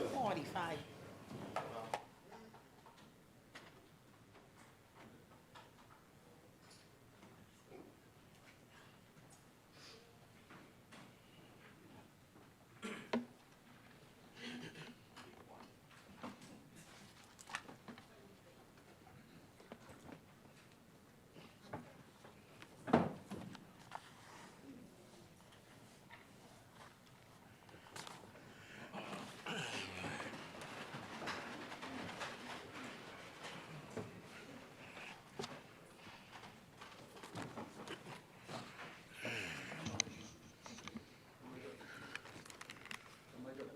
45.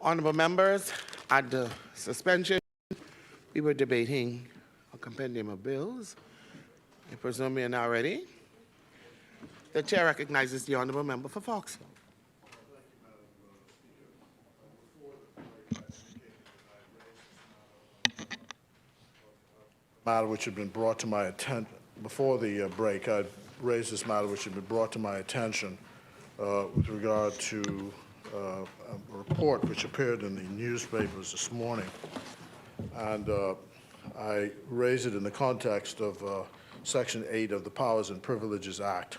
Honorable members, at the suspension, we were debating a compendium of bills. I presume you're now ready. The chair recognizes the honorable member for Fox. Matter which had been brought to my attention before the break. I'd raised this matter which had been brought to my attention with regard to a report which appeared in the newspapers this morning, and I raised it in the context of Section 8 of the Powers and Privileges Act,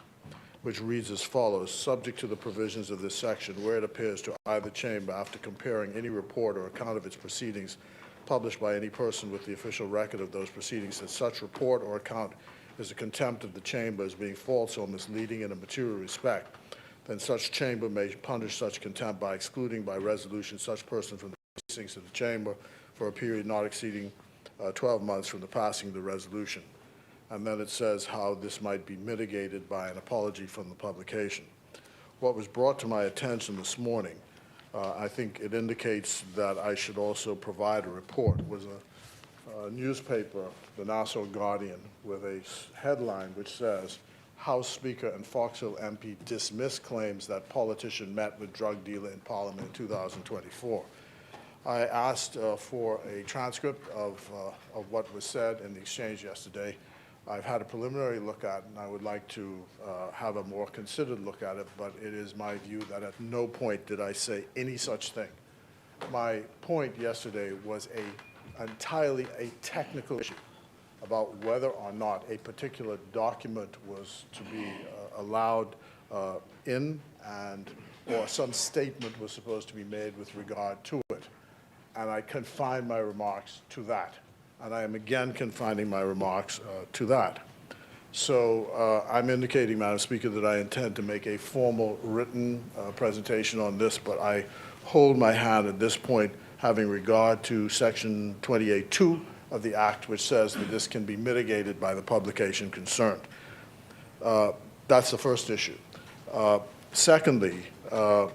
which reads as follows: subject to the provisions of this section, where it appears to either chamber, after comparing any report or account of its proceedings published by any person with the official record of those proceedings, that such report or account is a contempt of the chamber as being false or misleading in a material respect, then such chamber may punish such contempt by excluding by resolution such person from the precincts of the chamber for a period not exceeding 12 months from the passing of the resolution. And then it says how this might be mitigated by an apology from the publication. What was brought to my attention this morning, I think it indicates that I should also provide a report, was a newspaper, the Nassau Guardian, with a headline which says, House Speaker and Fox Hill MP dismiss claims that politician met with drug dealer in Parliament in 2024. I asked for a transcript of what was said in the exchange yesterday. I've had a preliminary look at it, and I would like to have a more considered look at it, but it is my view that at no point did I say any such thing. My point yesterday was entirely a technical issue about whether or not a particular document was to be allowed in, or some statement was supposed to be made with regard to it. And I confined my remarks to that. And I am again confining my remarks to that. So I'm indicating, Madam Speaker, that I intend to make a formal written presentation on this, but I hold my hand at this point having regard to Section 28(2) of the Act, which says that this can be mitigated by the publication concerned. That's the first issue. Secondly,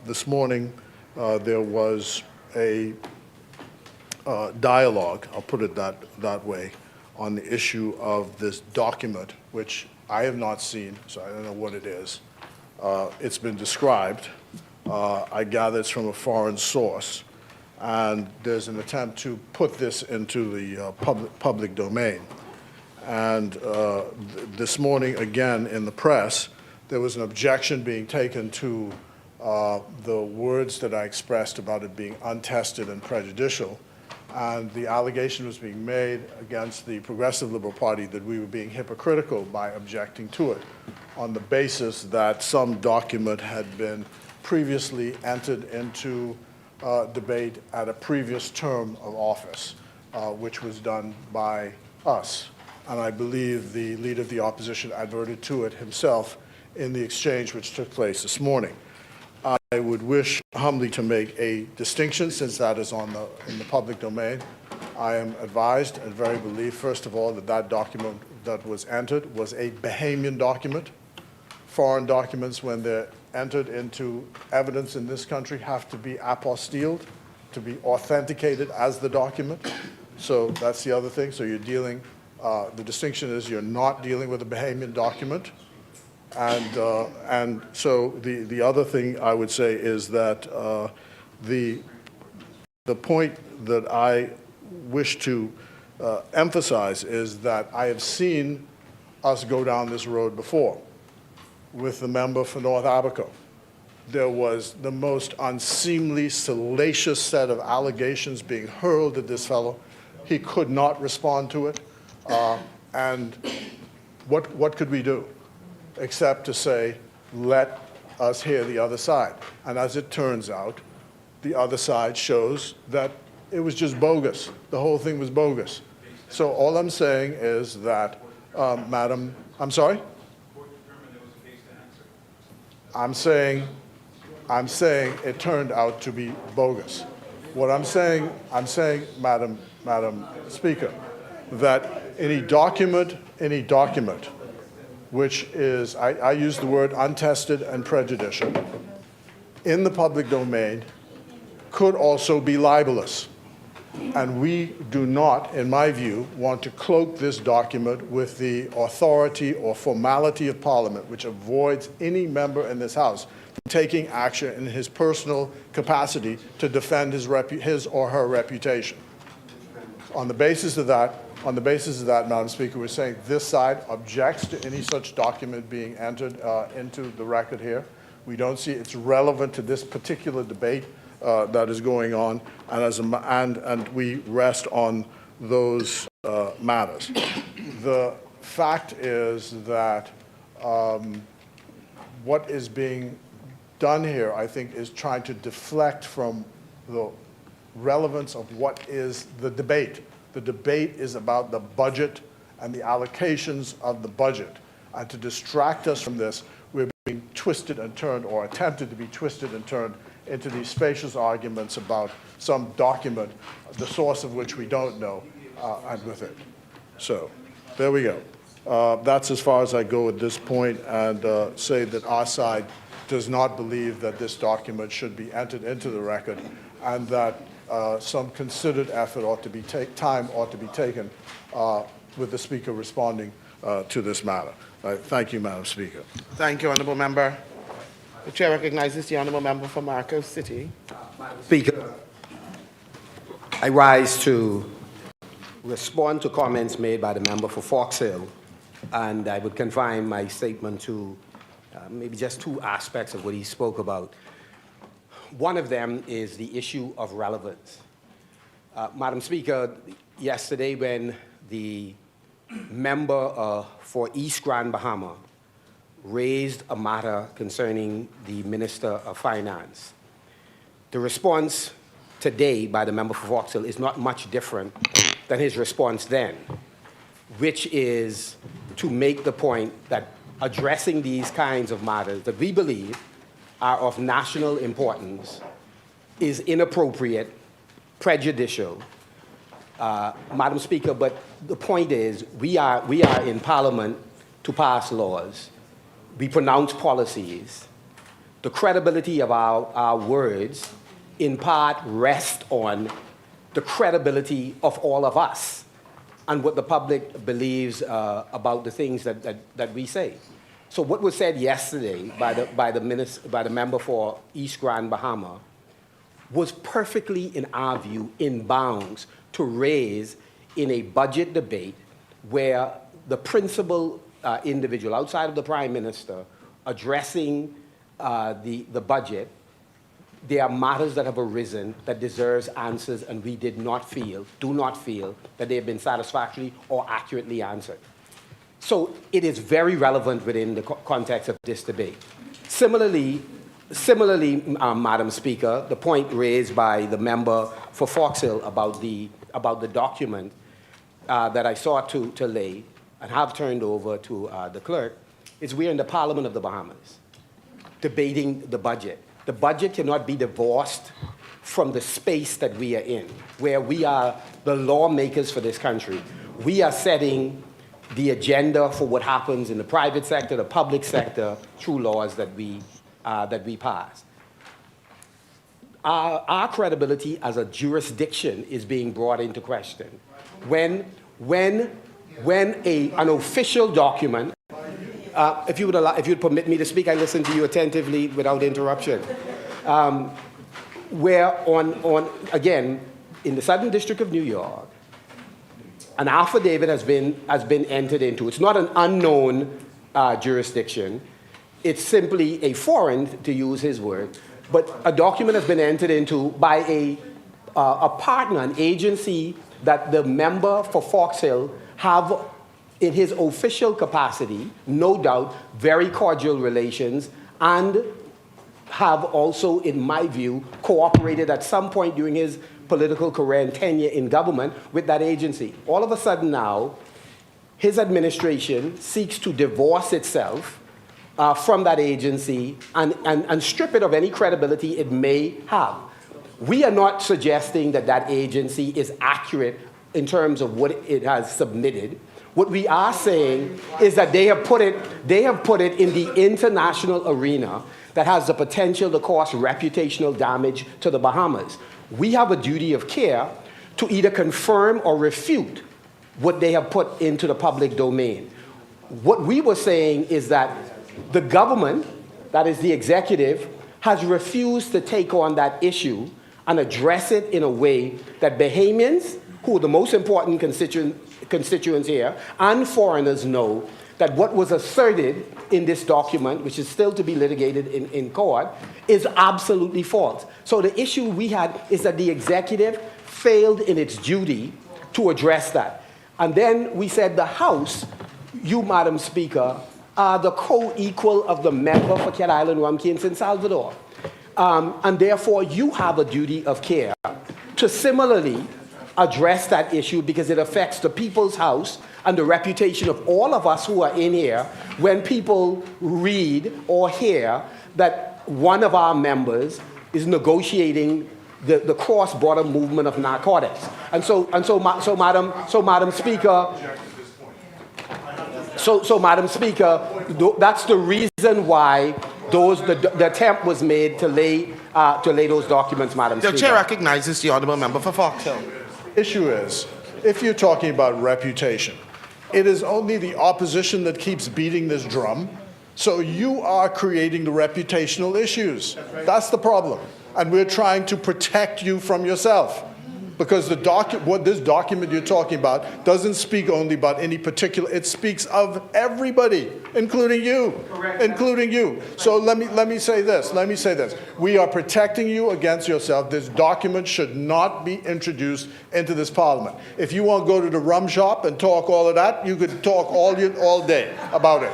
this morning there was a dialogue, I'll put it that way, on the issue of this document, which I have not seen, so I don't know what it is. It's been described. I gather it's from a foreign source, and there's an attempt to put this into the public domain. And this morning, again, in the press, there was an objection being taken to the words that I expressed about it being untested and prejudicial. And the allegation was being made against the Progressive Liberal Party that we were being hypocritical by objecting to it on the basis that some document had been previously entered into debate at a previous term of office, which was done by us. And I believe the leader of the opposition adverted to it himself in the exchange which took place this morning. I would wish humbly to make a distinction, since that is in the public domain. I am advised and very believe, first of all, that that document that was entered was a Bahamian document. Foreign documents, when they're entered into evidence in this country, have to be apostilled, to be authenticated as the document. So that's the other thing. So you're dealing, the distinction is you're not dealing with a Bahamian document. And so the other thing I would say is that the point that I wish to emphasize is that I have seen us go down this road before with the member for North Abaco. there was the most unseemly, salacious set of allegations being hurled at this fellow. He could not respond to it. And what could we do except to say, let us hear the other side? And as it turns out, the other side shows that it was just bogus. The whole thing was bogus. So all I'm saying is that, Madam, I'm sorry? I'm saying it turned out to be bogus. What I'm saying, Madam Speaker, that any document which is, I use the word untested and prejudicial, in the public domain could also be libelous. And we do not, in my view, want to cloak this document with the authority or formality of Parliament, which avoids any member in this House from taking action in his personal capacity to defend his or her reputation. On the basis of that, Madam Speaker, we're saying this side objects to any such document being entered into the record here. We don't see it's relevant to this particular debate that is going on, and we rest on those matters. The fact is that what is being done here, I think, is trying to deflect from the relevance of what is the debate. The debate is about the budget and the allocations of the budget. And to distract us from this, we're being twisted and turned, or attempted to be twisted and turned, into these spacious arguments about some document, the source of which we don't know, and with it. So there we go. That's as far as I go at this point, and say that our side does not believe that this document should be entered into the record, and that some considered effort ought to be time ought to be taken with the Speaker responding to this matter. Thank you, Madam Speaker. Thank you, Honourable Member. The Chair recognizes the Honourable Member for Marcos City. Madam Speaker, I rise to respond to comments made by the member for Fox Hill, and I would confine my statement to maybe just two aspects of what he spoke about. One of them is the issue of relevance. Madam Speaker, yesterday when the member for East Grand Bahama raised a matter concerning the Minister of Finance, the response today by the member for Vauxhall is not much different than his response then, which is to make the point that addressing these kinds of matters that we believe are of national importance is inappropriate, prejudicial. Madam Speaker, but the point is we are in Parliament to pass laws. We pronounce policies. The credibility of our words in part rest on the credibility of all of us and what the public believes about the things that we say. So what was said yesterday by the member for East Grand Bahama was perfectly, in our view, in bounds to raise in a budget debate where the principal individual outside of the Prime Minister addressing the budget, there are matters that have arisen that deserves answers, and we do not feel that they have been satisfactorily or accurately answered. So it is very relevant within the context of this debate. Similarly, Madam Speaker, the point raised by the member for Foxhill about the document that I sought to lay and have turned over to the clerk is we're in the Parliament of the Bahamas debating the budget. The budget cannot be divorced from the space that we are in, where we are the lawmakers for this country. We are setting the agenda for what happens in the private sector, the public sector, through laws that we pass. Our credibility as a jurisdiction is being brought into question when an official document, if you'd permit me to speak, I listen to you attentively without interruption. Where again, in the Southern District of New York, an affidavit has been entered into. It's not an unknown jurisdiction. it's simply a foreign, to use his word, but a document has been entered into by a partner, an agency that the member for Fox Hill have in his official capacity, no doubt, very cordial relations, and have also, in my view, cooperated at some point during his political career and tenure in government with that agency. All of a sudden now, his administration seeks to divorce itself from that agency and strip it of any credibility it may have. We are not suggesting that that agency is accurate in terms of what it has submitted. What we are saying is that they have put it in the international arena that has the potential to cause reputational damage to the Bahamas. We have a duty of care to either confirm or refute what they have put into the public domain. What we were saying is that the government, that is the executive, has refused to take on that issue and address it in a way that Bahamians, who are the most important constituents here, and foreigners know that what was asserted in this document, which is still to be litigated in court, is absolutely false. So the issue we had is that the executive failed in its duty to address that. And then we said the House, you, Madam Speaker, are the co-equal of the member for Cat Island, Rumkey, and San Salvador. And therefore, you have a duty of care to similarly address that issue because it affects the People's House and the reputation of all of us who are in here when people read or hear that one of our members is negotiating the cross-border movement of narcotics. So Madam Speaker, that's the reason why the attempt was made to lay those documents, Madam Speaker. The chair recognizes the honourable member for Fox Hill. Issue is, if you're talking about reputation, it is only the opposition that keeps beating this drum. So you are creating the reputational issues. That's the problem. And we're trying to protect you from yourself. Because what this document you're talking about doesn't speak only about any particular, it speaks of everybody, including you. Correct. Including you. So let me say this. We are protecting you against yourself. This document should not be introduced into this parliament. If you want to go to the rum shop and talk all of that, you could talk all day about it.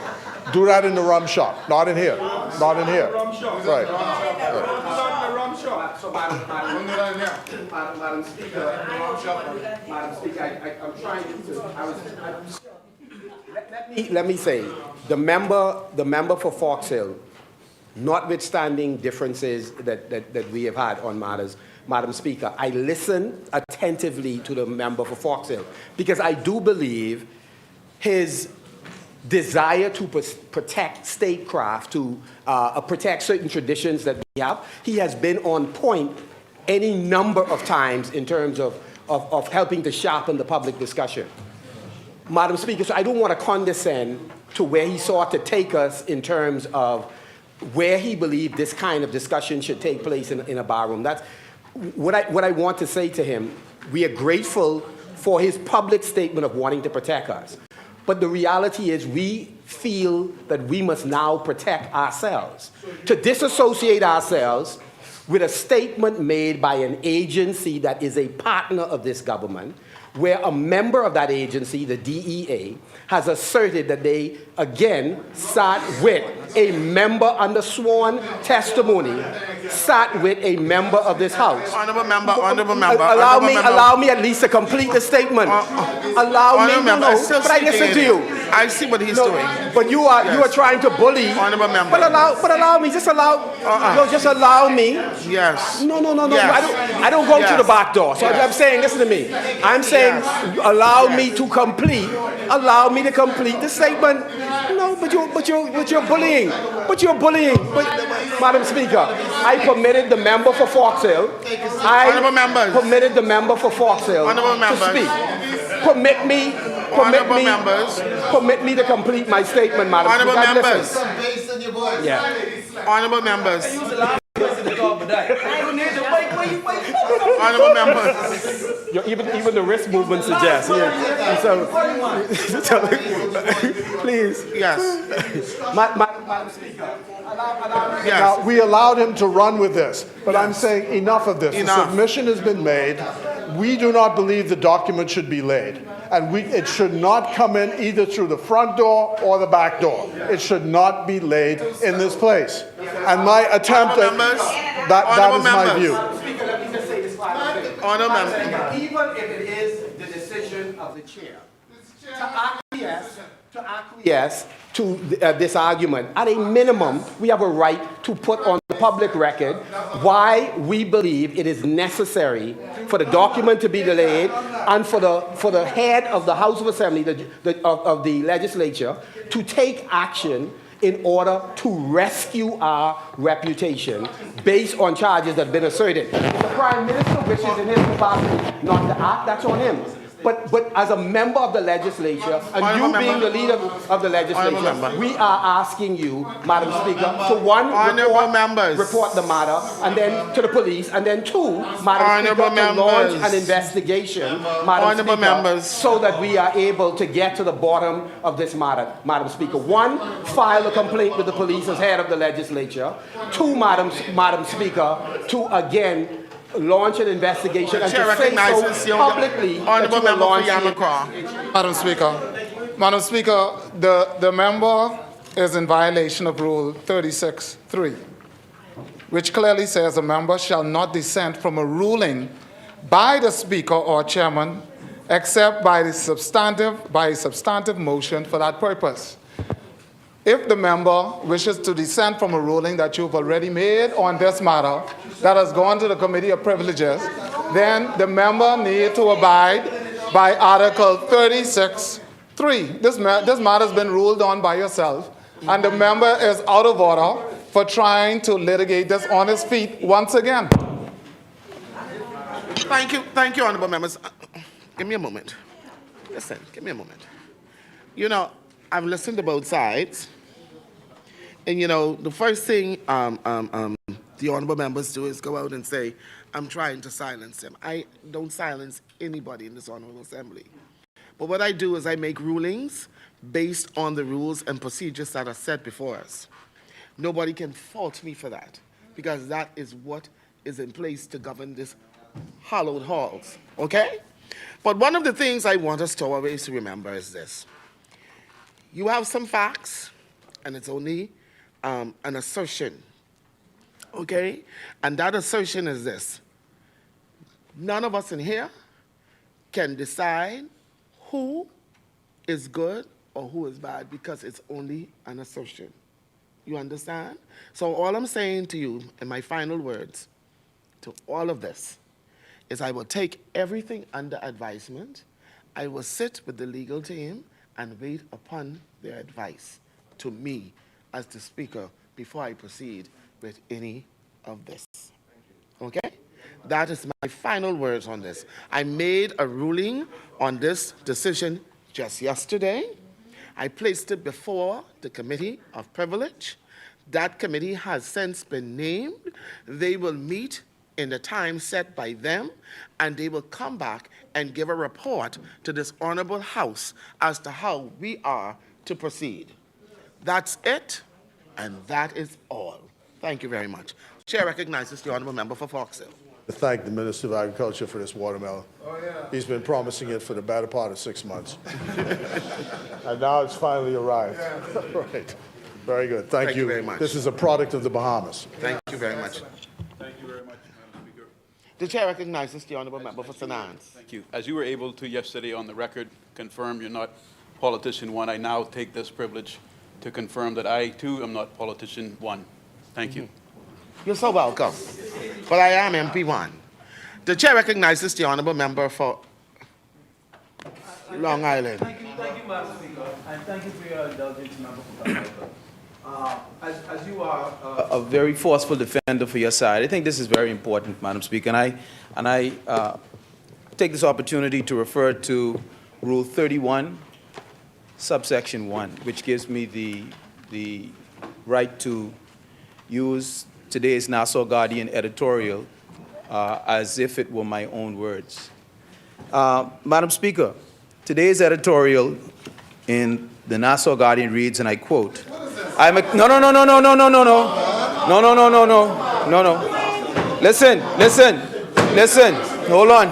Do that in the rum shop, not in here. Not in here. Right. So, Madam Speaker, I'm trying to. Let me say, the member for Fox Hill, notwithstanding differences that we have had on matters, Madam Speaker, I listen attentively to the member for Fox Hill because I do believe his desire to protect statecraft, to protect certain traditions that we have. He has been on point any number of times in terms of helping to sharpen the public discussion. Madam Speaker, so I don't want to condescend to where he sought to take us in terms of where he believed this kind of discussion should take place in a barroom. That's what I want to say to him. We are grateful for his public statement of wanting to protect us. But the reality is we feel that we must now protect ourselves. To disassociate ourselves with a statement made by an agency that is a partner of this government, where a member of that agency, the DEA, has asserted that they, again, sat with a member under sworn testimony, sat with a member of this House. Honourable member. Allow me at least to complete the statement. Allow me, but I listen to you. I see what he's doing. But you are trying to bully. Honourable member. But allow me, just allow me. Yes. No. Yes. I don't go to the back door. So I'm saying, listen to me. I'm saying, allow me to complete. Allow me to complete the statement. No, but you're bullying. Madam Speaker, I permitted the member for Fox Hill. Permitted the member for Fox Hill to speak. Permit me to complete my statement, Madam Speaker. Honourable members. Yeah. Honourable members. Honorable members. Even the wrist movement suggests. Yeah. So, please. Yes. Madam Speaker, Yes. Now, we allowed him to run with this, but I'm saying enough of this. Enough. The submission has been made. We do not believe the document should be laid. And it should not come in either through the front door or the back door. It should not be laid in this place. And my attempt at Members, that is my members. view. Speaker, let me just say this final thing. Honorable Madam members. Speaker, even if it is the decision of the chair to acquiesce to this argument, at a minimum, we have a right to put on the public record why we believe it is necessary for the document to be delayed and for the head of the House of Assembly, of the legislature, to take action in order to rescue our reputation based on charges that have been asserted. If the Prime Minister wishes in his capacity not to act, that's on him. But as a member of the legislature, and you being the leader of the legislature, we are asking you, Madam Speaker, to one, report the matter, and then to the police, and then two, Madam Speaker, to launch an investigation, Madam Speaker, so that we are able to get to the bottom of this matter, Madam Speaker. One, file a complaint with the police as head of the legislature. Two, Madam Speaker, to again launch an investigation and to say so publicly that you will launch Madam Speaker, the member is in violation of Rule 36(3), which clearly says a member shall not dissent from a ruling by the Speaker or Chairman except by a substantive motion for that purpose. If the member wishes to dissent from a ruling that you've already made on this matter that has gone to the Committee of Privileges, then the member needs to abide by Article 36(3). This matter has been ruled on by yourself, and the member is out of order for trying to litigate this on his feet once again. Thank you, honorable members. Give me a moment. Listen, give me a moment. You know, I've listened to both sides. And, you know, the first thing the honorable members do is go out and say, I'm trying to silence him. I don't silence anybody in this honorable assembly. But what I do is I make rulings based on the rules and procedures that are set before us. Nobody can fault me for that, because that is what is in place to govern this hallowed halls, okay? But one of the things I want us to always remember is this. You have some facts, and it's only an assertion, okay? And that assertion is this. None of us in here can decide who is good or who is bad, because it's only an assertion. You understand? So all I'm saying to you in my final words to all of this is I will take everything under advisement. I will sit with the legal team and wait upon their advice to me as the Speaker before I proceed with any of this. Okay? That is my final words on this. I made a ruling on this decision just yesterday. I placed it before the Committee of Privilege. That committee has since been named. They will meet in the time set by them, and they will come back and give a report to this honorable House as to how we are to proceed. That's it, and that is all. Thank you very much. Chair recognizes the honorable member for Fox Hill. To thank the Minister of Agriculture for this watermelon. Oh, yeah. He's been promising it for the better part of 6 months. And now it's finally arrived. Yeah. Right. Very good. Thank you very much. This is a product of the Bahamas. Thank you very much. Thank you very much, Madam Speaker. The chair recognizes the honorable member for St. Anne's. Thank you. As you were able to yesterday on the record confirm you're not politician one, I now take this privilege to confirm that I, too, am not politician one. Thank you. You're so welcome. But I am MP1. The chair recognizes the honorable member for Long Island. Thank you, Madam Speaker, and thank you for your indulgence, member for Parliamentary. As you are a very forceful defender for your side, I think this is very important, Madam Speaker, and I take this opportunity to refer to Rule 31, subsection 1, which gives me the right to use today's Nassau Guardian editorial as if it were my own words. Madam Speaker, today's editorial in the Nassau Guardian reads, and I quote, no. Listen, hold on.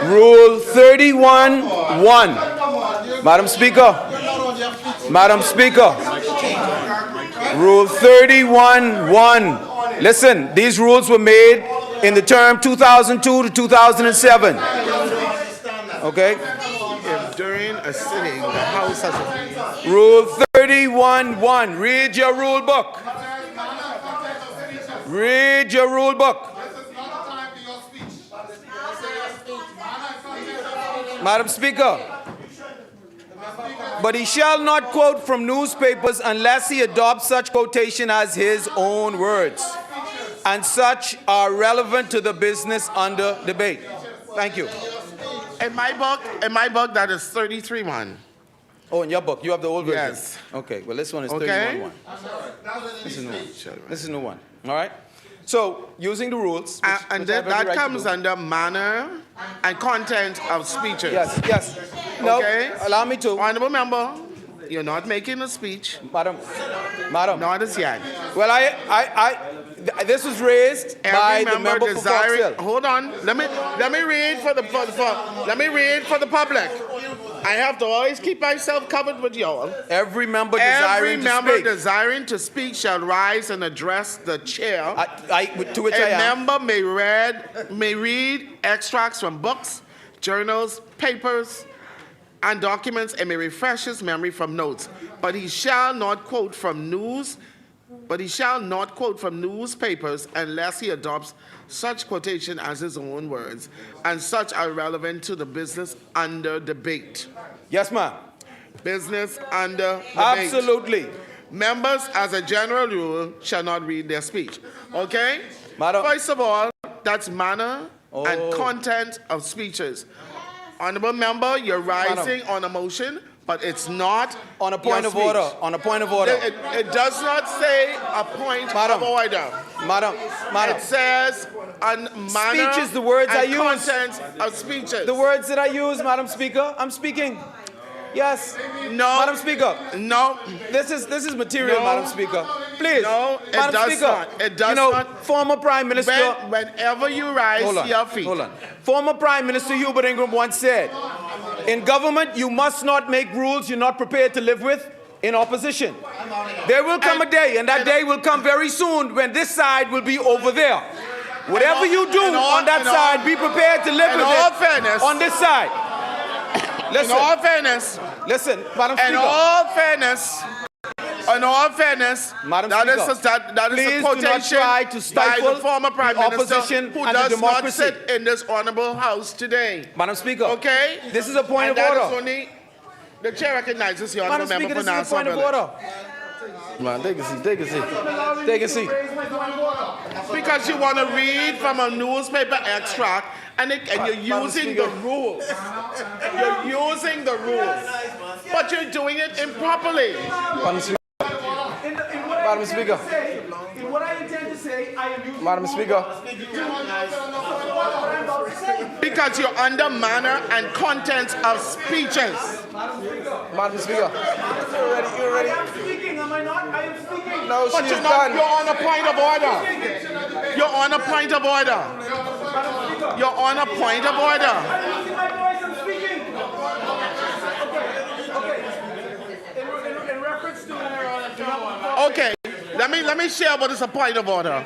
Rule 31-1. Madam Speaker, Rule 31-1. Listen, these rules were made in the term 2002 to 2007. Okay? If during a sitting, the House has a... Rule 31-1. Read your rule book. Read your rule book. Madam Speaker, but he shall not quote from newspapers unless he adopts such quotation as his own words, and such are relevant to the business under debate. Thank you. In my book, that is 33-1. Oh, in your book, you have the old version? Yes. Okay, well, this one is Okay. 31-1. This is new one. This is new one. All right? So, using the rules, And which I have every that right to comes do. under manner and content of speeches. Yes. No, Okay. allow me to. Honorable member, you're not making a speech. Madam. Not as yet. Well, this was raised by Every the member for Fox Hill. Hold on. Let me read for the let me read for the public. I have to always keep myself covered with y'all. Every member Every desiring member to speak. desiring to speak shall rise and address the chair. To which I A am. member may read extracts from books, journals, papers, and documents, and may refresh his memory from notes. But he shall not quote from newspapers unless he adopts such quotation as his own words, and such are relevant to the business under debate. Yes, ma'am. Business under debate. Absolutely. Members, as a general rule, shall not read their speech. Okay? Madam. First of all, that's manner and Oh. content of speeches. Honorable member, you're rising on a motion, but it's not On a point your of order. speech. On a point of order. It does not say a point Madam. of order. Madam. It says on manner Speech is the words and I use. content of speeches. The words that I use, Madam Speaker, I'm speaking. Yes. No. Madam Speaker. No. This is material, No. Madam Speaker. Please. No, it Madam does Speaker. not. It does not. Former Prime Minister. Whenever you rise your feet. Hold on. Former Prime Minister Hubert Ingram once said, in government, you must not make rules you're not prepared to live with in opposition. There will come a day, and that day will come very soon, when this side will be over there. Whatever you do on that side, be prepared to live with all it fairness, on this side. in all fairness, Madam Speaker. in all fairness, Madam that Speaker, is a please do not quotation try to by stifle the former Prime the Minister opposition who and the does not democracy. sit in this honorable house today. Madam Speaker. Okay? This is a point And of that order. is only, the chair recognizes the Madam honorable Speaker, member this for is a point of Nassau order. Man, take a seat, take a seat. Take a seat. Because you want to read from a newspaper extract and you're using the rules. You're using the rules. But you're doing it improperly. Madam Speaker. Madam Speaker. In what I intend to say, I am using Madam Speaker. Because you're under manner and content of speeches. Madam Speaker. You're ready. I am speaking, am I not? I am speaking. No, But she you're is not, done. you're on a point of order. You're on a point of order. You're on a point of order. I'm using my voice, I'm speaking. Okay. In reference to Okay, let me share what is a point of order.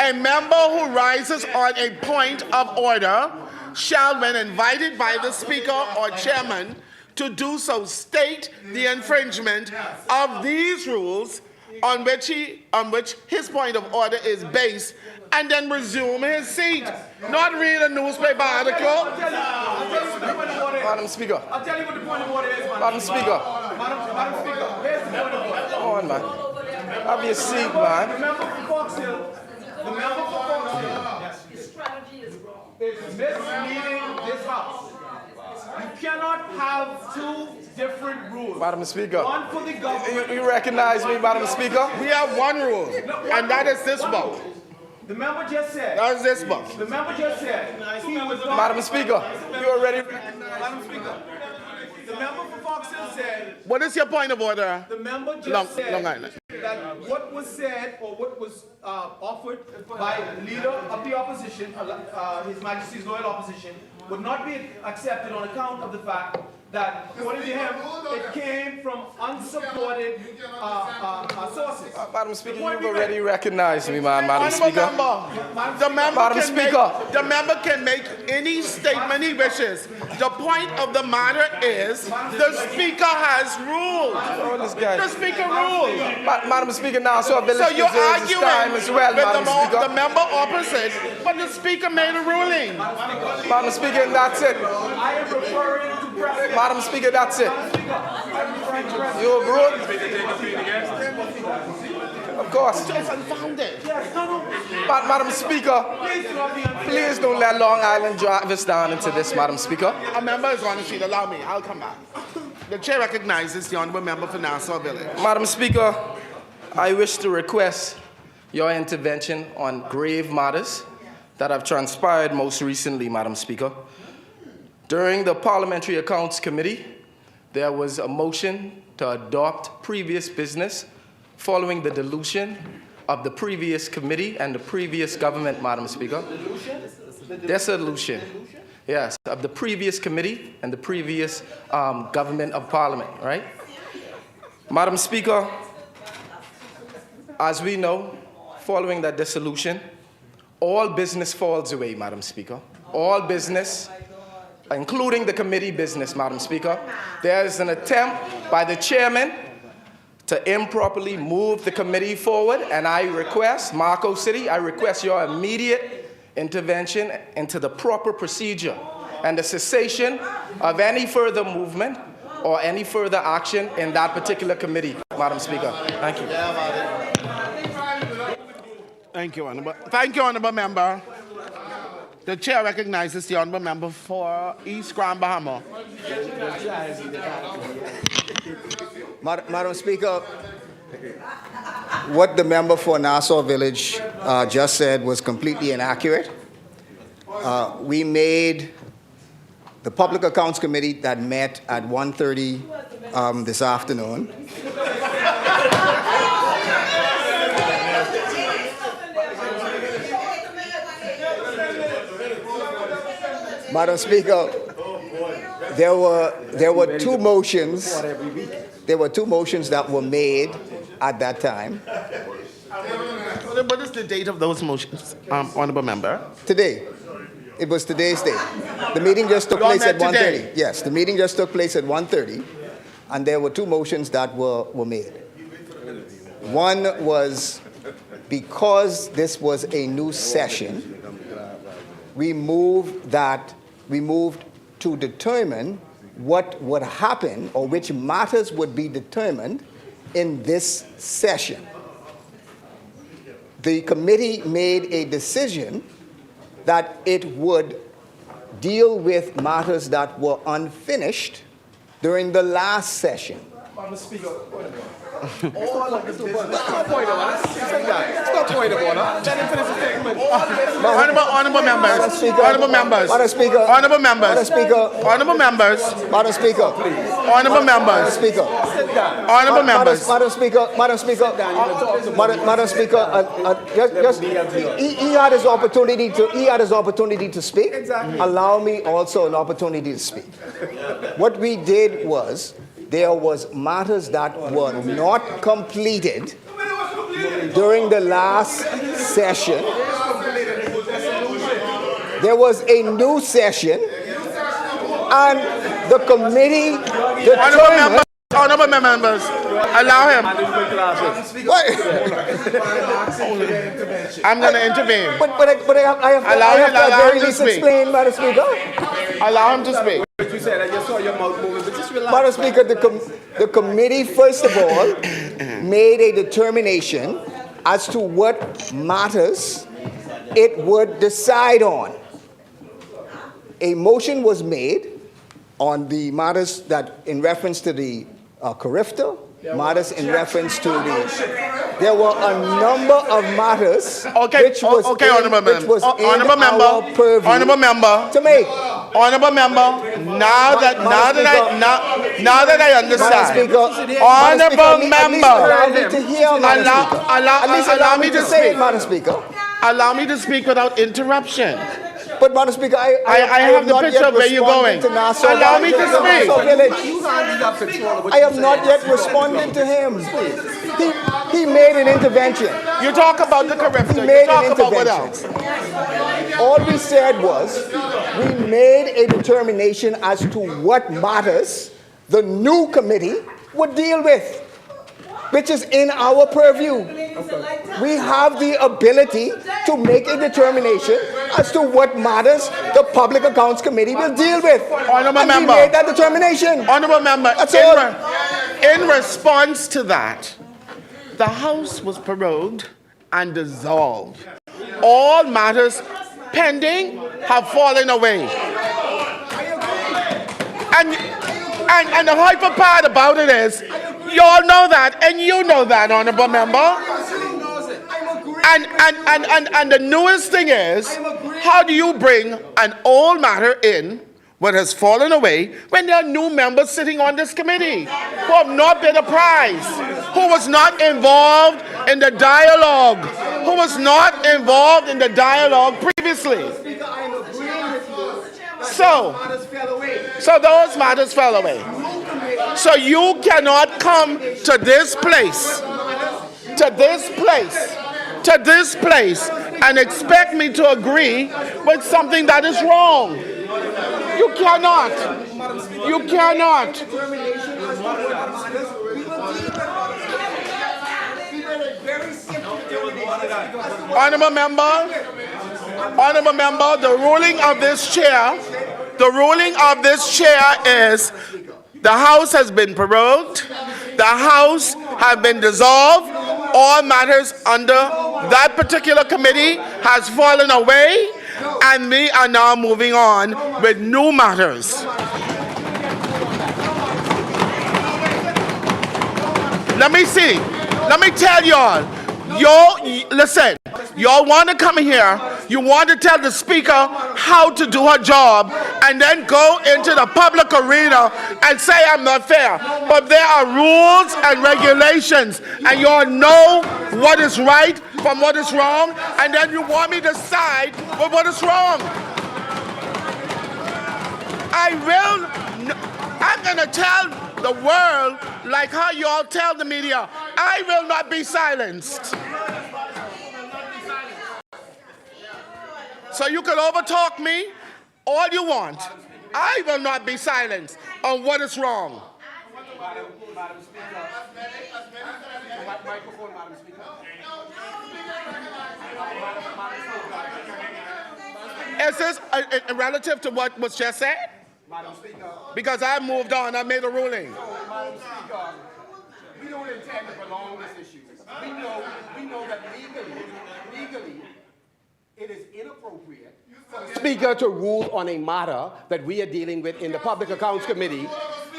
A member who rises on a point of order shall, when invited by the speaker or chairman to do so, state the infringement of these rules on which his point of order is based, and then resume his seat. Not read a newspaper article. Madam Speaker. I'll tell you what the point of order is, Madam Speaker. Madam Speaker, here's the point of order. Come on, man. Have your seat, man. The member for Fox Hill, is misleading this house. You cannot have two different rules. Madam Speaker. One for the government. You recognize me, Madam Speaker? We have one rule, and that is this vote. The member just said. That's this book. The member just said. He was not. Madam Speaker, you already. Madam Speaker. The member for Fox Hill said. What is your point of order? The member just Long said Island. that what was said or what was offered by the leader of the opposition, His Majesty's loyal opposition, would not be accepted on account of the fact that, according to him, it came from unsupported sources. Madam Speaker, The point you've we already made- recognized me, Madam Honorable Speaker. member, the member Madam can Speaker. the member can make any statement he wishes. The point of the matter is the speaker has ruled. Oh, this guy. The speaker ruled. Madam Speaker, now so a village So you're deserves its arguing time as well, with Madam the Speaker. member opposite, but the speaker made a ruling. Madam Speaker, and that's it. I am referring to precedent. Madam Speaker, that's it. I'm referring to precedent. You overruled. Of course. It's unfounded. Madam Speaker, Please do not be unfair. please don't let Long Island drive us down into this, Madam Speaker. A member is on the sheet. Allow me. I'll come back. The chair recognizes the honorable member for Nassau Village. Madam Speaker, I wish to request your intervention on grave matters that have transpired most recently, Madam Speaker. During the Parliamentary Accounts Committee, there was a motion to adopt previous business following the dilution of the previous committee and the previous government, Madam Speaker. Dissolution. Yes, of the previous committee and the previous government of Parliament, right? Madam Speaker, as we know, following that dissolution, all business falls away, Madam Speaker. All business, including the committee business, Madam Speaker. There is an attempt by the chairman to improperly move the committee forward, and I request, Marco City, I request your immediate intervention into the proper procedure and the cessation of any further movement or any further action in that particular committee, Madam Speaker. Thank you. Thank you, honorable. Thank you, honorable member. The chair recognizes the honorable member for East Grand Bahama. Madam Speaker, what the member for Nassau Village just said was completely inaccurate. We made the Public Accounts Committee that met at 1:30 this afternoon. Madam Speaker, there were two motions. There were two motions that were made at that time. What is the date of those motions, honorable member? Today. It was today's date. The meeting just took place at 1:30. Today. Yes, the meeting just took place at 1:30, and there were two motions that were made. One was because this was a new session, we moved to determine what would happen or which matters would be determined in this session. The committee made a decision that it would deal with matters that were unfinished during the last session. Madam Speaker, all of the business. It's not point of order. It's not point of order. Let him finish the statement. Honorable members. Madam Speaker. Honorable members. Madam Speaker. Honorable members. Madam Speaker. Honorable members. Madam Speaker. Honorable members. Madam Speaker. Honorable members. Madam Speaker. Madam Speaker. Madam Speaker. He had his opportunity to. He had his opportunity to speak. Exactly. Allow me also an opportunity to speak. What we did was there was matters that were not completed during the last session. There was a new session, and the committee determined. Honorable members, allow him. What? I'm going to intervene. But I have to at very least explain, Madam Speaker. Allow him to speak. You said I just saw your mouth moving, but just relax. Madam Speaker, the committee, first of all, made a determination as to what matters it would decide on. A motion was made on the matters that, in reference to the Carifta matters in reference to the, there were a number of matters Okay, which was okay, in, Honorable which Member. was Honorable in our Member. purview Honorable Member. to make. Honorable Member, now that I understand. Honorable Member, Allow me to hear, Madam Speaker. At least allow me to say it, speak. Madam Speaker. Allow me to speak without interruption. But, Madam Speaker, I have the not picture yet of where you're responded going. to Nassau Allow me to Nassau speak. Village. I have not yet responded to him. He made an intervention. You talk about the corruption. He You made talk an about what intervention. else? All we said was we made a determination as to what matters the new committee would deal with, which is in our purview. We have the ability to make a determination as to what matters the Public Accounts Committee will deal with. Honourable And Member. we made that determination. Honourable Member, That's all. in response to that, the House was prorogued and dissolved. All matters pending have fallen away. And the hyper part about it is, you all know that, and you know that, Honourable Member. And the newest thing is, how do you bring an old matter in what has fallen away when there are new members sitting on this committee who have not been apprised, who was not involved in the dialogue, previously? So those matters fell away. So you cannot come to this place, and expect me to agree with something that is wrong. You cannot. Honourable Member, the ruling of this chair is the House has been prorogued, the House has been dissolved, all matters under that particular committee has fallen away, and we are now moving on with new matters. Let me tell y'all, listen, y'all want to come here, you want to tell the Speaker how to do her job, and then go into the public arena and say I'm not fair. But there are rules and regulations, and y'all know what is right from what is wrong, and then you want me to side with what is wrong. I'm going to tell the world, like how you all tell the media, I will not be silenced. So you can overtalk me all you want. I will not be silenced on what is wrong. Madam Speaker. Microphone, Madam Speaker. Is this relative to what was just said? Madam Speaker. Because I moved on, I made a ruling. Madam Speaker, we don't intend to prolong this issue. We know that legally, it is inappropriate for the Speaker to rule on a matter that we are dealing with in the Public Accounts Committee,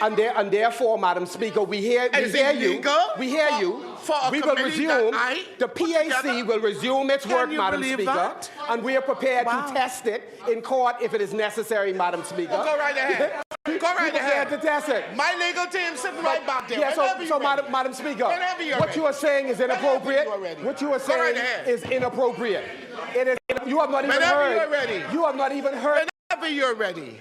and therefore, Madam Speaker, we hear you. We will resume. The PAC will resume its work, Madam Speaker, and we are prepared to test it in court if it is necessary, Madam Speaker. Well, go right ahead. Go right ahead. To test it. My legal team sitting right back there. Yeah, so Madam Speaker, what you are saying is inappropriate. What you are saying is inappropriate. It is. You have not even heard. You have not even heard. Whenever you're ready.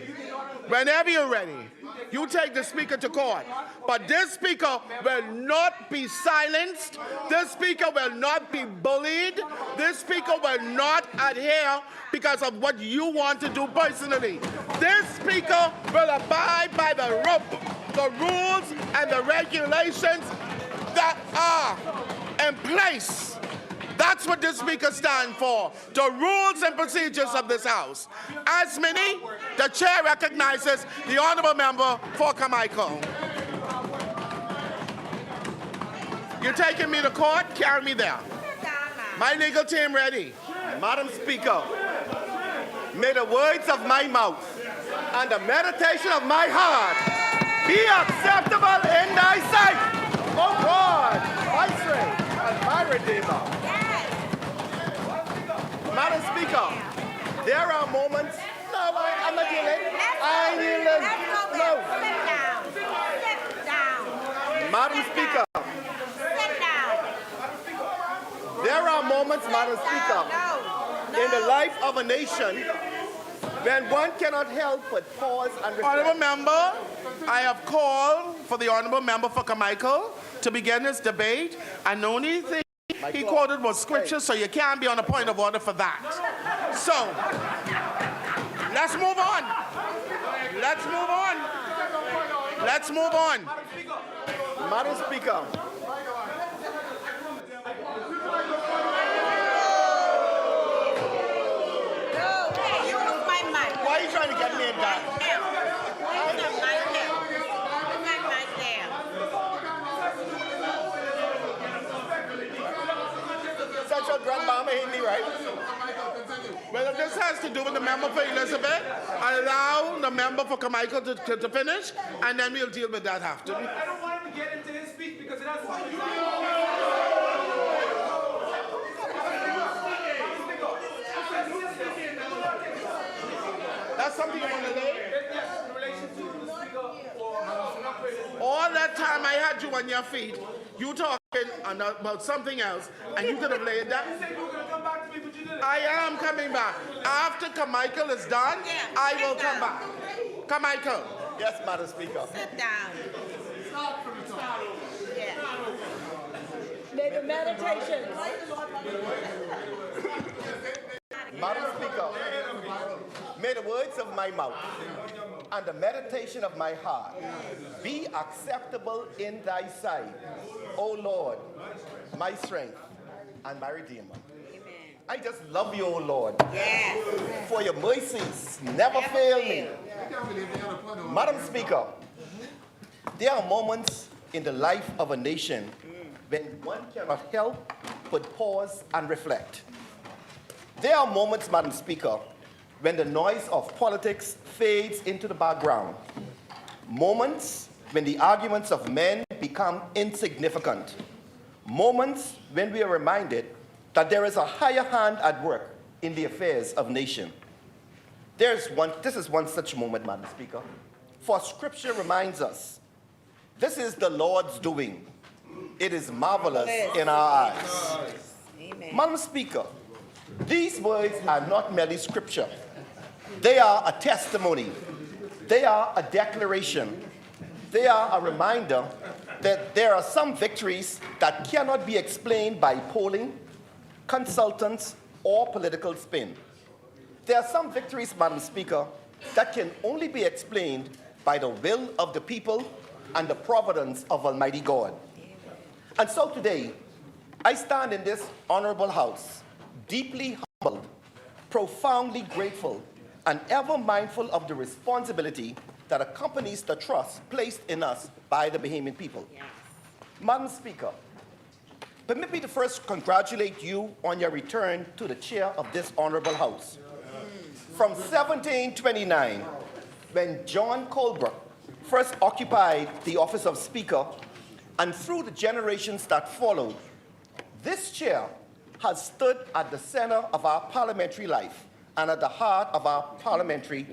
Whenever you're ready. You take the Speaker to court. But this Speaker will not be silenced. This Speaker will not be bullied. This Speaker will not adhere because of what you want to do personally. This Speaker will abide by the rules and the regulations that are in place. That's what this Speaker stands for, the rules and procedures of this House. As many, the Chair recognizes the Honourable Member for Carmichael. You're taking me to court? Carry me there. My legal team ready. Madam Speaker, may the words of my mouth and the meditation of my heart be acceptable in thy sight, O Redeemer. Madam Speaker, there are moments. No, I'm not yielding. I'm yielding. No. Sit down. Madam Speaker, Sit down. there are moments, Madam Speaker, in the life of a nation when one cannot help but pause and reflect. Honourable member, I have called for the honourable member for Carmichael to begin his debate, and the only thing he quoted was scripture, so you can't be on a point of order for that. So, let's move on. Let's move on. Let's move on. Madam Speaker, Use my mic. why are you trying to get me in that? Use the mic there. Use my mic there. Central Grandmama hit me, right? Well, if this has to do with the member for Elizabeth, allow the member for Carmichael to finish, and then we'll deal with that after. I don't want him to get into his speech because it has something to do That's something you want to lay? in relation to the speaker or All that time I had you on your feet, you talking about something else, and you could have laid that. you said you were going to come back to me, but you didn't. I am coming back. After Carmichael is done, I will come back. Carmichael. Yes, Madam Speaker. Sit down. Yeah. The meditation. Madam Speaker, may the words of my mouth and the meditation of my heart be acceptable in thy sight, O Lord, my strength and my Redeemer. I just love you, O Lord, for your mercies never fail me. Madam Speaker, there are moments in the life of a nation when one cannot help but pause and reflect. There are moments, Madam Speaker, when the noise of politics fades into the background. Moments when the arguments of men become insignificant. Moments when we are reminded that there is a higher hand at work in the affairs of nation. This is one such moment, Madam Speaker. For Scripture reminds us, this is the Lord's doing. It is marvelous in our eyes. Amen. Madam Speaker, these words are not merely scripture. They are a testimony. They are a declaration. They are a reminder that there are some victories that cannot be explained by polling, consultants, or political spin. There are some victories, Madam Speaker, that can only be explained by the will of the people and the providence of Almighty God. And so today, I stand in this honorable house, deeply humbled, profoundly grateful, and ever mindful of the responsibility that accompanies the trust placed in us by the Bahamian people. Madam Speaker, permit me to first congratulate you on your return to the chair of this honorable house. From 1729, when John Colbrook first occupied the office of Speaker, and through the generations that followed, this chair has stood at the center of our parliamentary life and at the heart of our parliamentary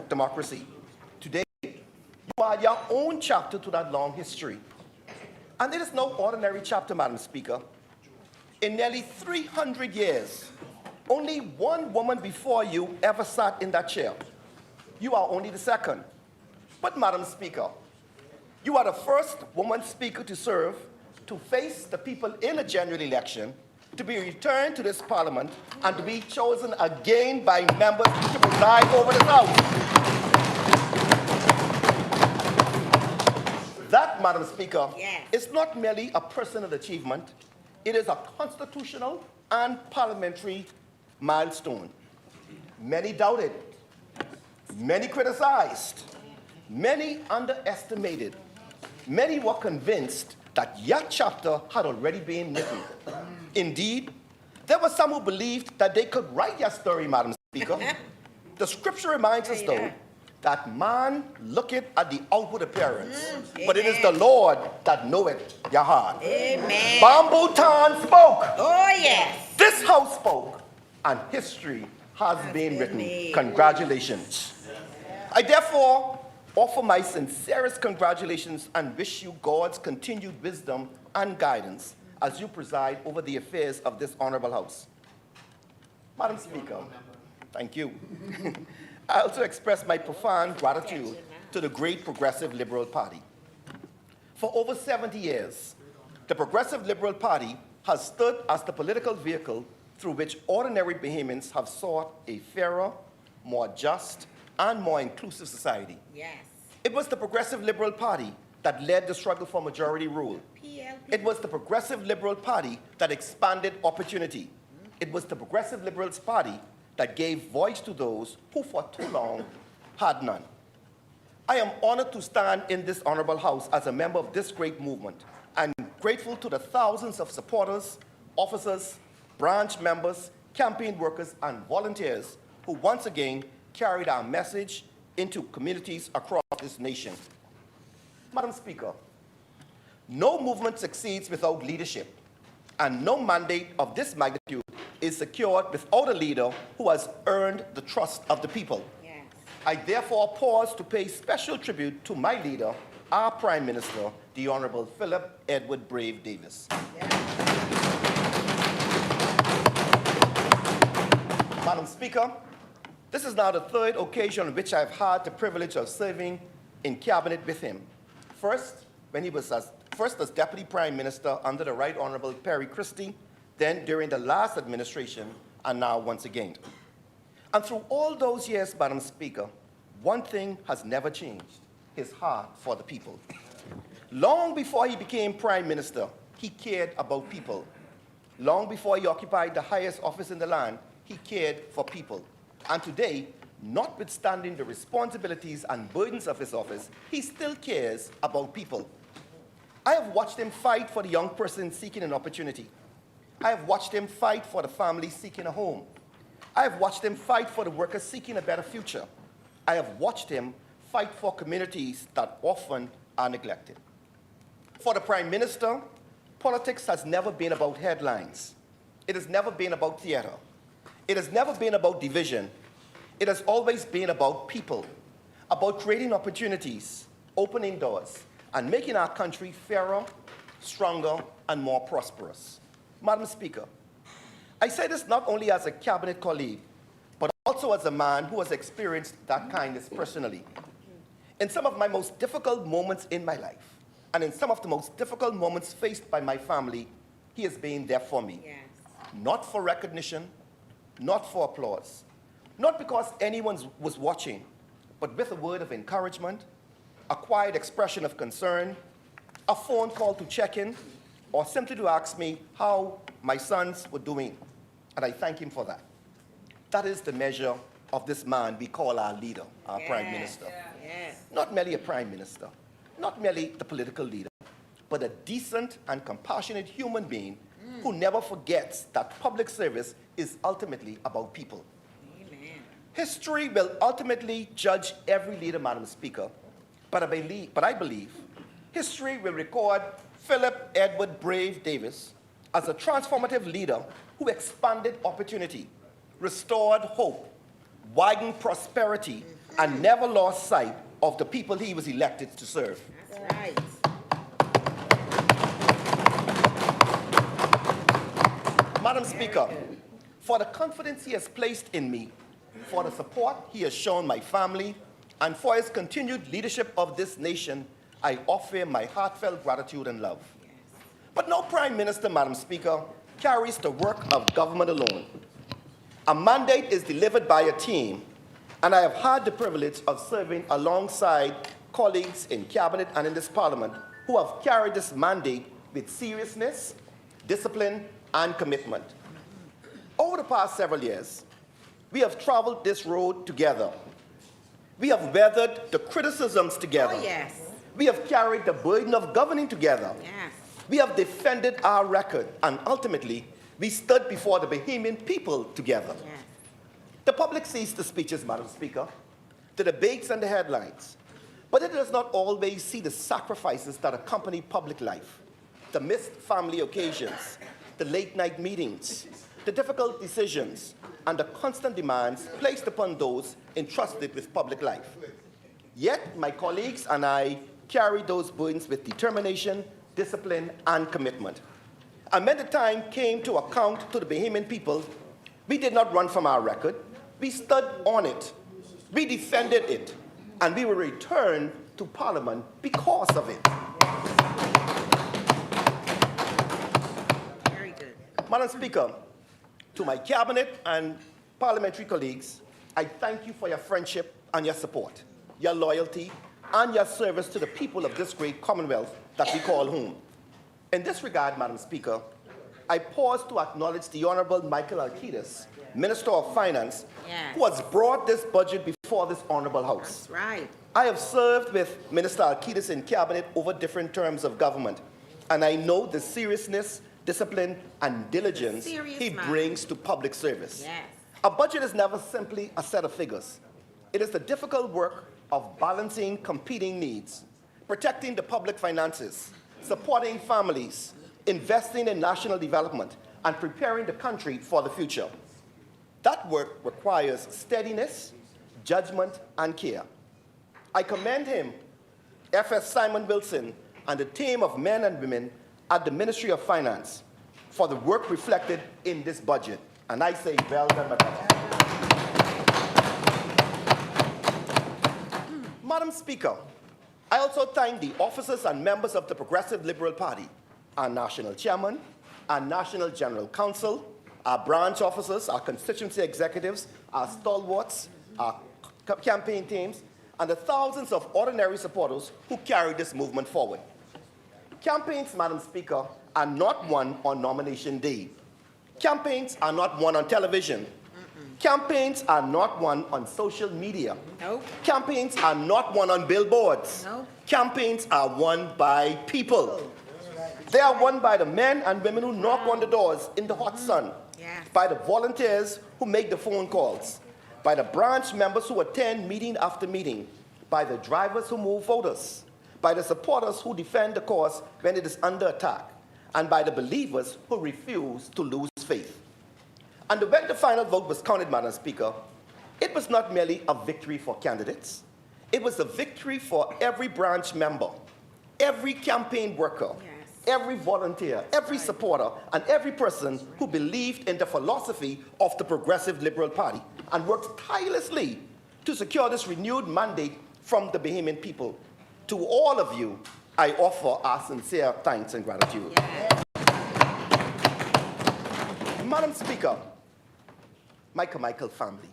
democracy. Today, you are your own chapter to that long history. And it is no ordinary chapter, Madam Speaker. In nearly 300 years, only one woman before you ever sat in that chair. You are only the second. But, Madam Speaker, you are the first woman speaker to serve, to face the people in a general election, to be returned to this parliament, and to be chosen again by members to preside over this house. That, Madam Speaker, is not merely a personal achievement. It is a constitutional and parliamentary milestone. Many doubted, many criticized, many underestimated, many were convinced that your chapter had already been written. Indeed, there were some who believed that they could write your story, Madam Speaker. The scripture reminds us, though, that man looketh at the outward appearance, but it is the Lord that knoweth your heart. Amen. Bamboo Town spoke. Oh, yes. This house spoke, and history has been written. made. Congratulations. I therefore offer my sincerest congratulations and wish you God's continued wisdom and guidance as you preside over the affairs of this honorable house. Madam Speaker, thank you. I also express my profound gratitude to the great Progressive Liberal Party. For over 70 years, the Progressive Liberal Party has stood as the political vehicle through which ordinary Bahamians have sought a fairer, more just, and more inclusive society. Yes. It was the Progressive Liberal Party that led the struggle for majority rule. PLP. It was the Progressive Liberal Party that expanded opportunity. It was the Progressive Liberals Party that gave voice to those who for too long had none. I am honored to stand in this honorable house as a member of this great movement and grateful to the thousands of supporters, officers, branch members, campaign workers, and volunteers who once again carried our message into communities across this nation. Madam Speaker, no movement succeeds without leadership, and no mandate of this magnitude is secured without a leader who has earned the trust of the people. Yes. I therefore pause to pay special tribute to my leader, our Prime Minister, the Honorable Philip Edward Brave Davis. Madam Speaker, this is now the third occasion on which I've had the privilege of serving in cabinet with him. First, when he was as Deputy Prime Minister under the Right Honorable Perry Christie, then during the last administration, and now once again. And through all those years, Madam Speaker, one thing has never changed: his heart for the people. Long before he became Prime Minister, he cared about people. Long before he occupied the highest office in the land, he cared for people. And today, notwithstanding the responsibilities and burdens of his office, he still cares about people. I have watched him fight for the young person seeking an opportunity. I have watched him fight for the family seeking a home. I have watched him fight for the workers seeking a better future. I have watched him fight for communities that often are neglected. For the Prime Minister, politics has never been about headlines. It has never been about theater. It has never been about division. It has always been about people, about creating opportunities, opening doors, and making our country fairer, stronger, and more prosperous. Madam Speaker, I say this not only as a cabinet colleague, but also as a man who has experienced that kindness personally. In some of my most difficult moments in my life, and in some of the most difficult moments faced by my family, he has been there for me. Yes. Not for recognition, not for applause, not because anyone was watching, but with a word of encouragement, a quiet expression of concern, a phone call to check in, or simply to ask me how my sons were doing. And I thank him for that. That is the measure of this man we call our leader, our Prime Minister. Yes. Not merely a Prime Minister, not merely the political leader, but a decent and compassionate human being who never forgets that public service is ultimately about people. Amen. History will ultimately judge every leader, Madam Speaker, but I believe history will record Philip Edward Brave Davis as a transformative leader who expanded opportunity, restored hope, widened prosperity, and never lost sight of the people he was elected to serve. That's right. Madam Speaker, for the confidence he has placed in me, for the support he has shown my family, and for his continued leadership of this nation, I offer him my heartfelt gratitude and love. But no Prime Minister, Madam Speaker, carries the work of government alone. A mandate is delivered by a team, and I have had the privilege of serving alongside colleagues in Cabinet and in this Parliament who have carried this mandate with seriousness, discipline, and commitment. Over the past several years, we have traveled this road together. We have weathered the criticisms together. Oh, yes. We have carried the burden of governing together. Yes. We have defended our record, and ultimately, we stood before the Bahamian people together. Yes. The public sees the speeches, Madam Speaker. the debates and the headlines, but it does not always see the sacrifices that accompany public life, the missed family occasions, the late-night meetings, the difficult decisions, and the constant demands placed upon those entrusted with public life. Yet, my colleagues and I carried those burdens with determination, discipline, and commitment. And when the time came to account to the Bahamian people, we did not run from our record. We stood on it. We defended it. And we will return to Parliament because of it. Very good. Madam Speaker, to my cabinet and parliamentary colleagues, I thank you for your friendship and your support, your loyalty, and your service to the people of this great Commonwealth that we call home. In this regard, Madam Speaker, I pause to acknowledge the Honorable Michael Alcides, Minister of Finance, Yes. who has brought this budget before this Honorable House. That's right. I have served with Minister Alcides in cabinet over different terms of government, and I know the seriousness, discipline, and diligence Serious he man. brings to public service. Yes. A budget is never simply a set of figures. It is the difficult work of balancing competing needs, protecting the public finances, supporting families, investing in national development, and preparing the country for the future. That work requires steadiness, judgment, and care. I commend him, F.S. Simon Wilson, and the team of men and women at the Ministry of Finance for the work reflected in this budget. And I say, well done, Madam. Madam Speaker, I also thank the officers and members of the Progressive Liberal Party, our national chairman, our national general counsel, our branch officers, our constituency executives, our stalwarts, our campaign teams, and the thousands of ordinary supporters who carry this movement forward. Campaigns, Madam Speaker, are not won on nomination day. Campaigns are not won on television. Campaigns are not won on social media. Nope. Campaigns are not won on billboards. Nope. Campaigns are won by people. They are won by the men and women who knock on the doors in the hot sun, Yes. by the volunteers who make the phone calls, by the branch members who attend meeting after meeting, by the drivers who move voters, by the supporters who defend the cause when it is under attack, and by the believers who refuse to lose faith. And when the final vote was counted, Madam Speaker, it was not merely a victory for candidates. It was a victory for every branch member, every campaign worker, Yes. every volunteer, every supporter, and every person who believed in the philosophy of the Progressive Liberal Party and worked tirelessly to secure this renewed mandate from the Bahamian people. To all of you, I offer our sincere thanks and gratitude. Yes. Madam Speaker, my Carmichael family,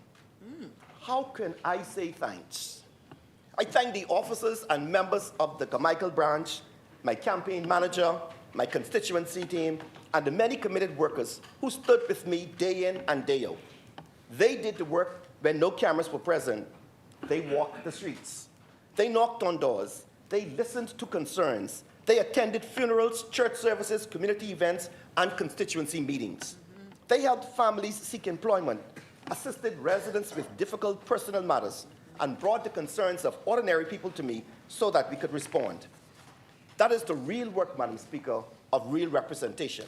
how can I say thanks? I thank the officers and members of the Carmichael branch, my campaign manager, my constituency team, and the many committed workers who stood with me day in and day out. They did the work when no cameras were present. They walked the streets. They knocked on doors. They listened to concerns. They attended funerals, church services, community events, and constituency meetings. They helped families seek employment, assisted residents with difficult personal matters, and brought the concerns of ordinary people to me so that we could respond. That is the real work, Madam Speaker, of real representation.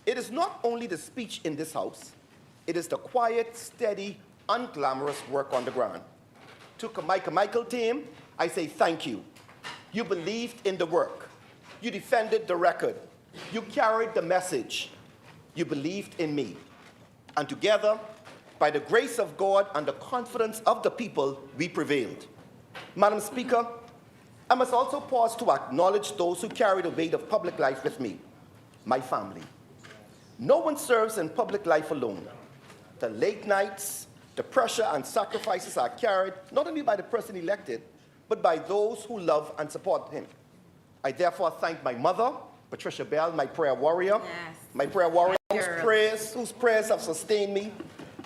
It is not only the speech in this House, it is the quiet, steady, unglamorous work on the ground. To my Carmichael team, I say thank you. You believed in the work. You defended the record. You carried the message. You believed in me. And together, by the grace of God and the confidence of the people, we prevailed. Madam Speaker, I must also pause to acknowledge those who carry the weight of public life with me, my family. No one serves in public life alone. The late nights, the pressure and sacrifices are carried not only by the person elected, but by those who love and support him. I therefore thank my mother, Patricia Bell, my prayer warrior, Yes. my prayer warrior Girl. whose prayers have sustained me,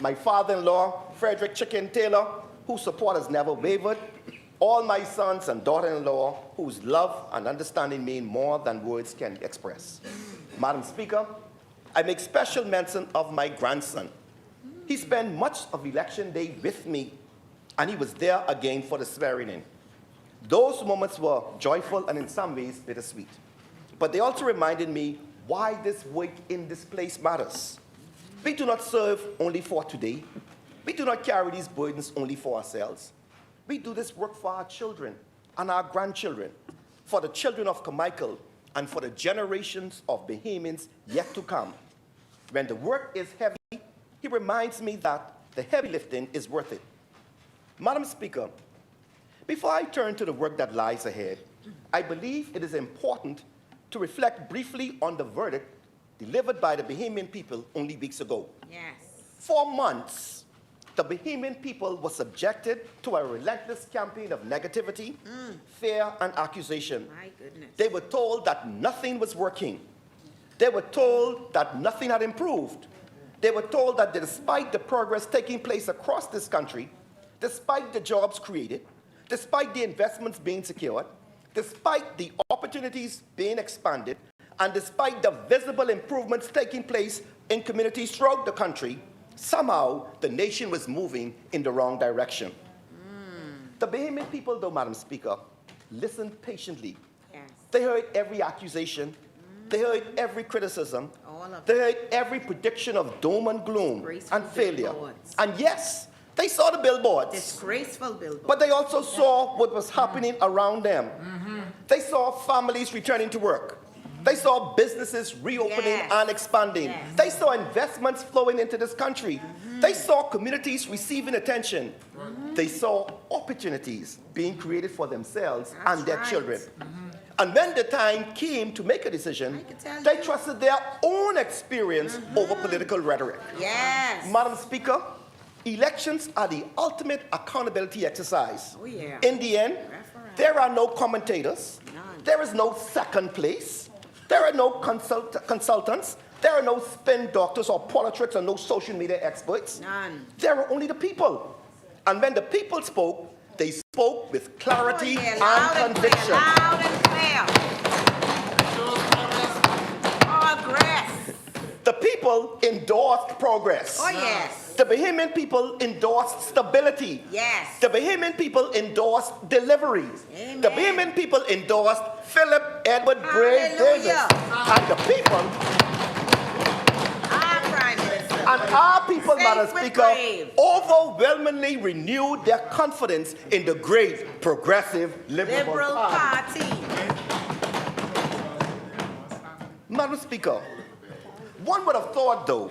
my father-in-law, Frederick Chicken Taylor, whose support has never wavered, all my sons and daughter-in-law, whose love and understanding mean more than words can express. Madam Speaker, I make special mention of my grandson. He spent much of election day with me, and he was there again for the swearing in. Those moments were joyful and in some ways bittersweet. But they also reminded me why this work in this place matters. We do not serve only for today. We do not carry these burdens only for ourselves. We do this work for our children and our grandchildren, for the children of Carmichael, and for the generations of Bahamians yet to come. When the work is heavy, he reminds me that the heavy lifting is worth it. Madam Speaker, before I turn to the work that lies ahead, I believe it is important to reflect briefly on the verdict delivered by the Bahamian people only weeks ago. Yes. For months, the Bahamian people were subjected to a relentless campaign of negativity, fear, and accusation. My goodness. They were told that nothing was working. They were told that nothing had improved. They were told that despite the progress taking place across this country, despite the jobs created, despite the investments being secured, despite the opportunities being expanded, and despite the visible improvements taking place in communities throughout the country, somehow the nation was moving in the wrong direction. The Bahamian people, though, Madam Speaker, listened patiently. Yes. They heard every accusation. They heard every criticism. All of They heard every prediction of doom and gloom Disgraceful and failure. billboards. And yes, they saw the billboards. Disgraceful billboard. But they also saw what was happening around them. They saw families returning to work. They saw businesses reopening Yes. and expanding. Yes. They saw investments flowing into this country. They saw communities receiving attention. They saw opportunities being created for themselves That's and their right. children. And when the time came to make a decision, I can tell they you. trusted their own experience over political rhetoric. Yes. Madam Speaker, elections are the ultimate accountability exercise. Oh, yeah. In the end, Referendum. there are no commentators. None. There is no second place. There are no consultants. There are no spin doctors or politics or no social media experts. None. There are only the people. And when the people spoke, they spoke with clarity Oh, yeah. Loud and conviction. Loud and clear. Progress. The people endorsed progress. Oh, yes. The Bahamian people endorsed stability. Yes. The Bahamian people endorsed deliveries. Amen. The Bahamian people endorsed Philip Edward Brave Davis. Hallelujah. And the people, Our Prime Minister. and our people, Faith Madam with Speaker, Brave. overwhelmingly renewed their confidence in the great progressive Liberal Party. Madam Speaker, one would have thought, though,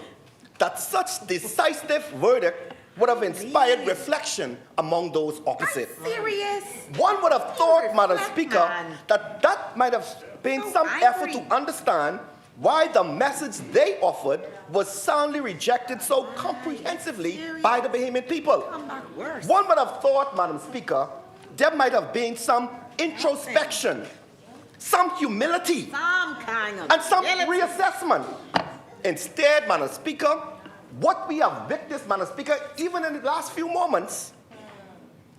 that such decisive verdict would have inspired reflection among those opposite. Serious. One would have thought, Madam Reflect, Speaker, man. that might have been So some effort angry. to understand why the message they offered was soundly rejected so comprehensively by the Bahamian people. Come back worse. One would have thought, Madam Speaker, there might have been some introspection, some humility, Some kind of. and some jealousy. reassessment. Instead, Madam Speaker, what we have witnessed, Madam Speaker, even in the last few moments,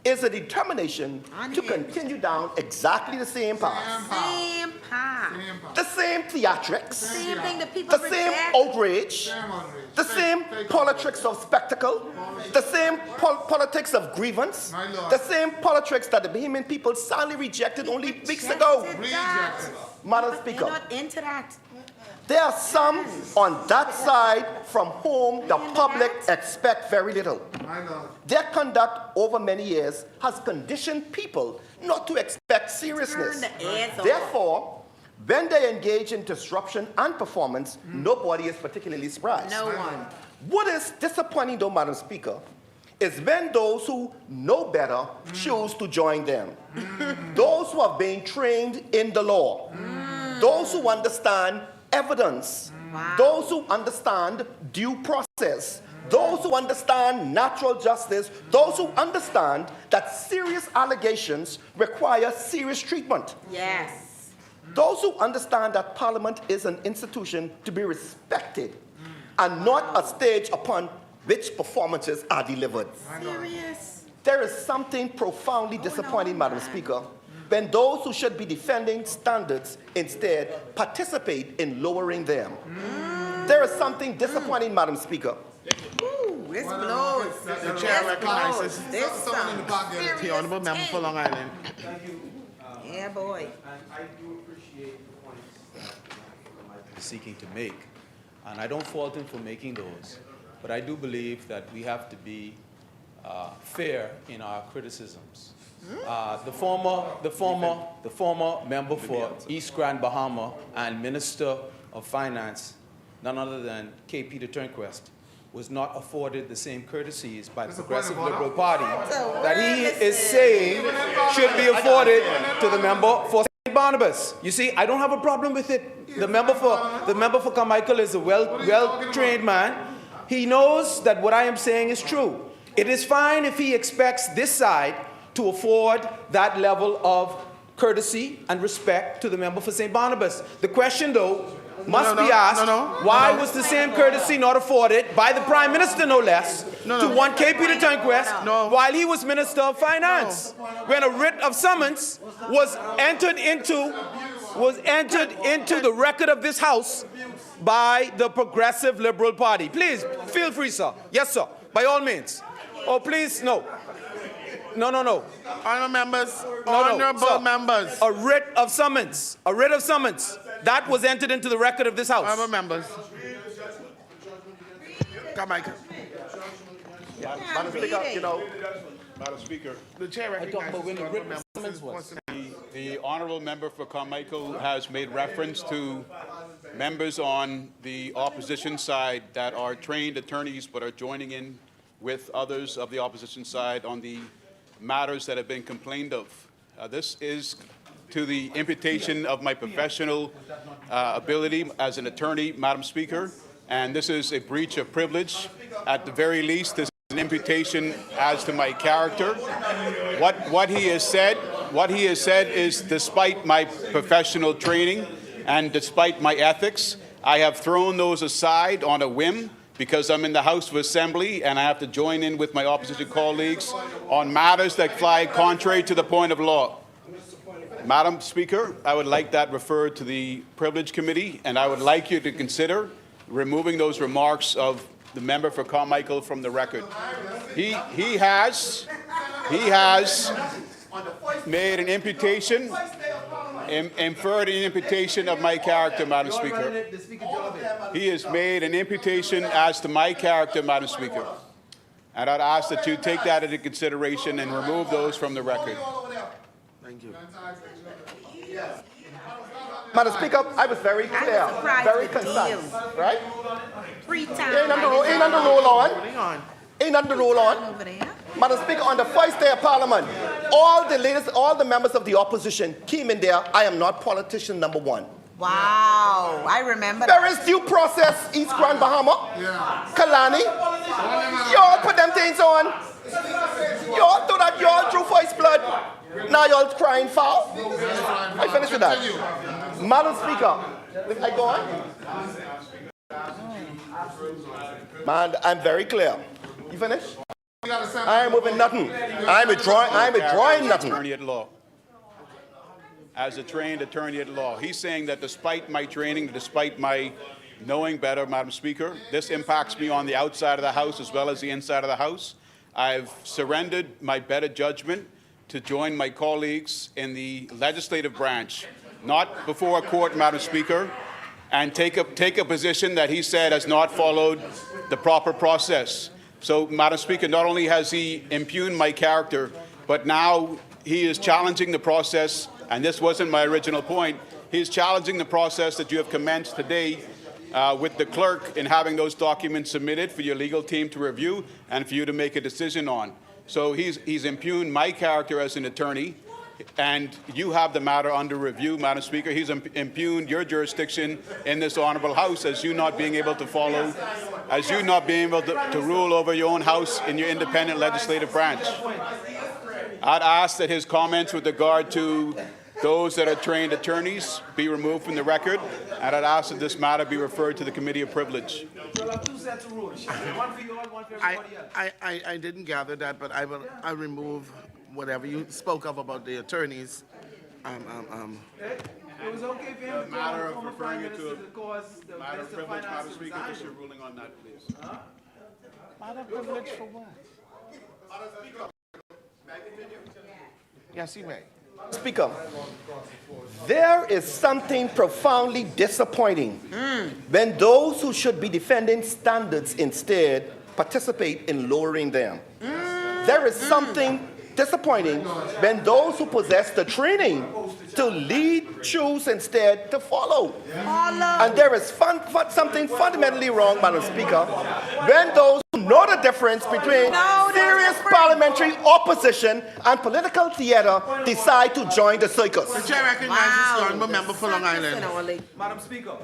is a determination to continue down exactly the same path. Same path. The same theatrics, Same thing that people the same reject. outrage, the same politics of spectacle, the same politics of grievance, the same politics that the Bahamian people sadly rejected only weeks ago. Rejected that. Madam They're Speaker, not into that. there are some on that side from whom the public expect very little. Their conduct over many years has conditioned people not to expect seriousness. Turn the airs off. Therefore, when they engage in disruption and performance, nobody is particularly surprised. No one. What is disappointing, though, Madam Speaker, is when those who know better choose to join them. Those who have been trained in the law. Those who understand evidence. Wow. Those who understand due process. Those who understand natural justice. Those who understand that serious allegations require serious treatment. Yes. Those who understand that Parliament is an institution to be respected and not a stage upon which performances are delivered. Serious. There is something profoundly disappointing, Madam Speaker, when those who should be defending standards instead participate in lowering them. There is something disappointing, Madam Speaker, This blows. The chair recognizes This some the honorable member for Long Island. Yeah, boy. And I do appreciate the points that is seeking to make. And I don't fault him for making those. But I do believe that we have to be fair in our criticisms. The former member for East Grand Bahama and Minister of Finance, none other than K. Peter Turnquest, was not afforded the same courtesies by the Progressive Liberal Party that he is saying should be afforded to the member for St. Barnabas. You see, I don't have a problem with it. The member for Carmichael is a well-trained man. He knows that what I am saying is true. It is fine if he expects this side to afford that level of courtesy and respect to the member for St. Barnabas. The question, though, must be asked, why was the same courtesy not afforded by the Prime Minister, no less, to one K. Peter Turnquest while he was Minister of Finance, when a writ of summons was entered into the record of this House by the Progressive Liberal Party? Please, feel free, sir. Yes, sir. By all means. Oh, please, no. No. Honorable members, Sir. members. A writ of summons. That was entered into the record of this House. Honorable members. Carmichael. Madam Speaker, you know, Madam Speaker, The chair recognizes the honorable member. the honorable member for Carmichael has made reference to members on the opposition side that are trained attorneys but are joining in with others of the opposition side on the matters that have been complained of. This is to the imputation of my professional ability as an attorney, Madam Speaker, and this is a breach of privilege. At the very least, this is an imputation as to my character. What he has said is, despite my professional training and despite my ethics, I have thrown those aside on a whim because I'm in the House of Assembly and I have to join in with my opposition colleagues on matters that fly contrary to the point of law. Madam Speaker, I would like that referred to the Privilege Committee, and I would like you to consider removing those remarks of the member for Carmichael from the record. He has made an imputation, inferred an imputation of my character, Madam Speaker. He has made an imputation as to my character, Madam Speaker. And I'd ask that you take that into consideration and remove those from the record. Thank you. Madam Speaker, I was very clear, very concise, right? Ain't nothing to roll on. Ain't nothing to roll on. Madam Speaker, on the first day of Parliament, all the members of the opposition came in there. I am not politician number one. Wow, I remember There is due process, East Grand Bahama, Kalani. Y'all put them things on. Y'all do that, y'all drew first blood. Now y'all crying foul. I finish with that. Madam Speaker, if I go on? Man, I'm very clear. You finish? I ain't moving nothing. I'm withdrawing nothing. Attorney at law. As a trained attorney at law. He's saying that despite my training, despite my knowing better, Madam Speaker, this impacts me on the outside of the House as well as the inside of the House. I've surrendered my better judgment to join my colleagues in the legislative branch, not before a court, Madam Speaker, and take a position that he said has not followed the proper process. So, Madam Speaker, not only has he impugned my character, but now he is challenging the process, and this wasn't my original point, he is challenging the process that you have commenced today with the clerk in having those documents submitted for your legal team to review and for you to make a decision on. So he's impugned my character as an attorney, and you have the matter under review, Madam Speaker. He's impugned your jurisdiction in this honourable House as you not being able to follow, as you not being able to rule over your own House in your independent legislative branch. I'd ask that his comments with regard to those that are trained attorneys be removed from the record, and I'd ask that this matter be referred to the Committee of Privilege. I didn't gather that, but I'll remove whatever you spoke of about the attorneys. It was okay for him to Matter of former referring Prime it to Minister to cause the Matter of Minister of privilege, Finance Madam to Speaker, just resign. your ruling on that, please. Madam privilege for what? Yes, you may. Speaker, there is something profoundly disappointing when those who should be defending standards instead participate in lowering them. There is something disappointing when those who possess the training to lead choose instead to follow. And there is something fundamentally wrong, Madam Speaker, when those who know the difference between serious parliamentary opposition and political theater decide to join the circus. The chair recognizes the honourable member for Long Island. Madam Speaker,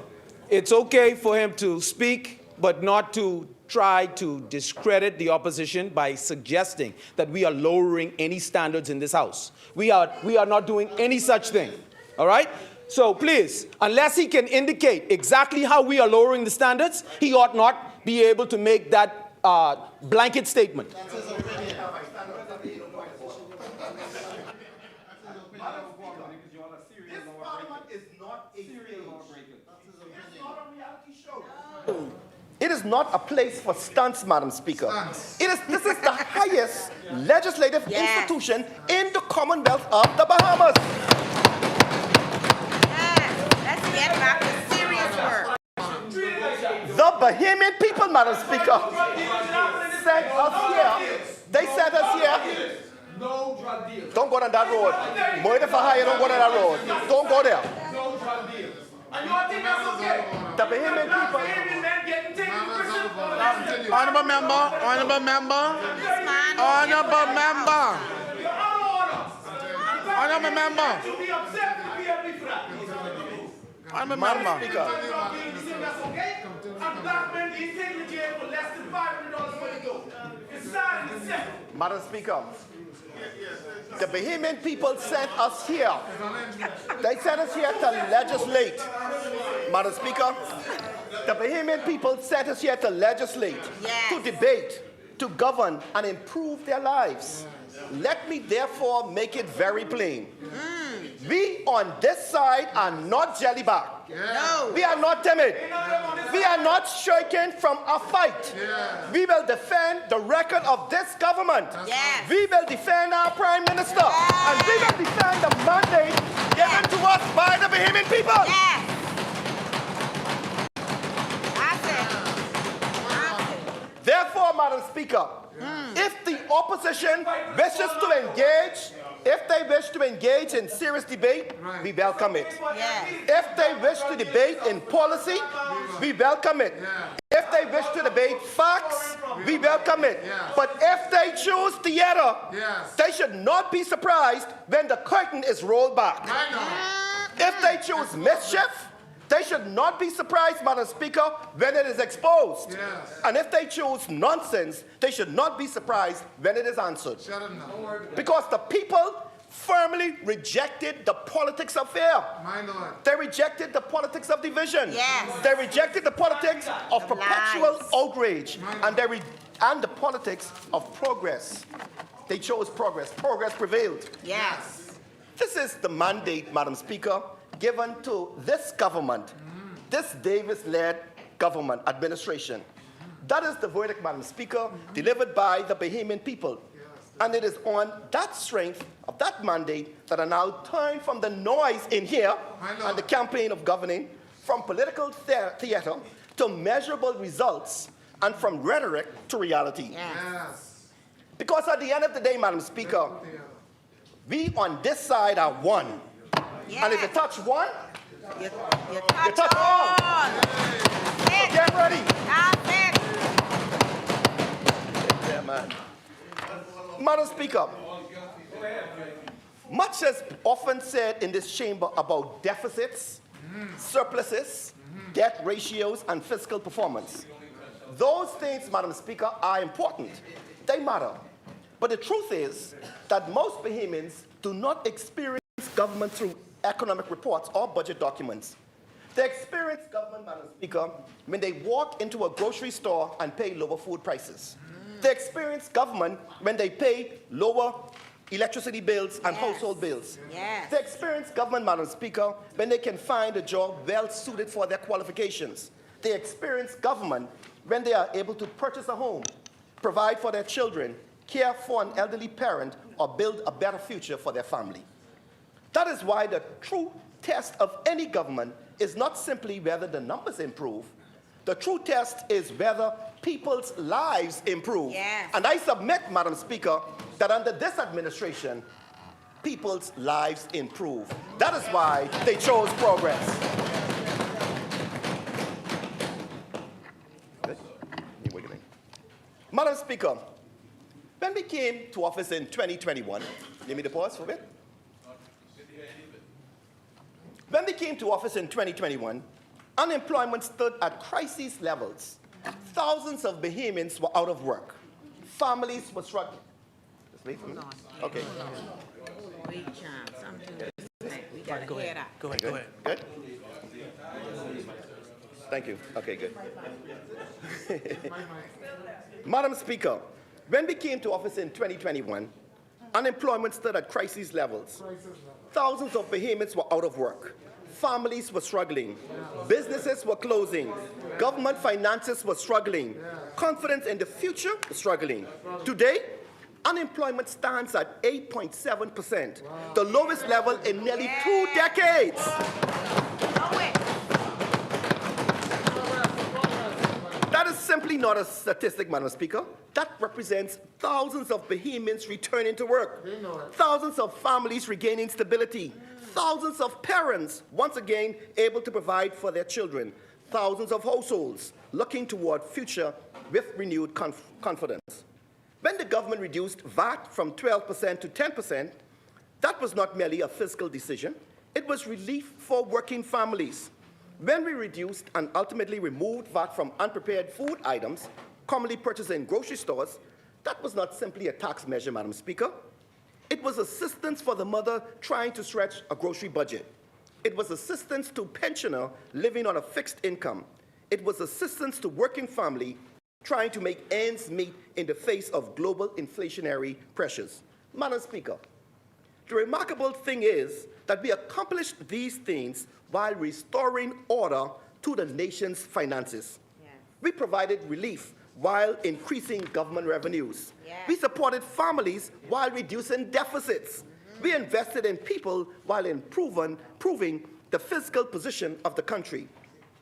it's okay for him to speak, but not to try to discredit the opposition by suggesting that we are lowering any standards in this House. We are not doing any such thing, all right? So please, unless he can indicate exactly how we are lowering the standards, he ought not be able to make that blanket statement. It is not a place for stunts, Madam Speaker. This is the highest legislative institution in the Commonwealth of the Bahamas. Let's get back to serious work. The Bahamian people, Madam Speaker, sent us here. They sent us here. No drug deals. Don't go down that road. Murder for hire, don't go down that road. Don't go there. No drug deals. And you think that's okay? The Bahamian people. Honourable member, honourable member, honourable member, honourable member, honourable member. Speaker. Madam Speaker, the Bahamian people sent us here. They sent us here to legislate. Madam Speaker, the Bahamian people sent us here to legislate, to debate, to govern, and improve their lives. Let me therefore make it very plain. We on this side are not jellyback. No. We are not timid. We are not shaken from a fight. We will defend the record of this government. Yes. We will defend our Prime Minister. And we will defend the mandate given to us by the Bahamian people. Yes. That's it. Therefore, Madam Speaker, if the opposition wishes to engage, if they wish to engage in serious debate, we welcome it. Yes. If they wish to debate in policy, we welcome it. If they wish to debate facts, we welcome it. But if they choose theater, they should not be surprised when the curtain is rolled back. If they choose mischief, they should not be surprised, Madam Speaker, when it is exposed. And if they choose nonsense, they should not be surprised when it is answered. Because the people firmly rejected the politics of fear. They rejected the politics of division. Yes. They rejected the politics of perpetual outrage. And the politics of progress. They chose progress. Progress prevailed. Yes. This is the mandate, Madam Speaker, given to this government, this Davis-led government administration. That is the verdict, Madam Speaker, delivered by the Bahamian people. And it is on that strength of that mandate that I now turn from the noise in here and the campaign of governing, from political theater to measurable results, and from rhetoric to reality. Yes. Because at the end of the day, Madam Speaker, we on this side are one. Yes. And if you touch one, You you touch all. So get ready. That's it. Yeah, man. Madam Speaker, much is often said in this chamber about deficits, surpluses, debt ratios, and fiscal performance. Those things, Madam Speaker, are important. They matter. But the truth is that most Bahamians do not experience government through economic reports or budget documents. They experience government, Madam Speaker, when they walk into a grocery store and pay lower food prices. They experience government when they pay lower electricity bills and household bills. Yes. They experience government, Madam Speaker, when they can find a job well suited for their qualifications. They experience government when they are able to purchase a home, provide for their children, care for an elderly parent, or build a better future for their family. That is why the true test of any government is not simply whether the numbers improve. The true test is whether people's lives improve. Yes. And I submit, Madam Speaker, that under this administration, people's lives improve. That is why they chose progress. Good? You're wiggling. Madam Speaker, when we came to office in 2021, give me the pause for a bit. When we came to office in 2021, unemployment stood at crisis levels. Thousands of Bahamians were out of work. Families were struggling. Just wait for me. Okay. Wait, John, something. We gotta hear that. Go ahead. Good? Thank you. Okay, good. Madam Speaker, when we came to office in 2021, unemployment stood at crisis levels. Thousands of Bahamians were out of work. Families were struggling. Businesses were closing. Government finances were struggling. Confidence in the future was struggling. Today, unemployment stands at 8.7%, the lowest level in nearly 2 decades. That is simply not a statistic, Madam Speaker. That represents thousands of Bahamians returning to work, thousands of families regaining stability, thousands of parents once again able to provide for their children, thousands of households looking toward future with renewed confidence. When the government reduced VAT from 12% to 10%, that was not merely a fiscal decision, it was relief for working families. When we reduced and ultimately removed VAT from unprepared food items, commonly purchased in grocery stores, that was not simply a tax measure, Madam Speaker. It was assistance for the mother trying to stretch a grocery budget. It was assistance to pensioner living on a fixed income. It was assistance to working family trying to make ends meet in the face of global inflationary pressures. Madam Speaker, the remarkable thing is that we accomplished these things while restoring order to the nation's finances. Yes. We provided relief while increasing government revenues. Yes. We supported families while reducing deficits. We invested in people while improving the fiscal position of the country.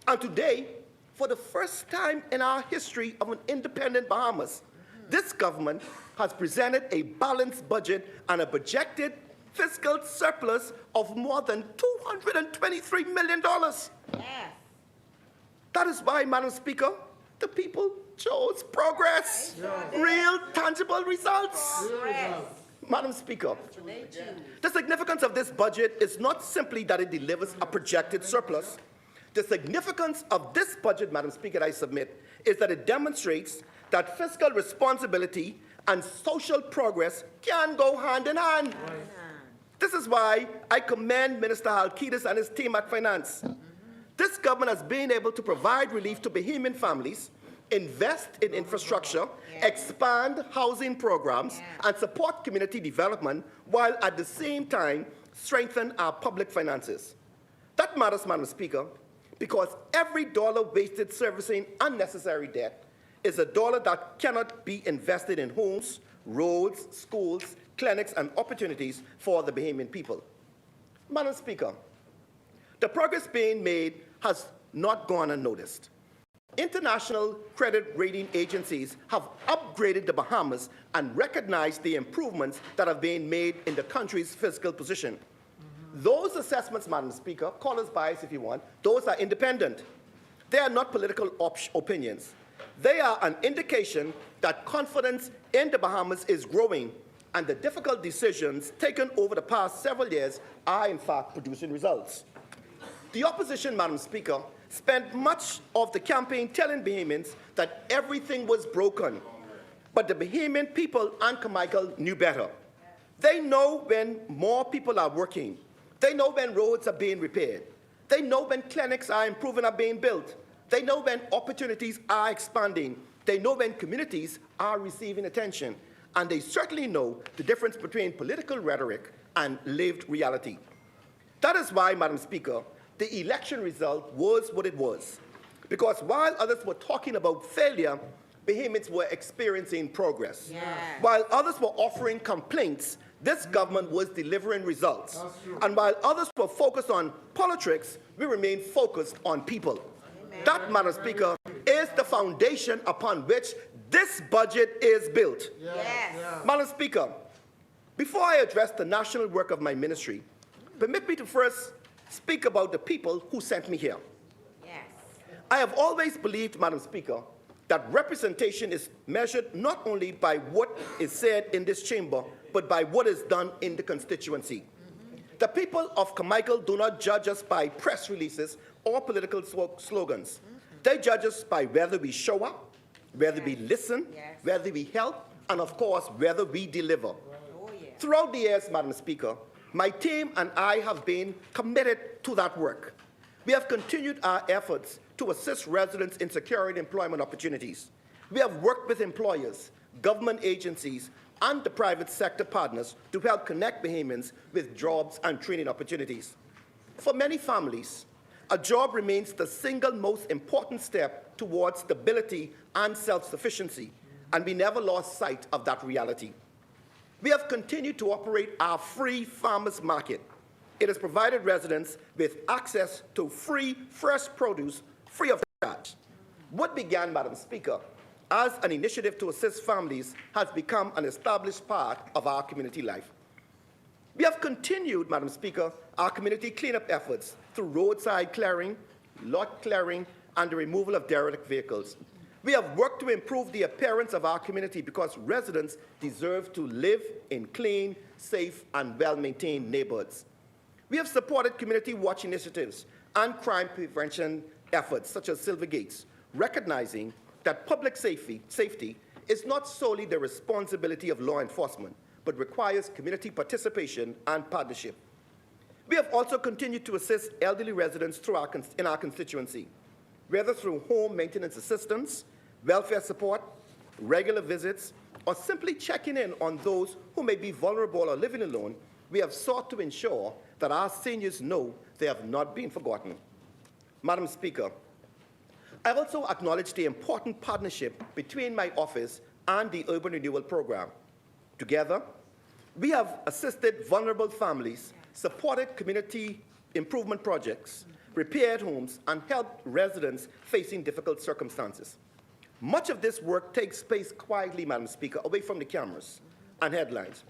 And today, for the first time in our history of an independent Bahamas, this government has presented a balanced budget and a projected fiscal surplus of more than $223 million. Yes. That is why, Madam Speaker, the people chose progress, real tangible results. Progress. Madam Speaker, the significance of this budget is not simply that it delivers a projected surplus. The significance of this budget, Madam Speaker, I submit, is that it demonstrates that fiscal responsibility and social progress can go hand in hand. This is why I commend Minister Halkitis and his team at Finance. This government has been able to provide relief to Bahamian families, invest in infrastructure, expand housing programs, and support community development, while at the same time strengthen our public finances. That matters, Madam Speaker, because every dollar wasted servicing unnecessary debt is a dollar that cannot be invested in homes, roads, schools, clinics, and opportunities for the Bahamian people. Madam Speaker, the progress being made has not gone unnoticed. International credit rating agencies have upgraded the Bahamas and recognized the improvements that have been made in the country's fiscal position. Those assessments, Madam Speaker, call us biased if you want, those are independent. They are not political opinions. They are an indication that confidence in the Bahamas is growing, and the difficult decisions taken over the past several years are, in fact, producing results. The opposition, Madam Speaker, spent much of the campaign telling Bahamians that everything was broken. But the Bahamian people and Carmichael knew better. They know when more people are working. They know when roads are being repaired. They know when clinics are improving, are being built. They know when opportunities are expanding. They know when communities are receiving attention. And they certainly know the difference between political rhetoric and lived reality. That is why, Madam Speaker, the election result was what it was. Because while others were talking about failure, Bahamians were experiencing progress. Yes. While others were offering complaints, this government was delivering results. And while others were focused on politics, we remain focused on people. That, Madam Speaker, is the foundation upon which this budget is built. Yes. Madam Speaker, before I address the national work of my ministry, permit me to first speak about the people who sent me here. Yes. I have always believed, Madam Speaker, that representation is measured not only by what is said in this chamber, but by what is done in the constituency. The people of Carmichael do not judge us by press releases or political slogans. They judge us by whether we show up, whether we listen, whether we help, and of course, whether we deliver. Throughout the years, Madam Speaker, my team and I have been committed to that work. We have continued our efforts to assist residents in securing employment opportunities. We have worked with employers, government agencies, and the private sector partners to help connect Bahamians with jobs and training opportunities. For many families, a job remains the single most important step towards stability and self-sufficiency, and we never lost sight of that reality. We have continued to operate our free farmers market. It has provided residents with access to free fresh produce free of charge. What began, Madam Speaker, as an initiative to assist families has become an established part of our community life. We have continued, Madam Speaker, our community cleanup efforts through roadside clearing, lot clearing, and the removal of derelict vehicles. We have worked to improve the appearance of our community because residents deserve to live in clean, safe, and well-maintained neighborhoods. We have supported community watch initiatives and crime prevention efforts such as Silver Gates, recognizing that public safety is not solely the responsibility of law enforcement, but requires community participation and partnership. We have also continued to assist elderly residents in our constituency, whether through home maintenance assistance, welfare support, regular visits, or simply checking in on those who may be vulnerable or living alone. We have sought to ensure that our seniors know they have not been forgotten. Madam Speaker, I have also acknowledged the important partnership between my office and the Urban Renewal Program. Together, we have assisted vulnerable families, supported community improvement projects, repaired homes, and helped residents facing difficult circumstances. Much of this work takes place quietly, Madam Speaker, away from the cameras and headlines,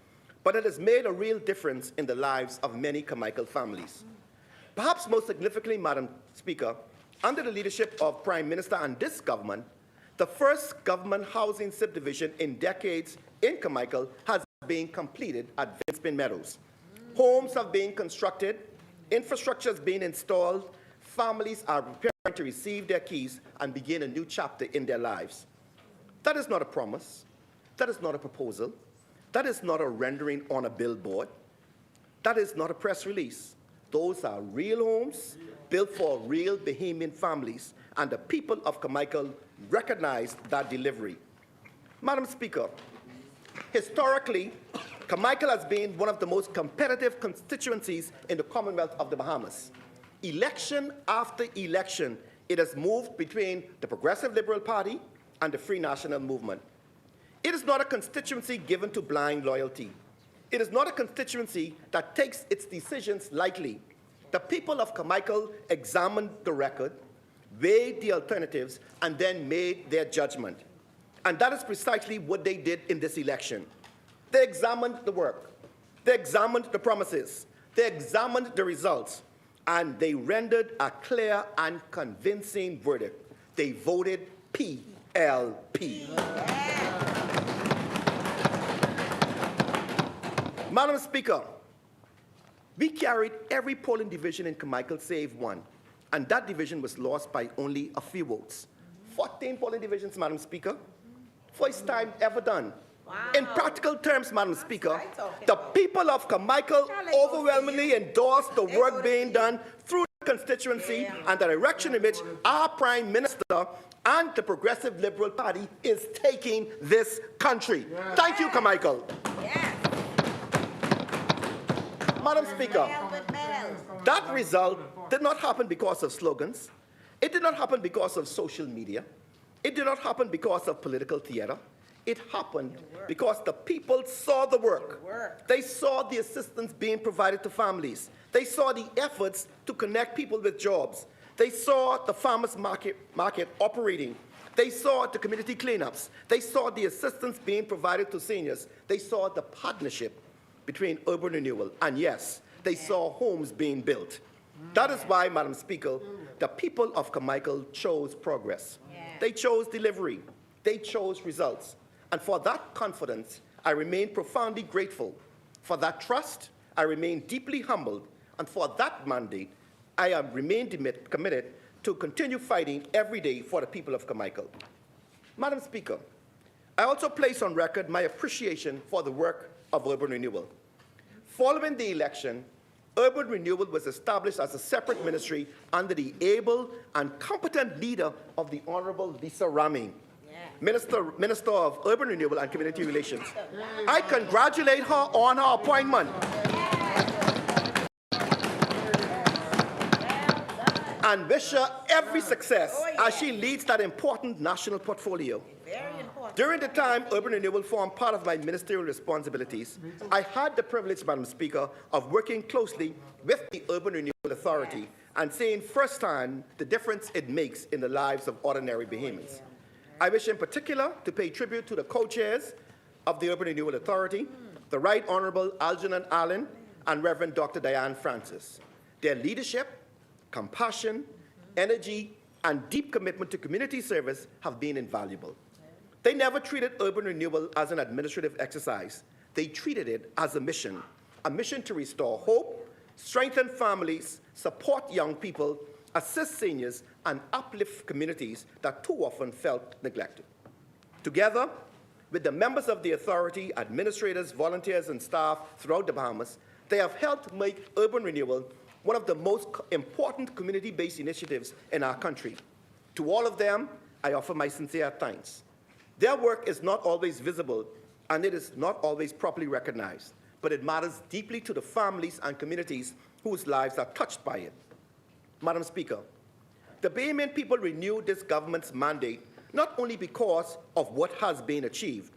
but it has made a real difference in the lives of many Carmichael families. Perhaps most significantly, Madam Speaker, under the leadership of Prime Minister and this government, the first government housing subdivision in decades in Carmichael has been completed at Vinspin Meadows. Homes have been constructed, infrastructure has been installed, families are preparing to receive their keys and begin a new chapter in their lives. That is not a promise. That is not a proposal. That is not a rendering on a billboard. That is not a press release. Those are real homes built for real Bahamian families, and the people of Carmichael recognize that delivery. Madam Speaker, historically, Carmichael has been one of the most competitive constituencies in the Commonwealth of the Bahamas. Election after election, it has moved between the Progressive Liberal Party and the Free National Movement. It is not a constituency given to blind loyalty. It is not a constituency that takes its decisions lightly. The people of Carmichael examined the record, weighed the alternatives, and then made their judgment. And that is precisely what they did in this election. They examined the work, they examined the promises, they examined the results, and they rendered a clear and convincing verdict. They voted PLP. Madam Speaker, we carried every polling division in Carmichael save one, and that division was lost by only a few votes. 14 polling divisions, Madam Speaker. First time ever done. Wow. In practical terms, Madam Speaker, the people of Carmichael overwhelmingly endorsed the work being done through the constituency and the direction in which our Prime Minister and the Progressive Liberal Party is taking this country. Thank you, Carmichael. Madam Speaker, that result did not happen because of slogans. It did not happen because of social media. It did not happen because of political theater. It happened because the people saw the work. They saw the assistance being provided to families. They saw the efforts to connect people with jobs. They saw the farmers market operating. They saw the community cleanups. They saw the assistance being provided to seniors. They saw the partnership between urban renewal, and yes, they saw homes being built. That is why, Madam Speaker, the people of Carmichael chose progress. They chose delivery. They chose results. And for that confidence, I remain profoundly grateful. For that trust, I remain deeply humbled. And for that mandate, I remain committed to continue fighting every day for the people of Carmichael. Madam Speaker, I also place on record my appreciation for the work of urban renewal. Following the election, urban renewal was established as a separate ministry under the able and competent leader of the Honorable Lisa Raming, Minister of Urban Renewal and Community Relations. I congratulate her on her appointment and wish her every success as she leads that important national portfolio. During the time urban renewal formed part of my ministerial responsibilities, I had the privilege, Madam Speaker, of working closely with the Urban Renewal Authority and seeing firsthand the difference it makes in the lives of ordinary Bahamians. I wish in particular to pay tribute to the co-chairs of the Urban Renewal Authority, the Right Honourable Algernon Allen and Reverend Dr. Diane Francis. Their leadership, compassion, energy, and deep commitment to community service have been invaluable. They never treated urban renewal as an administrative exercise. They treated it as a mission to restore hope, strengthen families, support young people, assist seniors, and uplift communities that too often felt neglected. Together with the members of the authority, administrators, volunteers, and staff throughout the Bahamas, they have helped make urban renewal one of the most important community-based initiatives in our country. To all of them, I offer my sincere thanks. Their work is not always visible, and it is not always properly recognized, but it matters deeply to the families and communities whose lives are touched by it. Madam Speaker, the Bahamian people renewed this government's mandate not only because of what has been achieved,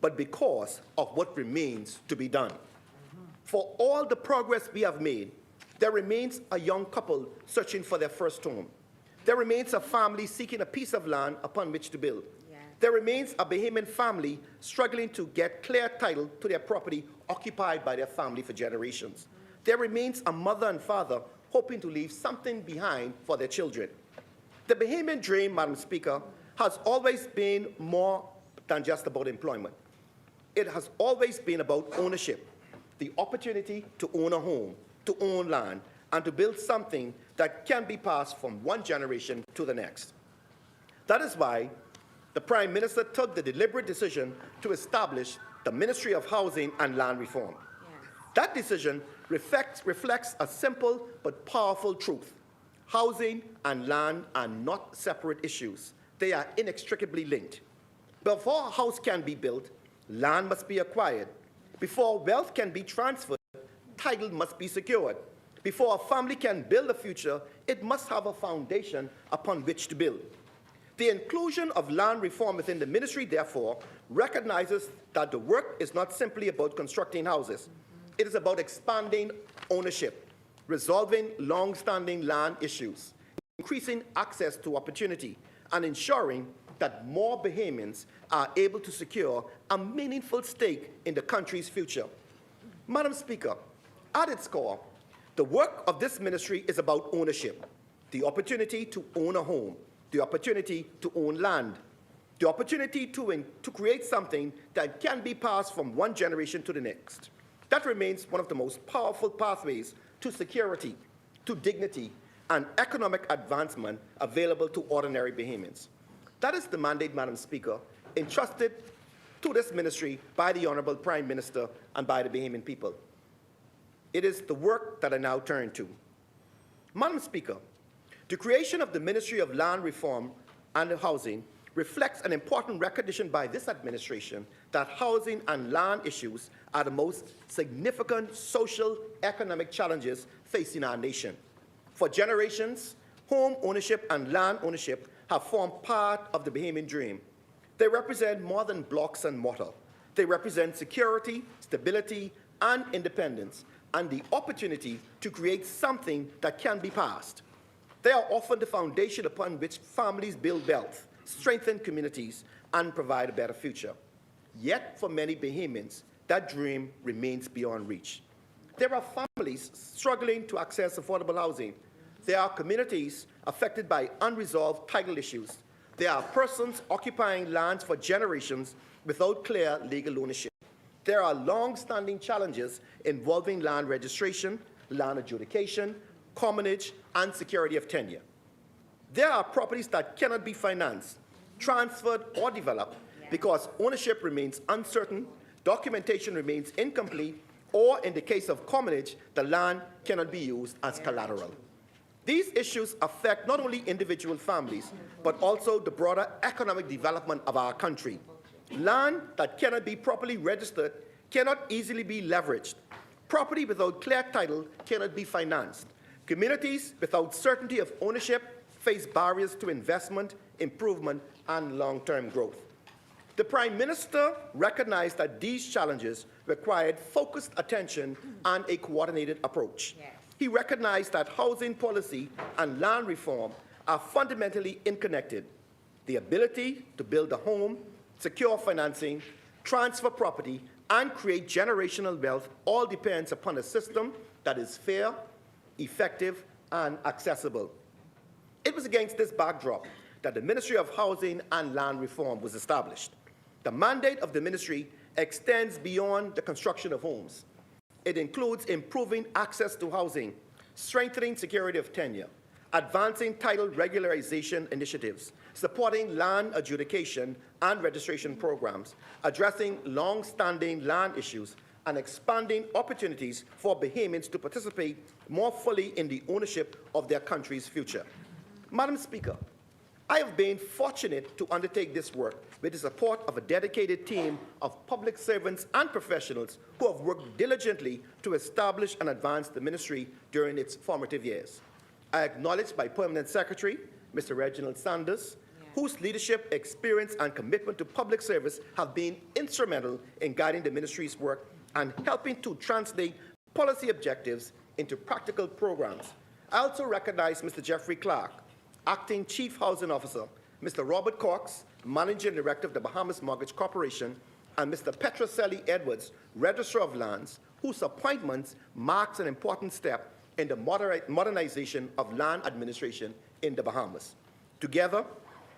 but because of what remains to be done. For all the progress we have made, there remains a young couple searching for their first home. There remains a family seeking a piece of land upon which to build. There remains a Bahamian family struggling to get clear title to their property occupied by their family for generations. There remains a mother and father hoping to leave something behind for their children. The Bahamian dream, Madam Speaker, has always been more than just about employment. It has always been about ownership, the opportunity to own a home, to own land, and to build something that can be passed from one generation to the next. That is why the Prime Minister took the deliberate decision to establish the Ministry of Housing and Land Reform. That decision reflects a simple but powerful truth. Housing and land are not separate issues. They are inextricably linked. Before a house can be built, land must be acquired. Before wealth can be transferred, title must be secured. Before a family can build a future, it must have a foundation upon which to build. The inclusion of land reform within the ministry, therefore, recognizes that the work is not simply about constructing houses. It is about expanding ownership, resolving long-standing land issues, increasing access to opportunity, and ensuring that more Bahamians are able to secure a meaningful stake in the country's future. Madam Speaker, at its core, the work of this ministry is about ownership, the opportunity to own a home, the opportunity to own land, the opportunity to create something that can be passed from one generation to the next. That remains one of the most powerful pathways to security, to dignity, and economic advancement available to ordinary Bahamians. That is the mandate, Madam Speaker, entrusted to this ministry by the Honourable Prime Minister and by the Bahamian people. It is the work that I now turn to. Madam Speaker, the creation of the Ministry of Land Reform and Housing reflects an important recognition by this administration that housing and land issues are the most significant social, economic challenges facing our nation. For generations, home ownership and land ownership have formed part of the Bahamian dream. They represent more than blocks and mortar. They represent security, stability, and independence, and the opportunity to create something that can be passed. They are often the foundation upon which families build wealth, strengthen communities, and provide a better future. Yet, for many Bahamians, that dream remains beyond reach. There are families struggling to access affordable housing. There are communities affected by unresolved title issues. There are persons occupying lands for generations without clear legal ownership. There are long-standing challenges involving land registration, land adjudication, commonage, and security of tenure. There are properties that cannot be financed, transferred, or developed because ownership remains uncertain, documentation remains incomplete, or in the case of commonage, the land cannot be used as collateral. These issues affect not only individual families, but also the broader economic development of our country. Land that cannot be properly registered cannot easily be leveraged. Property without clear title cannot be financed. Communities without certainty of ownership face barriers to investment, improvement, and long-term growth. The Prime Minister recognized that these challenges required focused attention and a coordinated approach. Yes. He recognized that housing policy and land reform are fundamentally interconnected. The ability to build a home, secure financing, transfer property, and create generational wealth all depends upon a system that is fair, effective, and accessible. It was against this backdrop that the Ministry of Housing and Land Reform was established. The mandate of the ministry extends beyond the construction of homes. It includes improving access to housing, strengthening security of tenure, advancing title regularization initiatives, supporting land adjudication and registration programs, addressing long-standing land issues, and expanding opportunities for Bahamians to participate more fully in the ownership of their country's future. Madam Speaker, I have been fortunate to undertake this work with the support of a dedicated team of public servants and professionals who have worked diligently to establish and advance the ministry during its formative years. I acknowledge my Permanent Secretary, Mr. Reginald Sanders, whose leadership, experience, and commitment to public service have been instrumental in guiding the ministry's work and helping to translate policy objectives into practical programs. I also recognize Mr. Jeffrey Clark, Acting Chief Housing Officer, Mr. Robert Cox, Managing Director of the Bahamas Mortgage Corporation, and Mr. Petrocelli Edwards, Registrar of Lands, whose appointments marks an important step in the modernization of land administration in the Bahamas. Together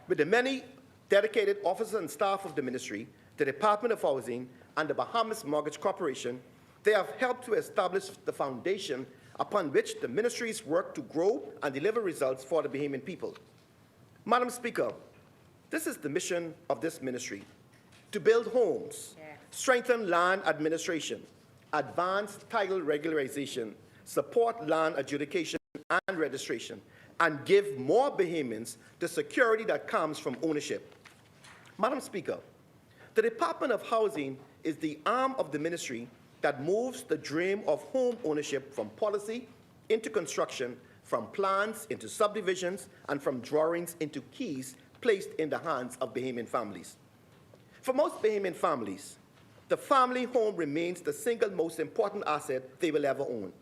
with the many dedicated officers and staff of the ministry, the Department of Housing, and the Bahamas Mortgage Corporation, they have helped to establish the foundation upon which the ministry's work to grow and deliver results for the Bahamian people. Madam Speaker, this is the mission of this ministry: to build homes, strengthen land administration, advance title regularization, support land adjudication and registration, and give more Bahamians the security that comes from ownership. Madam Speaker, the Department of Housing is the arm of the ministry that moves the dream of home ownership from policy into construction, from plans into subdivisions, and from drawings into keys placed in the hands of Bahamian families. For most Bahamian families, the family home remains the single most important asset they will ever own.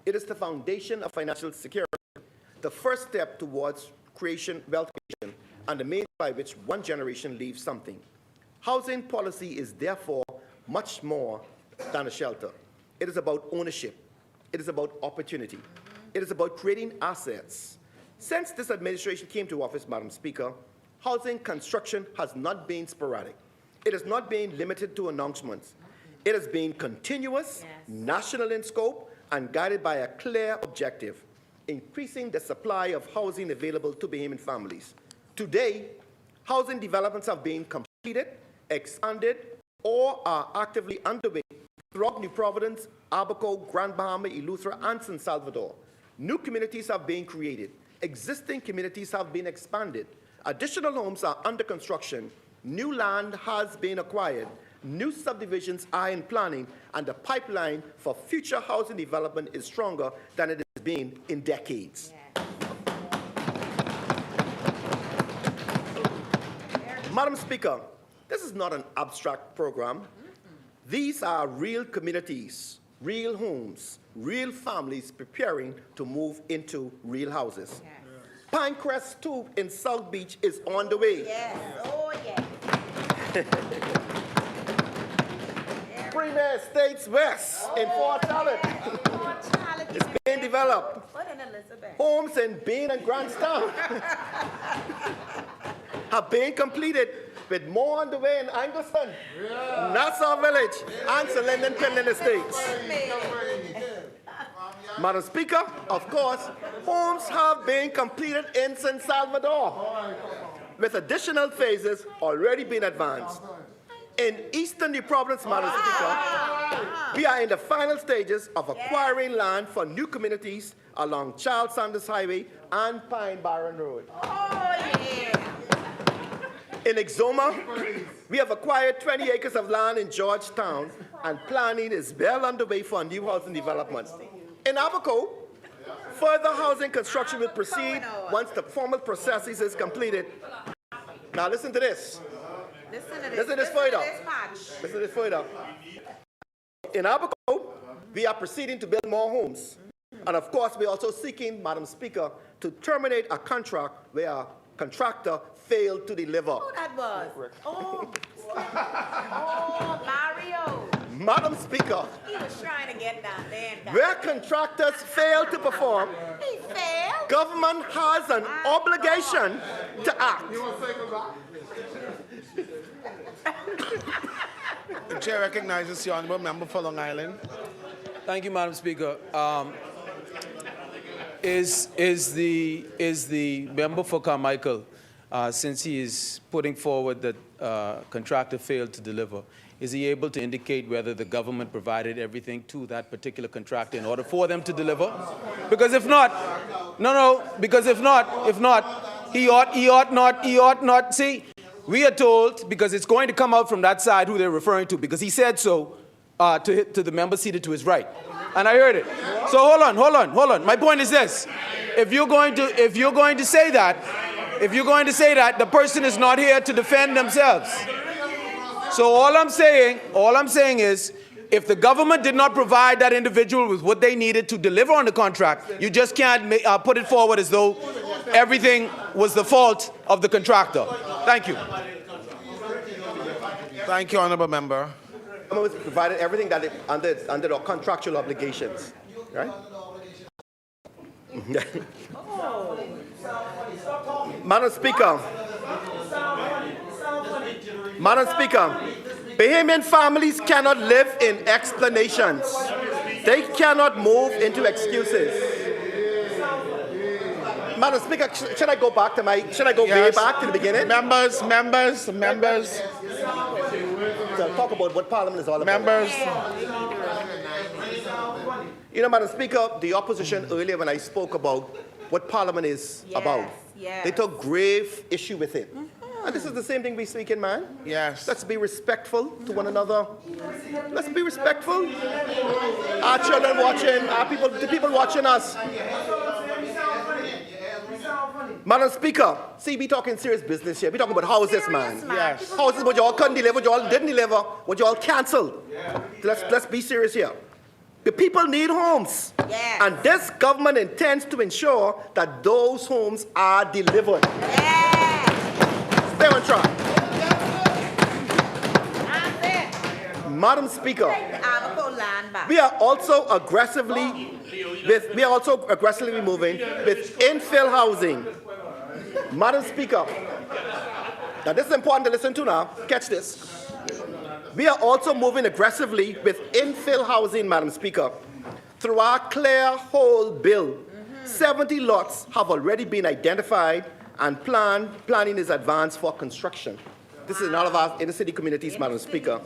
It is the foundation of financial security, the first step towards wealth creation, and the means by which one generation leaves something. Housing policy is therefore much more than a shelter. It is about ownership. It is about opportunity. It is about creating assets. Since this administration came to office, Madam Speaker, housing construction has not been sporadic. It has not been limited to announcements. It has been continuous, national in scope, and guided by a clear objective: increasing the supply of housing available to Bahamian families. Today, housing developments have been completed, expanded, or are actively underway throughout New Providence, Abaco, Grand Bahama, Eleuthera, and San Salvador. New communities have been created. Existing communities have been expanded. Additional homes are under construction. New land has been acquired. New subdivisions are in planning, and the pipeline for future housing development is stronger than it has been in decades. Madam Speaker, this is not an abstract program. These are real communities, real homes, real families preparing to move into real houses. Yes. Pinecrest 2 in South Beach is on the way. Yes. Oh, yes. Premier Estates West in Fort Talbot is being developed. Put in Elizabeth. Homes in Bean and Grantstown have been completed, with more on the way in Angleston, Nassau Village, and St. Linden Penland Estates. Madam Speaker, of course, homes have been completed in San Salvador, with additional phases already being advanced. In Eastern New Providence, Madam Speaker, we are in the final stages of acquiring land for new communities along Charles Sanders Highway and Pine Barren Road. Oh, yeah. In Exoma, we have acquired 20 acres of land in Georgetown, and planning is well underway for new housing developments. In Abaco, further housing construction will proceed once the formal processes is completed. Now listen to this. Listen to this further. Listen to this further. In Abaco, we are proceeding to build more homes. And of course, we're also seeking, Madam Speaker, to terminate a contract where a contractor failed to deliver. Who that was? Oh. Oh, Mario. Madam Speaker, He was trying to get down there. where contractors fail to perform, He failed. government has an obligation to act. The chair recognizes the honourable member for Long Island. Thank you, Madam Speaker. Is the member for Carmichael, since he is putting forward that contractor failed to deliver, is he able to indicate whether the government provided everything to that particular contractor in order for them to deliver? Because if not, because if not, he ought not. See, we are told, because it's going to come out from that side who they're referring to, because he said so to the member seated to his right. And I heard it. So hold on. My point is this. If you're going to say that, the person is not here to defend themselves. So all I'm saying is, if the government did not provide that individual with what they needed to deliver on the contract, you just can't put it forward as though everything was the fault of the contractor. Thank you. Thank you, honourable member. Government has provided everything that under their contractual obligations, right? Madam Speaker, Bahamian families cannot live in explanations. They cannot move into excuses. Madam Speaker, should I go way back to the beginning? Members. To talk about what Parliament is all about. You know, Madam Speaker, the opposition earlier when I spoke about what Parliament is about, they took grave issue with it. And this is the same thing we speak in, man. Yes. Let's be respectful to one another. Let's be respectful. Our children watching, the people watching us. Madam Speaker, see, we talking serious business here. We talking about houses, man. Yes. Houses, what you all couldn't deliver, what you all didn't deliver, what you all canceled. Let's be serious here. The people need homes. Yes. And this government intends to ensure that those homes are delivered. Yes. Stay on track. That's it. Madam Speaker, Abaco land back. we are also aggressively moving with infill housing. Madam Speaker, now this is important to listen to now. Catch this. We are also moving aggressively with infill housing, Madam Speaker. Through our Clear Hole bill, 70 lots have already been identified and planning is advanced for construction. This is in all of our inner city communities, Madam Speaker.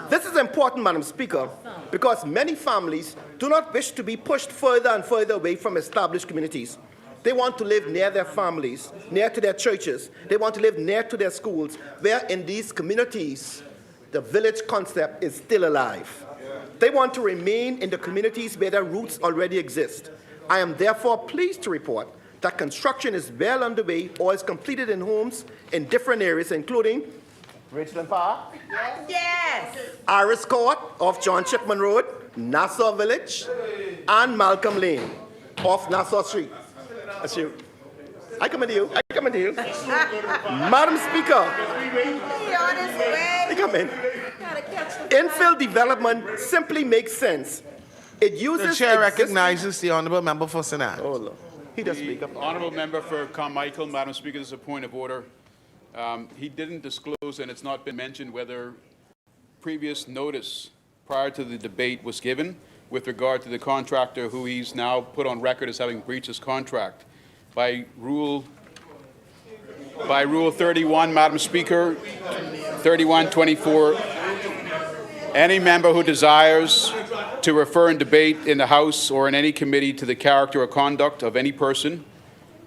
This is important, Madam Speaker, because many families do not wish to be pushed further and further away from established communities. They want to live near their families, near to their churches. They want to live near to their schools, where in these communities, the village concept is still alive. They want to remain in the communities where their roots already exist. I am therefore pleased to report that construction is well underway or is completed in homes in different areas, including Richland Park, Yes. Iris Court off John Chipman Road, Nassau Village, and Malcolm Lane off Nassau Street. That's you. I come into you. I come into you. Madam Speaker, He on his way. I come in. Gotta catch the Infill development simply makes sense. It uses The chair existing- recognizes the honorable member for Sinai. Oh, Lord. He does speak up. Honorable member for Carmichael, Madam Speaker, this is a point of order. He didn't disclose, and it's not been mentioned, whether previous notice prior to the debate was given with regard to the contractor who he's now put on record as having breached his contract. By Rule 31, Madam Speaker, 3124, any member who desires to refer in debate in the House or in any committee to the character or conduct of any person,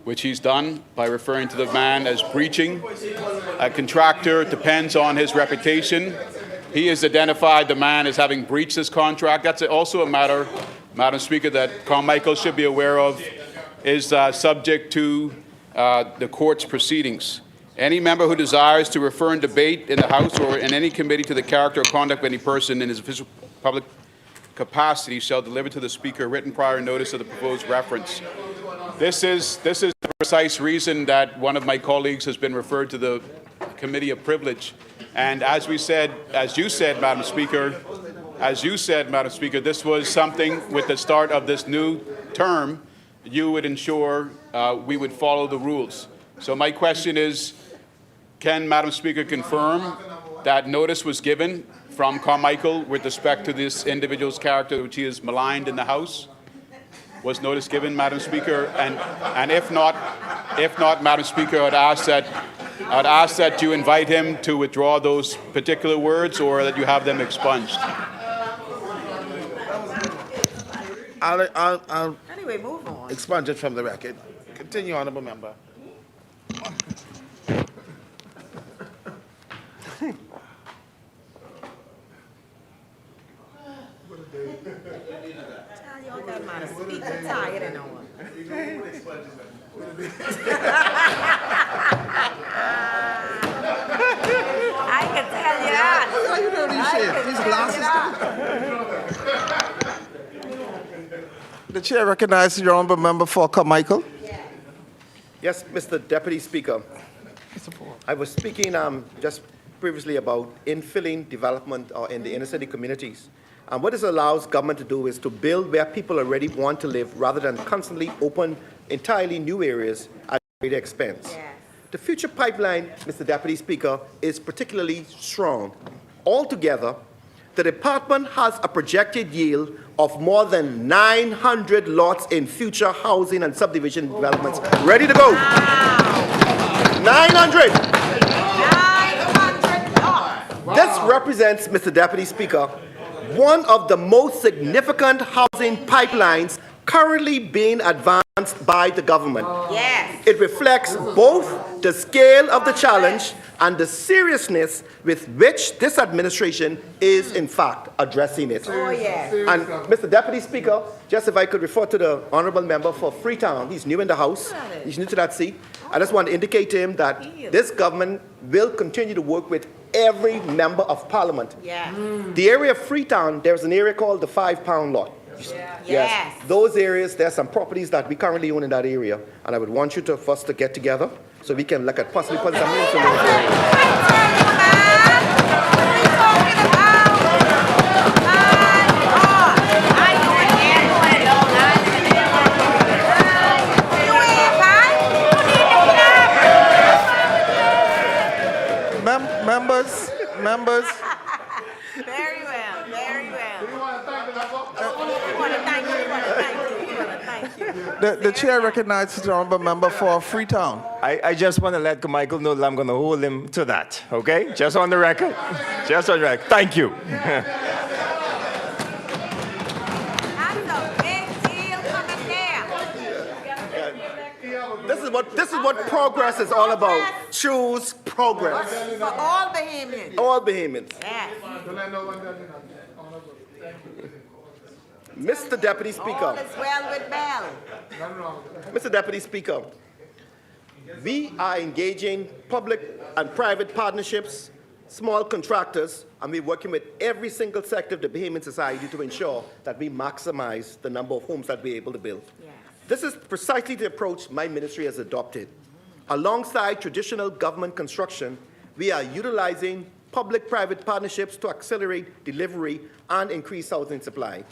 which he's done by referring to the man as breaching a contractor, depends on his reputation. He has identified the man as having breached his contract. That's also a matter, Madam Speaker, that Carmichael should be aware of, is subject to the court's proceedings. Any member who desires to refer in debate in the House or in any committee to the character or conduct of any person in his official public capacity shall deliver to the Speaker written prior notice of the proposed reference. This is the precise reason that one of my colleagues has been referred to the Committee of Privilege. And as you said, Madam Speaker, this was something with the start of this new term, you would ensure we would follow the rules. So my question is, can Madam Speaker confirm that notice was given from Carmichael with respect to this individual's character which he has maligned in the House? Was notice given, Madam Speaker? And if not, Madam Speaker, I'd ask that you invite him to withdraw those particular words or that you have them expunged. I'll Anyway, move on. expunge it from the record. Continue, honorable member. Y'all got my speaker tired and on. I can tell you that. How you know these shit? These glasses. The chair recognizes the honorable member for Carmichael. Yes, Mr. Deputy Speaker. I was speaking just previously about infilling development in the inner city communities. And what this allows government to do is to build where people already want to live rather than constantly open entirely new areas at great expense. Yeah. The future pipeline, Mr. Deputy Speaker, is particularly strong. Altogether, the department has a projected yield of more than 900 lots in future housing and subdivision developments ready to go. Wow. 900! 900 lots. This represents, Mr. Deputy Speaker, one of the most significant housing pipelines currently being advanced by the government. Yes. It reflects both the scale of the challenge and the seriousness with which this administration is, in fact, addressing it. Oh, yes. And, Mr. Deputy Speaker, just if I could refer to the honorable member for Freetown, he's new in the House, he's new to that seat. I just want to indicate to him that this government will continue to work with every member of Parliament. Yeah. The area of Freetown, there's an area called the 5 Pound Lot. Yes. Those areas, there's some properties that we currently own in that area, and I would want you to first to get together so we can look at possibly putting some into those areas. Members. Very well, very well. We want to thank the member. We want to thank you. We want to thank you. We want to thank you. The chair recognizes the honorable member for Freetown. I just want to let Michael know that I'm going to hold him to that, okay? Just on the record. Just on the record. Thank you. That's a big deal coming there. This is what progress is all about. Choose progress. For all Bahamians. All Bahamians. Yes. Mr. Deputy All Speaker. is well with Bell. Mr. Deputy Speaker, we are engaging public and private partnerships small contractors, and we're working with every single sector of the Bahamian society to ensure that we maximize the number of homes that we're able to build. Yes. This is precisely the approach my ministry has adopted. Alongside traditional government construction, we are utilizing public-private partnerships to accelerate delivery and increase housing supply.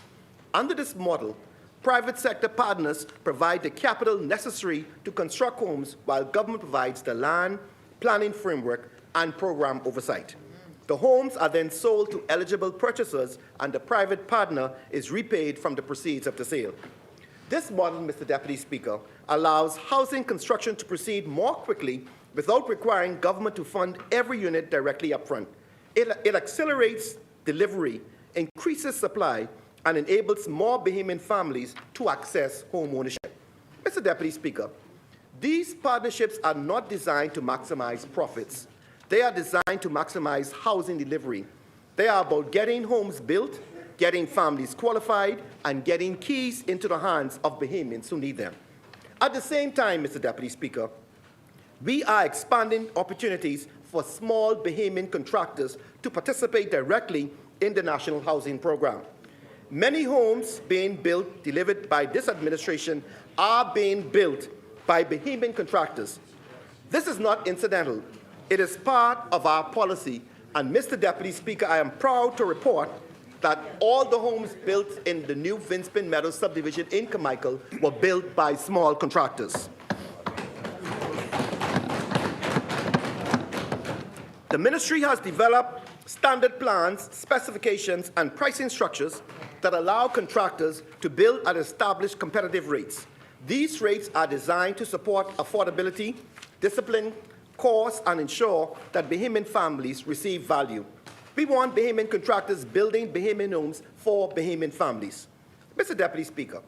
Under this model, private sector partners provide the capital necessary to construct homes while government provides the land, planning framework, and program oversight. The homes are then sold to eligible purchasers, and the private partner is repaid from the proceeds of the sale. This model, Mr. Deputy Speaker, allows housing construction to proceed more quickly without requiring government to fund every unit directly upfront. It accelerates delivery, increases supply, and enables more Bahamian families to access home ownership. Mr. Deputy Speaker, these partnerships are not designed to maximize profits. They are designed to maximize housing delivery. They are about getting homes built, getting families qualified, and getting keys into the hands of Bahamians who need them. At the same time, Mr. Deputy Speaker, we are expanding opportunities for small Bahamian contractors to participate directly in the National Housing Program. Many homes being built, delivered by this administration, are being built by Bahamian contractors. This is not incidental. It is part of our policy. And Mr. Deputy Speaker, I am proud to report that all the homes built in the new Vinspin Meadows subdivision in Carmichael were built by small contractors. The ministry has developed standard plans, specifications, and pricing structures that allow contractors to build at established competitive rates. These rates are designed to support affordability, discipline, cost, and ensure that Bahamian families receive value. We want Bahamian contractors building Bahamian homes for Bahamian families. Mr. Deputy Speaker,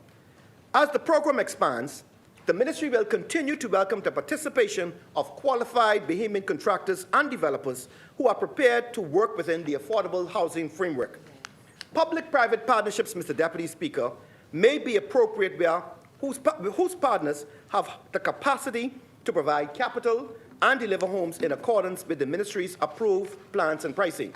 as the program expands, the ministry will continue to welcome the participation of qualified Bahamian contractors and developers who are prepared to work within the affordable housing framework. Public-private partnerships, Mr. Deputy Speaker, may be appropriate where whose partners have the capacity to provide capital and deliver homes in accordance with the ministry's approved plans and pricing.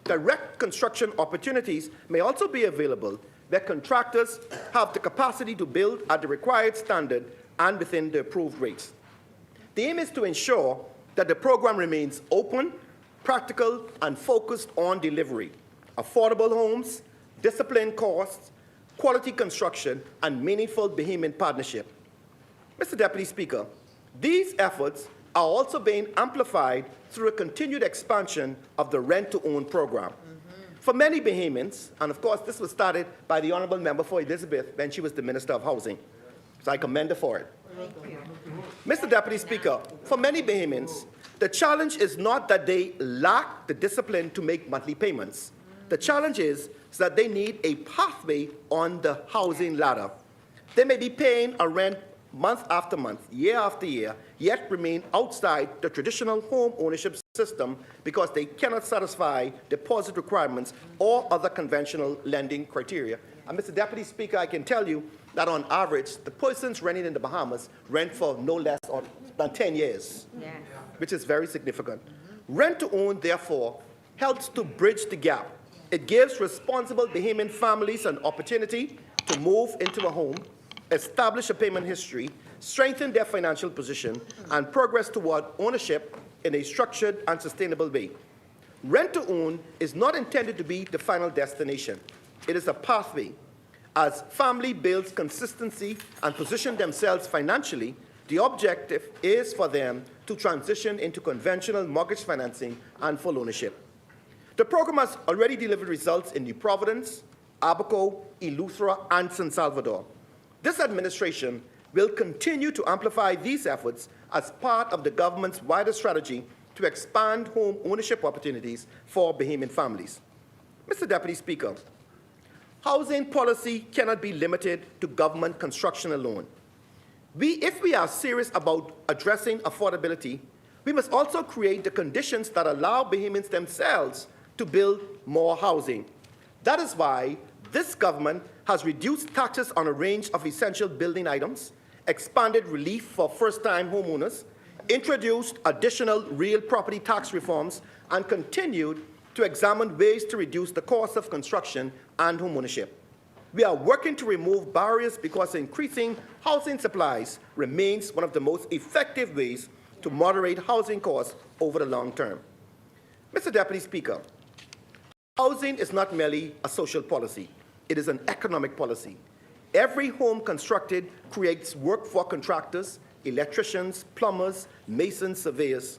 Direct construction opportunities may also be available where contractors have the capacity to build at the required standard and within the approved rates. The aim is to ensure that the program remains open, practical, and focused on delivery, affordable homes, disciplined costs, quality construction, and meaningful Bahamian partnership. Mr. Deputy Speaker, these efforts are also being amplified through a continued expansion of the rent-to-own program. For many Bahamians, and of course this was started by the Honourable Member for Elizabeth when she was the Minister of Housing, so I commend her for it. Mr. Deputy Speaker, for many Bahamians, the challenge is not that they lack the discipline to make monthly payments. The challenge is that they need a pathway on the housing ladder. They may be paying a rent month after month, year after year, yet remain outside the traditional home ownership system because they cannot satisfy deposit requirements or other conventional lending criteria. And Mr. Deputy Speaker, I can tell you that on average, the persons renting in the Bahamas rent for no less than 10 years, which is very significant. Rent to own, therefore, helps to bridge the gap. It gives responsible Bahamian families an opportunity to move into a home, establish a payment history, strengthen their financial position, and progress toward ownership in a structured and sustainable way. Rent to own is not intended to be the final destination. It is a pathway. As family builds consistency and position themselves financially, the objective is for them to transition into conventional mortgage financing and full ownership. The program has already delivered results in New Providence, Abaco, Eleuthera, and San Salvador. This administration will continue to amplify these efforts as part of the government's wider strategy to expand home ownership opportunities for Bahamian families. Mr. Deputy Speaker, housing policy cannot be limited to government construction alone. If we are serious about addressing affordability, we must also create the conditions that allow Bahamians themselves to build more housing. That is why this government has reduced taxes on a range of essential building items, expanded relief for first-time homeowners, introduced additional real property tax reforms, and continued to examine ways to reduce the cost of construction and homeownership. We are working to remove barriers because increasing housing supplies remains one of the most effective ways to moderate housing costs over the long term. Mr. Deputy Speaker, housing is not merely a social policy. It is an economic policy. Every home constructed creates work for contractors, electricians, plumbers, masons, surveyors.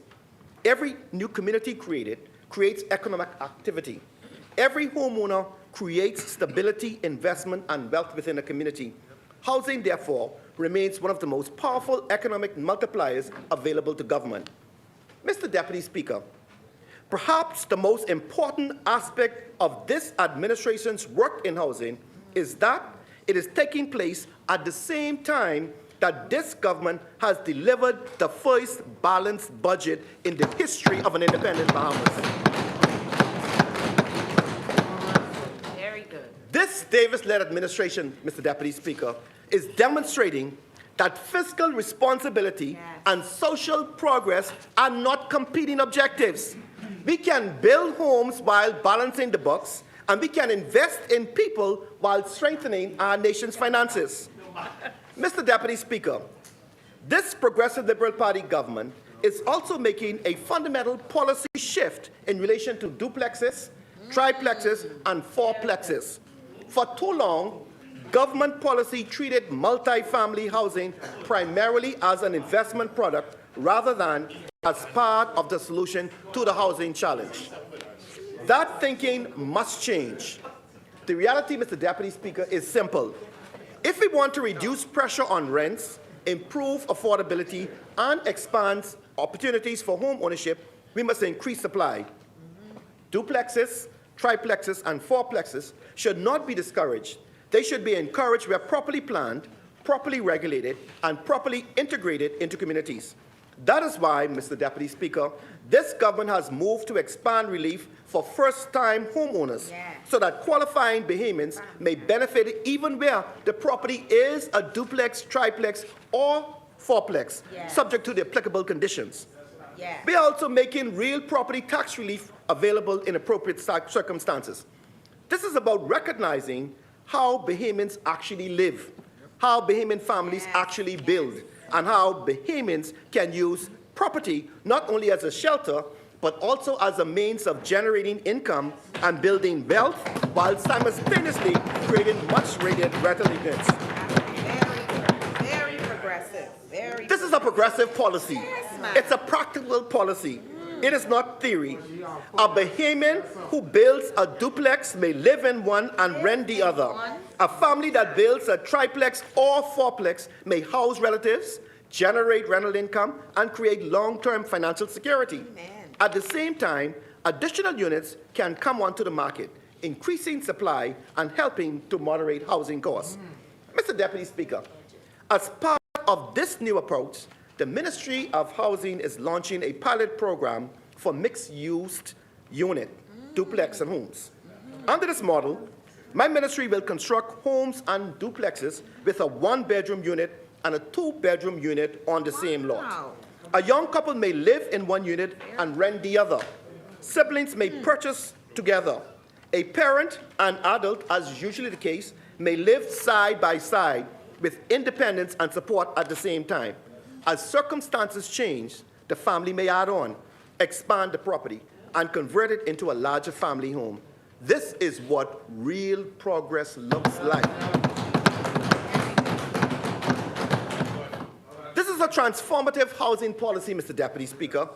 Every new community created creates economic activity. Every homeowner creates stability, investment, and wealth within a community. Housing, therefore, remains one of the most powerful economic multipliers available to government. Mr. Deputy Speaker, perhaps the most important aspect of this administration's work in housing is that it is taking place at the same time that this government has delivered the first balanced budget in the history of an independent Bahamas. Very good. This Davis-led administration, Mr. Deputy Speaker, is demonstrating that fiscal responsibility and social progress are not competing objectives. We can build homes while balancing the books, and we can invest in people while strengthening our nation's finances. Mr. Deputy Speaker, this Progressive Liberal Party government is also making a fundamental policy shift in relation to duplexes, triplexes, and fourplexes. For too long, government policy treated multifamily housing primarily as an investment product rather than as part of the solution to the housing challenge. That thinking must change. The reality, Mr. Deputy Speaker, is simple. If we want to reduce pressure on rents, improve affordability, and expand opportunities for home ownership, we must increase supply. Duplexes, triplexes, and fourplexes should not be discouraged. They should be encouraged where properly planned, properly regulated, and properly integrated into communities. That is why, Mr. Deputy Speaker, this government has moved to expand relief for first-time homeowners so that qualifying Bahamians may benefit even where the property is a duplex, triplex, or fourplex, subject to the applicable conditions. We are also making real property tax relief available in appropriate circumstances. This is about recognizing how Bahamians actually live, how Bahamian families actually build, and how Bahamians can use property not only as a shelter, but also as a means of generating income and building wealth while simultaneously creating much-rated rental units. Very progressive. This is a progressive policy. It's a practical policy. It is not theory. A Bahamian who builds a duplex may live in one and rent the other. A family that builds a triplex or fourplex may house relatives, generate rental income, and create long-term financial security. At the same time, additional units can come onto the market, increasing supply and helping to moderate housing costs. Mr. Deputy Speaker, as part of this new approach, the Ministry of Housing is launching a pilot program for mixed-use unit, duplex and homes. Under this model, my ministry will construct homes and duplexes with a one-bedroom unit and a two-bedroom unit on the same lot. A young couple may live in one unit and rent the other. Siblings may purchase together. A parent and adult, as is usually the case, may live side by side with independence and support at the same time. As circumstances change, the family may add on, expand the property, and convert it into a larger family home. This is what real progress looks like. This is a transformative housing policy, Mr. Deputy Speaker.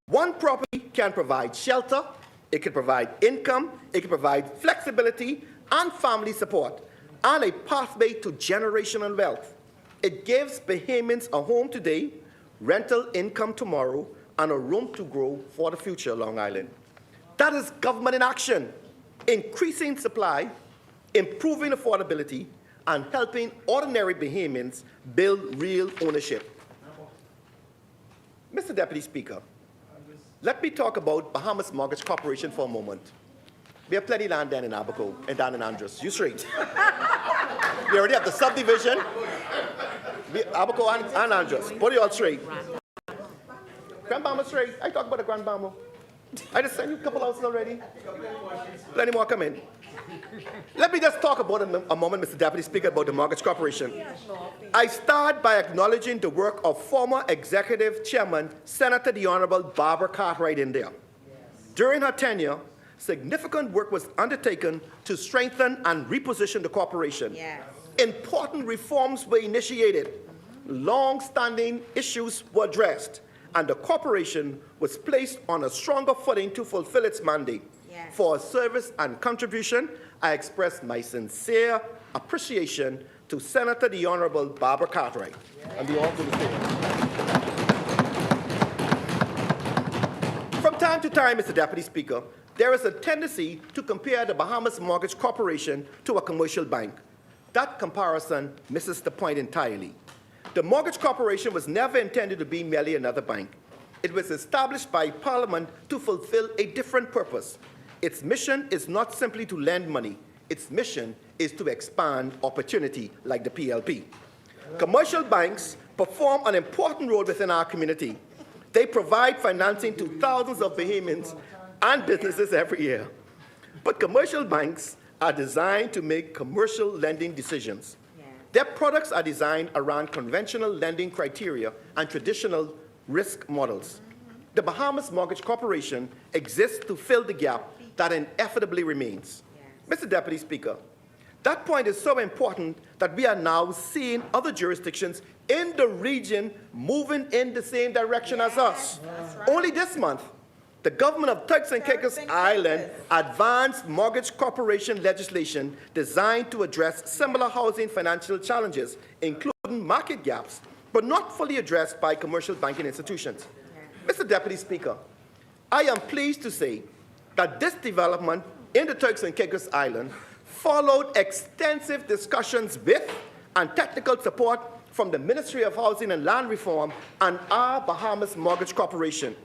One property can provide shelter, it can provide income, it can provide flexibility and family support, and a pathway to generational wealth. It gives Bahamians a home today, rental income tomorrow, and a room to grow for the future, Long Island. That is government in action, increasing supply, improving affordability, and helping ordinary Bahamians build real ownership. Mr. Deputy Speaker, let me talk about Bahamas Mortgage Corporation for a moment. We have plenty of land down in Abaco and down in Andros. You straight. We already have the subdivision, Abaco and Andros. Put it all straight. Grand Bama straight. I talked about the Grand Bama. I just sent you a couple houses already. Plenty more coming. Let me just talk about a moment, Mr. Deputy Speaker, about the Mortgage Corporation. I start by acknowledging the work of former Executive Chairman, Senator the Honorable Barbara Cartwright in there. During her tenure, significant work was undertaken to strengthen and reposition the corporation. Important reforms were initiated. Long-standing issues were addressed, and the corporation was placed on a stronger footing to fulfill its mandate. For her service and contribution, I express my sincere appreciation to Senator the Honorable Barbara Cartwright. And we all do the same. From time to time, Mr. Deputy Speaker, there is a tendency to compare the Bahamas Mortgage Corporation to a commercial bank. That comparison misses the point entirely. The Mortgage Corporation was never intended to be merely another bank. It was established by Parliament to fulfill a different purpose. Its mission is not simply to lend money. Its mission is to expand opportunity, like the PLP. Commercial banks perform an important role within our community. They provide financing to thousands of Bahamians and businesses every year. But commercial banks are designed to make commercial lending decisions. Their products are designed around conventional lending criteria and traditional risk models. The Bahamas Mortgage Corporation exists to fill the gap that inevitably remains. Mr. Deputy Speaker, that point is so important that we are now seeing other jurisdictions in the region moving in the same direction as us. Only this month, the government of Turks and Caicos Island advanced mortgage corporation legislation designed to address similar housing financial challenges, including market gaps, but not fully addressed by commercial banking institutions. Mr. Deputy Speaker, I am pleased to say that this development in the Turks and Caicos Island followed extensive discussions with and technical support from the Ministry of Housing and Land Reform and our Bahamas Mortgage Corporation.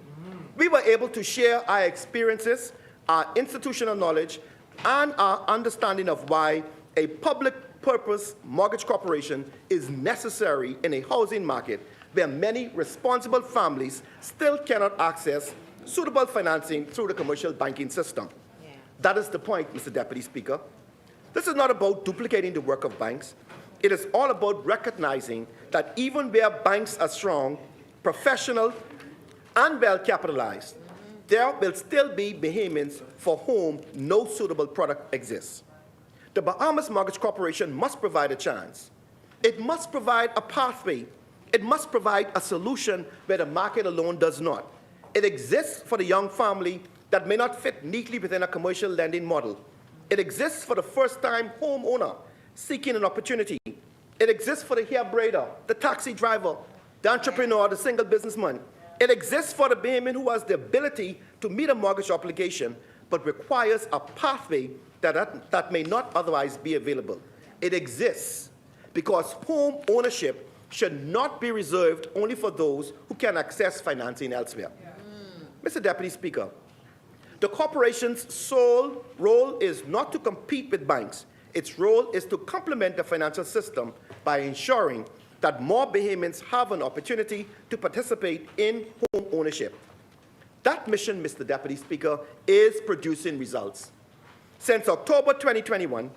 We were able to share our experiences, our institutional knowledge, and our understanding of why a public-purpose mortgage corporation is necessary in a housing market where many responsible families still cannot access suitable financing through the commercial banking system. That is the point, Mr. Deputy Speaker. This is not about duplicating the work of banks. It is all about recognizing that even where banks are strong, professional, and well capitalized, there will still be Bahamians for whom no suitable product exists. The Bahamas Mortgage Corporation must provide a chance. It must provide a pathway. It must provide a solution where the market alone does not. It exists for the young family that may not fit neatly within a commercial lending model. It exists for the first-time homeowner seeking an opportunity. It exists for the hair braider, the taxi driver, the entrepreneur, the single businessman. It exists for the Bahamian who has the ability to meet a mortgage obligation, but requires a pathway that may not otherwise be available. It exists because home ownership should not be reserved only for those who can access financing elsewhere. Mr. Deputy Speaker, the corporation's sole role is not to compete with banks. Its role is to complement the financial system by ensuring that more Bahamians have an opportunity to participate in home ownership. That mission, Mr. Deputy Speaker, is producing results. Since October 2021,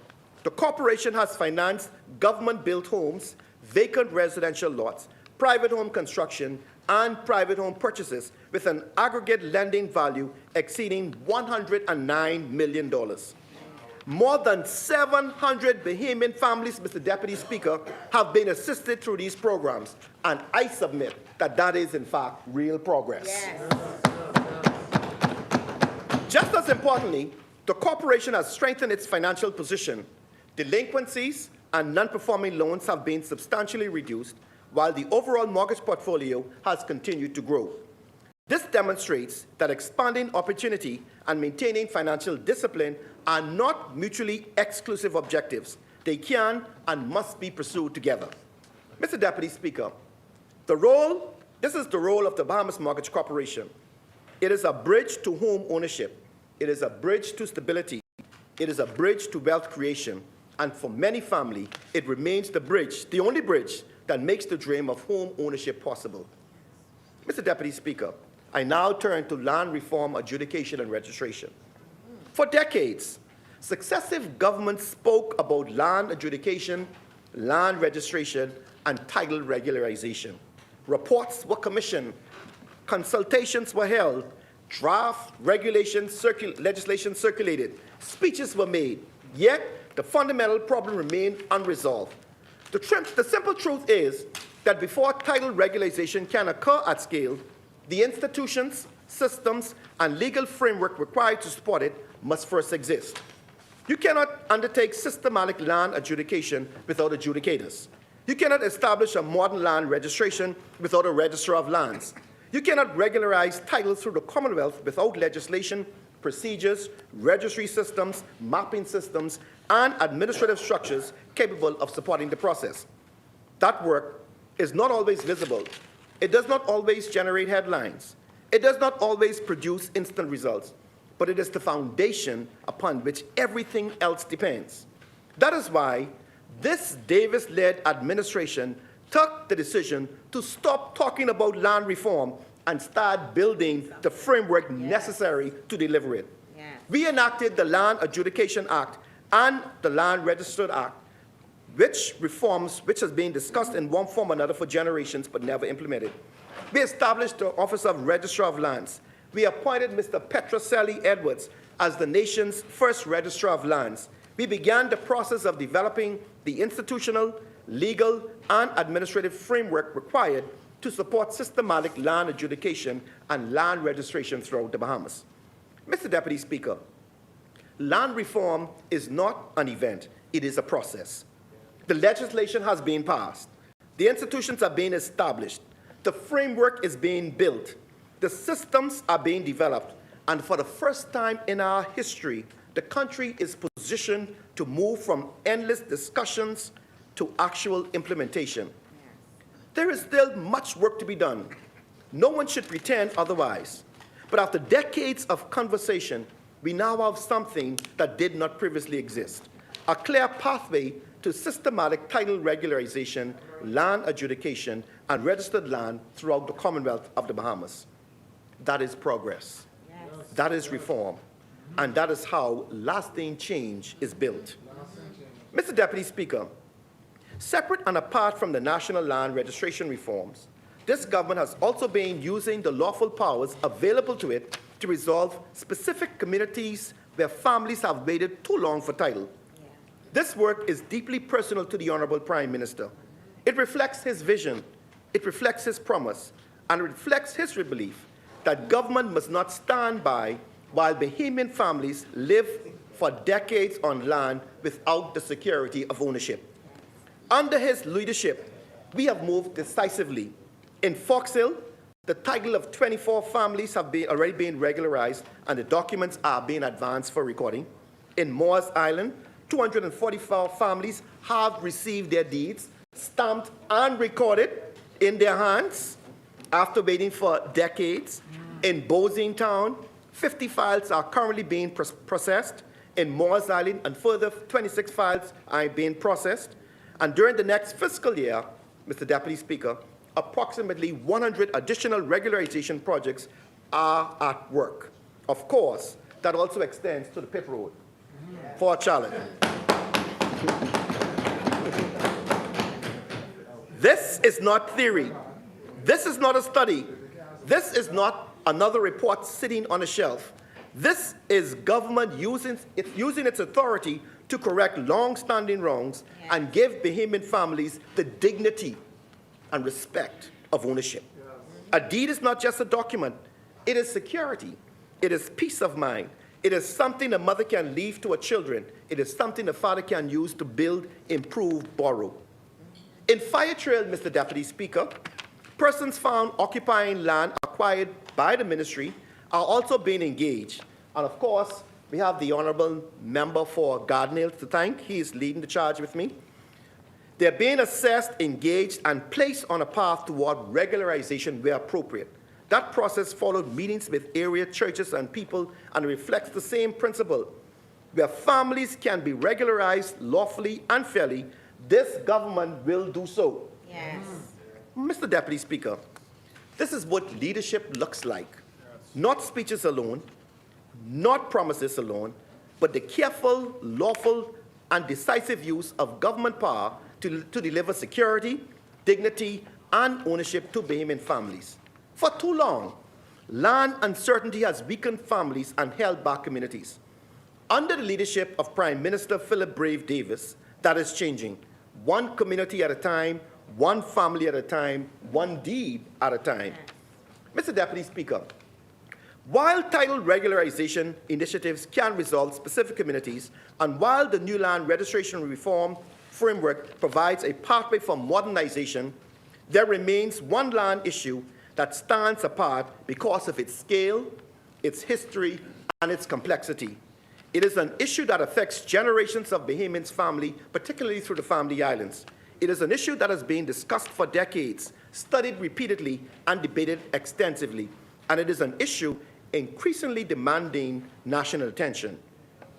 the corporation has financed government-built homes, vacant residential lots, private home construction, and private home purchases with an aggregate lending value exceeding $109 million. More than 700 Bahamian families, Mr. Deputy Speaker, have been assisted through these programs, and I submit that that is, in fact, real progress. Yes. Just as importantly, the corporation has strengthened its financial position. Delinquencies and non-performing loans have been substantially reduced, while the overall mortgage portfolio has continued to grow. This demonstrates that expanding opportunity and maintaining financial discipline are not mutually exclusive objectives. They can and must be pursued together. Mr. Deputy Speaker, this is the role of the Bahamas Mortgage Corporation. It is a bridge to home ownership. It is a bridge to stability. It is a bridge to wealth creation. And for many families, it remains the bridge, the only bridge that makes the dream of home ownership possible. Mr. Deputy Speaker, I now turn to land reform, adjudication, and registration. For decades, successive governments spoke about land adjudication, land registration, and title regularization. Reports were commissioned, consultations were held, draft legislation circulated, speeches were made, yet the fundamental problem remained unresolved. The simple truth is that before title regularization can occur at scale, the institutions, systems, and legal framework required to support it must first exist. You cannot undertake systematic land adjudication without adjudicators. You cannot establish a modern land registration without a registrar of lands. You cannot regularize titles through the Commonwealth without legislation, procedures, registry systems, mapping systems, and administrative structures capable of supporting the process. That work is not always visible. It does not always generate headlines. It does not always produce instant results, but it is the foundation upon which everything else depends. That is why this Davis-led administration took the decision to stop talking about land reform and start building the framework necessary to deliver it. We enacted the Land Adjudication Act and the Land Registered Act, which has been discussed in one form or another for generations but never implemented. We established the Office of Registrar of Lands. We appointed Mr. Petrocelli Edwards as the nation's first Registrar of Lands. We began the process of developing the institutional, legal, and administrative framework required to support systematic land adjudication and land registration throughout the Bahamas. Mr. Deputy Speaker, land reform is not an event, it is a process. The legislation has been passed. The institutions are being established. The framework is being built. The systems are being developed. And for the first time in our history, the country is positioned to move from endless discussions to actual implementation. There is still much work to be done. No one should pretend otherwise. But after decades of conversation, we now have something that did not previously exist, a clear pathway to systematic title regularization, land adjudication, and registered land throughout the Commonwealth of the Bahamas. That is progress. Yes. That is reform. And that is how lasting change is built. Mr. Deputy Speaker, separate and apart from the national land registration reforms, this government has also been using the lawful powers available to it to resolve specific communities where families have waited too long for title. This work is deeply personal to the Honorable Prime Minister. It reflects his vision, it reflects his promise, and it reflects his belief that government must not stand by while Bahamian families live for decades on land without the security of ownership. Under his leadership, we have moved decisively. In Fox Hill, the title of 24 families have already been regularized and the documents are being advanced for recording. In Moores Island, 244 families have received their deeds, stamped and recorded in their hands after waiting for decades. In Bosing Town, 50 files are currently being processed. In Moores Island, and further 26 files are being processed. And during the next fiscal year, Mr. Deputy Speaker, approximately 100 additional regularization projects are at work. Of course, that also extends to the Pit Road for a challenge. This is not theory. This is not a study. This is not another report sitting on a shelf. This is government using its authority to correct long-standing wrongs and give Bahamian families the dignity and respect of ownership. A deed is not just a document. It is security. It is peace of mind. It is something a mother can leave to her children. It is something a father can use to build, improve, borrow. In Fire Trail, Mr. Deputy Speaker, persons found occupying land acquired by the ministry are also being engaged. And of course, we have the Honorable Member for Gardenhill to thank. He is leading the charge with me. They're being assessed, engaged, and placed on a path toward regularization where appropriate. That process followed meetings with area churches and people and reflects the same principle. Where families can be regularized lawfully and fairly, this government will do so. Yes. Mr. Deputy Speaker, This is what leadership looks like. Not speeches alone, not promises alone, but the careful, lawful, and decisive use of government power to deliver security, dignity, and ownership to Bahamian families. For too long, land uncertainty has weakened families and held back communities. Under the leadership of Prime Minister Philip Brave Davis, that is changing, one community at a time, one family at a time, one deed at a time. Mr. Deputy Speaker, while title regularization initiatives can resolve specific communities, and while the new land registration reform framework provides a pathway for modernization, there remains one land issue that stands apart because of its scale, its history, and its complexity. It is an issue that affects generations of Bahamians' family, particularly through the Family Islands. It is an issue that has been discussed for decades, studied repeatedly, and debated extensively. And it is an issue increasingly demanding national attention.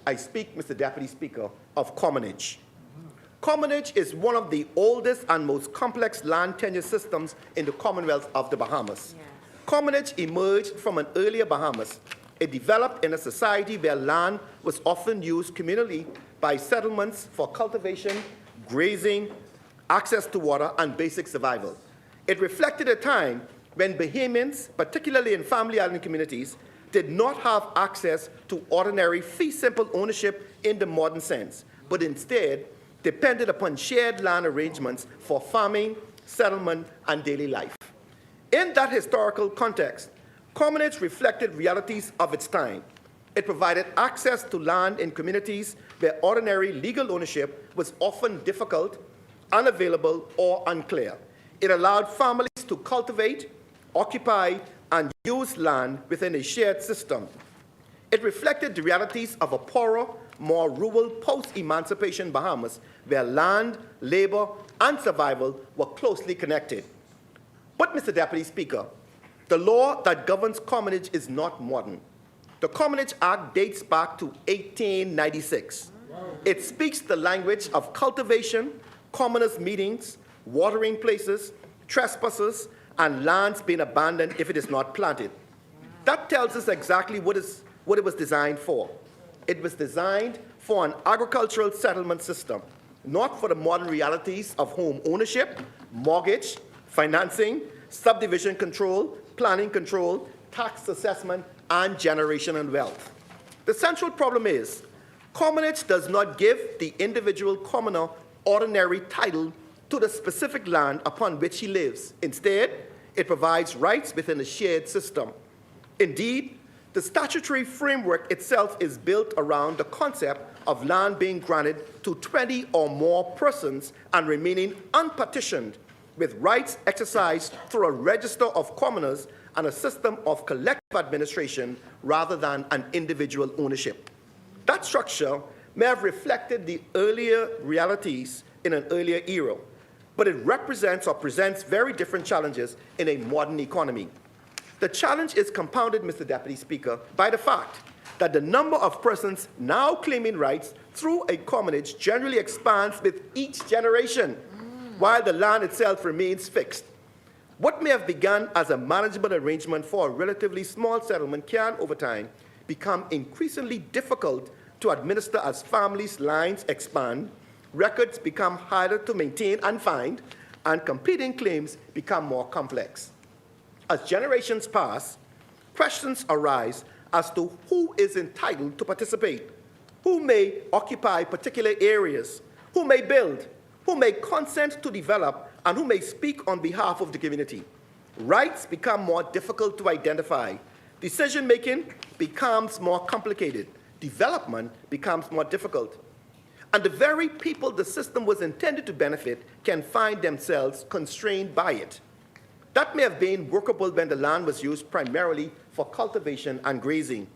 I speak, Mr. Deputy Speaker, of commonage. Commonage is one of the oldest and most complex land tenure systems in the Commonwealth of the Bahamas. Yes. Commonage emerged from an earlier Bahamas. It developed in a society where land was often used communally by settlements for cultivation, grazing, access to water, and basic survival. It reflected a time when Bahamians, particularly in Family Island communities, did not have access to ordinary fee-simple ownership in the modern sense, but instead depended upon shared land arrangements for farming, settlement, and daily life. In that historical context, commonage reflected realities of its time. It provided access to land in communities where ordinary legal ownership was often difficult, unavailable, or unclear. It allowed families to cultivate, occupy, and use land within a shared system. It reflected the realities of a poorer, more rural post-emancipation Bahamas, where land, labor, and survival were closely connected. But, Mr. Deputy Speaker, the law that governs commonage is not modern. The Commonage Act dates back to 1896. It speaks the language of cultivation, commoners' meetings, watering places, trespassers, and lands being abandoned if it is not planted. That tells us exactly what it was designed for. It was designed for an agricultural settlement system, not for the modern realities of home ownership, mortgage, financing, subdivision control, planning control, tax assessment, and generational wealth. The central problem is, commonage does not give the individual commoner ordinary title to the specific land upon which he lives. Instead, it provides rights within a shared system. Indeed, the statutory framework itself is built around the concept of land being granted to 20 or more persons and remaining unpartitioned, with rights exercised through a register of commoners and a system of collective administration rather than an individual ownership. That structure may have reflected the earlier realities in an earlier era, but it represents or presents very different challenges in a modern economy. The challenge is compounded, Mr. Deputy Speaker, by the fact that the number of persons now claiming rights through a commonage generally expands with each generation, while the land itself remains fixed. What may have begun as a manageable arrangement for a relatively small settlement can, over time, become increasingly difficult to administer as families' lines expand, records become harder to maintain and find, and competing claims become more complex. As generations pass, questions arise as to who is entitled to participate, who may occupy particular areas, who may build, who may consent to develop, and who may speak on behalf of the community. Rights become more difficult to identify. Decision-making becomes more complicated. Development becomes more difficult. And the very people the system was intended to benefit can find themselves constrained by it. That may have been workable when the land was used primarily for cultivation and grazing.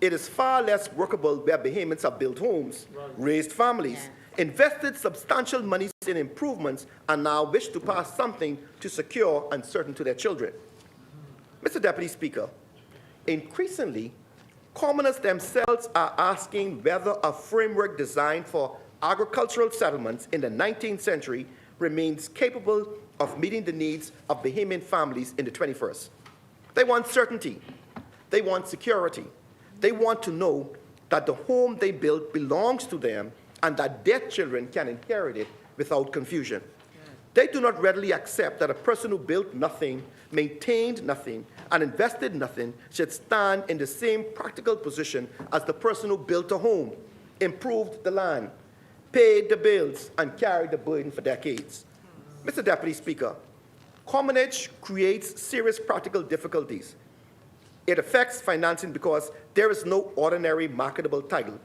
It is far less workable where Bahamians have built homes, raised families, invested substantial monies in improvements, and now wish to pass something to secure and certain to their children. Mr. Deputy Speaker, increasingly, commoners themselves are asking whether a framework designed for agricultural settlements in the 19th century remains capable of meeting the needs of Bahamian families in the 21st. They want certainty. They want security. They want to know that the home they built belongs to them and that their children can inherit it without confusion. They do not readily accept that a person who built nothing, maintained nothing, and invested nothing should stand in the same practical position as the person who built a home, improved the land, paid the bills, and carried the burden for decades. Mr. Deputy Speaker, commonage creates serious practical difficulties. It affects financing because there is no ordinary marketable title.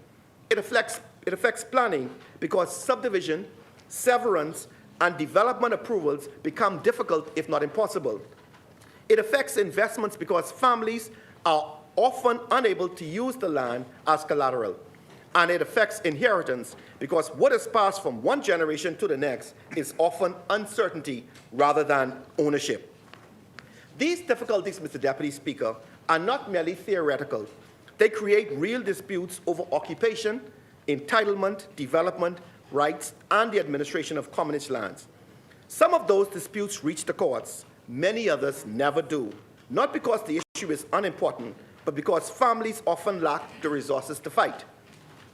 It affects planning because subdivision, severance, and development approvals become difficult, if not impossible. It affects investments because families are often unable to use the land as collateral. And it affects inheritance because what is passed from one generation to the next is often uncertainty rather than ownership. These difficulties, Mr. Deputy Speaker, are not merely theoretical. They create real disputes over occupation, entitlement, development, rights, and the administration of commonage lands. Some of those disputes reach the courts. Many others never do, not because the issue is unimportant, but because families often lack the resources to fight.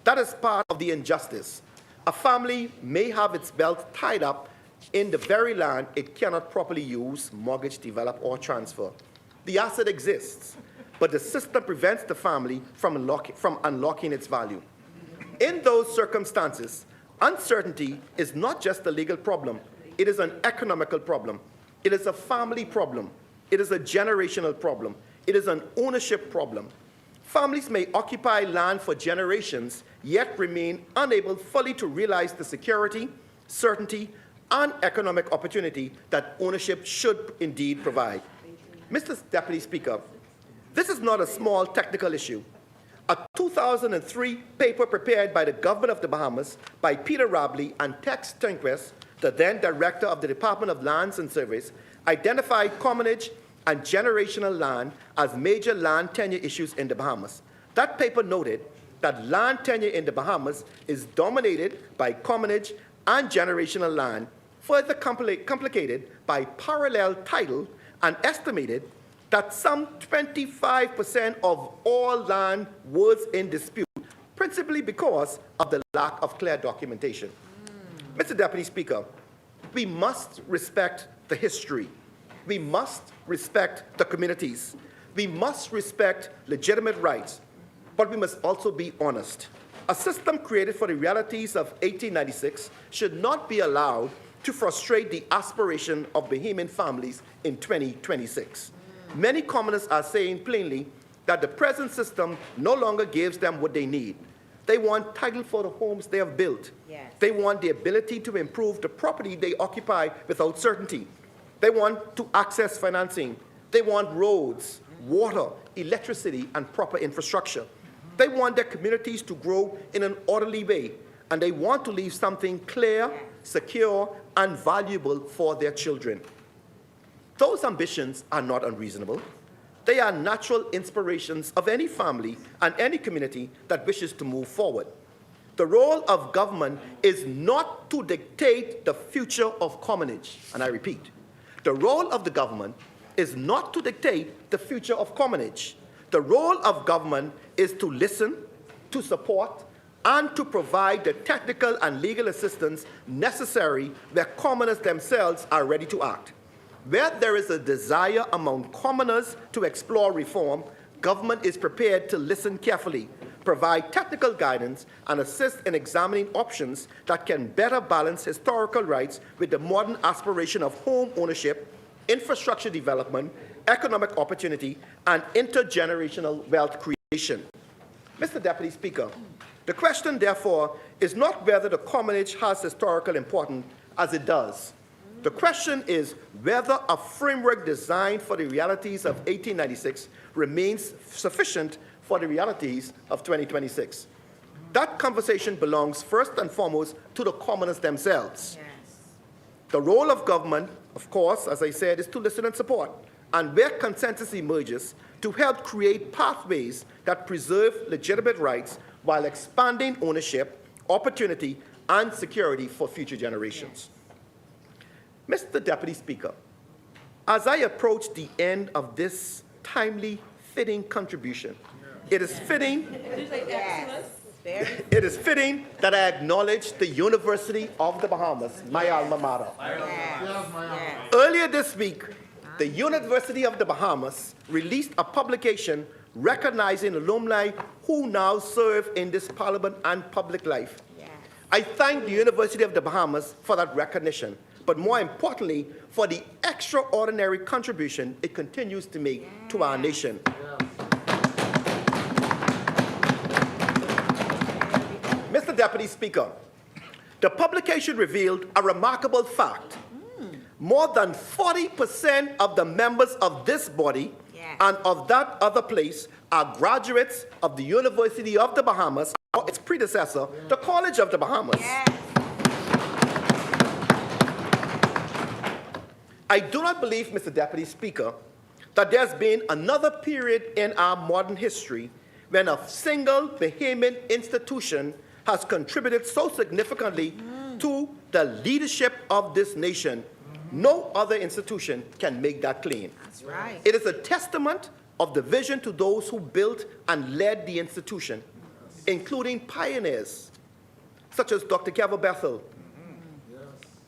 That is part of the injustice. A family may have its belt tied up in the very land it cannot properly use, mortgage, develop, or transfer. The asset exists, but the system prevents the family from unlocking its value. In those circumstances, uncertainty is not just a legal problem. It is an economical problem. It is a family problem. It is a generational problem. It is an ownership problem. Families may occupy land for generations, yet remain unable fully to realize the security, certainty, and economic opportunity that ownership should indeed provide. Mr. Deputy Speaker, this is not a small technical issue. A 2003 paper prepared by the government of the Bahamas by Peter Rabley and Tex Tinquest, the then director of the Department of Lands and Surveys, identified commonage and generational land as major land tenure issues in the Bahamas. That paper noted that land tenure in the Bahamas is dominated by commonage and generational land, further complicated by parallel title, and estimated that some 25% of all land was in dispute, principally because of the lack of clear documentation. Mr. Deputy Speaker, we must respect the history. We must respect the communities. We must respect legitimate rights, but we must also be honest. A system created for the realities of 1896 should not be allowed to frustrate the aspiration of Bahamian families in 2026. Many commoners are saying plainly that the present system no longer gives them what they need. They want title for the homes they have built. Yes. They want the ability to improve the property they occupy without certainty. They want to access financing. They want roads, water, electricity, and proper infrastructure. They want their communities to grow in an orderly way, and they want to leave something clear, secure, and valuable for their children. Those ambitions are not unreasonable. They are natural inspirations of any family and any community that wishes to move forward. The role of government is not to dictate the future of commonage, and I repeat, the role of the government is not to dictate the future of commonage. The role of government is to listen, to support, and to provide the technical and legal assistance necessary where commoners themselves are ready to act. Where there is a desire among commoners to explore reform, government is prepared to listen carefully, provide technical guidance, and assist in examining options that can better balance historical rights with the modern aspiration of home ownership, infrastructure development, economic opportunity, and intergenerational wealth creation. Mr. Deputy Speaker, the question, therefore, is not whether the commonage has historical importance, as it does. The question is whether a framework designed for the realities of 1896 remains sufficient for the realities of 2026. That conversation belongs first and foremost to the commoners themselves. Yes. The role of government, of course, as I said, is to listen and support, and where consensus emerges, to help create pathways that preserve legitimate rights while expanding ownership, opportunity, and security for future generations. Mr. Deputy Speaker, as I approach the end of this timely, fitting contribution, it is fitting it is fitting that I acknowledge the University of the Bahamas, my alma mater. Earlier this week, the University of the Bahamas released a publication recognizing alumni who now serve in this parliament and public life. I thank the University of the Bahamas for that recognition, but more importantly, for the extraordinary contribution it continues to make to our nation. Mr. Deputy Speaker, the publication revealed a remarkable fact. More than 40% of the members of this body and of that other place are graduates of the University of the Bahamas, or its predecessor, the College of the Bahamas. I do not believe, Mr. Deputy Speaker, that there's been another period in our modern history when a single Bahamian institution has contributed so significantly to the leadership of this nation. No other institution can make that claim. That's right. It is a testament of the vision to those who built and led the institution, including pioneers such as Dr. Kevin Bethel,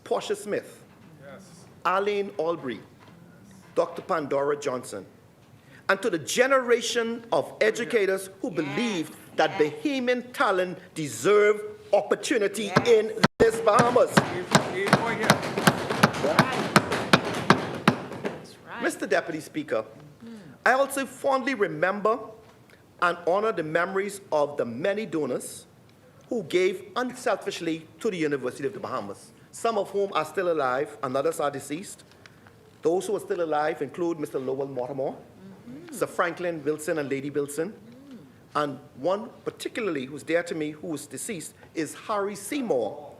Portia Smith, Arlene Albury, Dr. Pandora Johnson, and to the generation of educators who believed that Bahamian talent deserved opportunity in this Bahamas. Mr. Deputy Speaker, I also fondly remember and honor the memories of the many donors who gave unselfishly to the University of the Bahamas, some of whom are still alive and others are deceased. Those who are still alive include Mr. Lowell Mortimer, Sir Franklin Wilson and Lady Wilson, and one particularly who's dear to me who is deceased is Harry Seymour,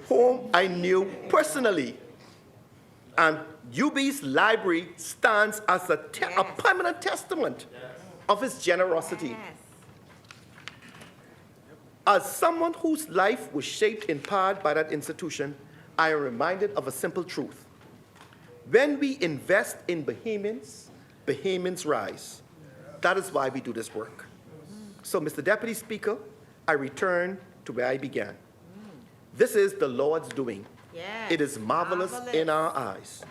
whom I knew personally. And UB's library stands as a permanent testament of his generosity. As someone whose life was shaped in part by that institution, I am reminded of a simple truth. When we invest in Bahamians, Bahamians rise. That is why we do this work. So, Mr. Deputy Speaker, I return to where I began. This is the Lord's doing. It is marvelous in our eyes.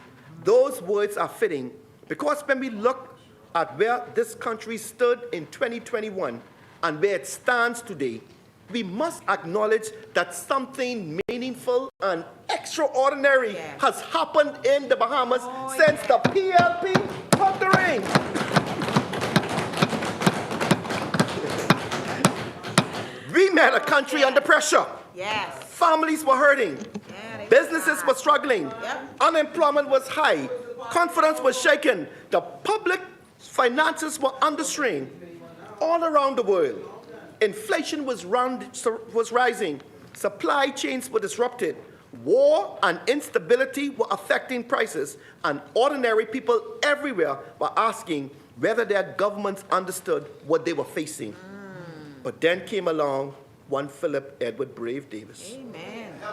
Those words are fitting because when we look at where this country stood in 2021 and where it stands today, we must acknowledge that something meaningful and extraordinary has happened in the Bahamas since the PLP took the reins. We met a country under pressure. Families were hurting. Businesses were struggling. Unemployment was high. Confidence was shaken. The public finances were under strain. All around the world, inflation was rising. Supply chains were disrupted. War and instability were affecting prices. And ordinary people everywhere were asking whether their governments understood what they were facing. But then came along one Philip Edward Brave Davis.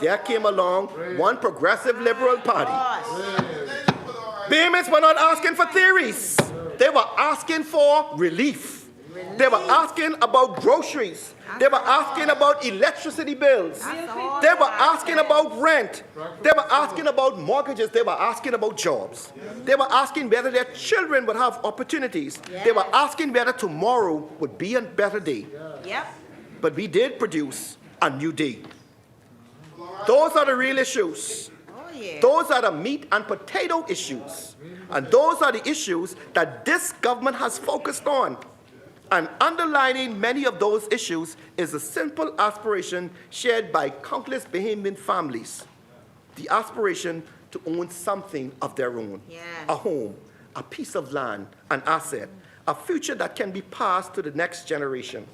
There came along one progressive liberal party. Bahamians were not asking for theories. They were asking for relief. They were asking about groceries. They were asking about electricity bills. They were asking about rent. They were asking about mortgages. They were asking about jobs. They were asking whether their children would have opportunities. They were asking whether tomorrow would be a better day. But we did produce a new day. Those are the real issues. Those are the meat and potato issues. And those are the issues that this government has focused on. And underlining many of those issues is a simple aspiration shared by countless Bahamian families. The aspiration to own something of their own. A home, a piece of land, an asset, a future that can be passed to the next generation.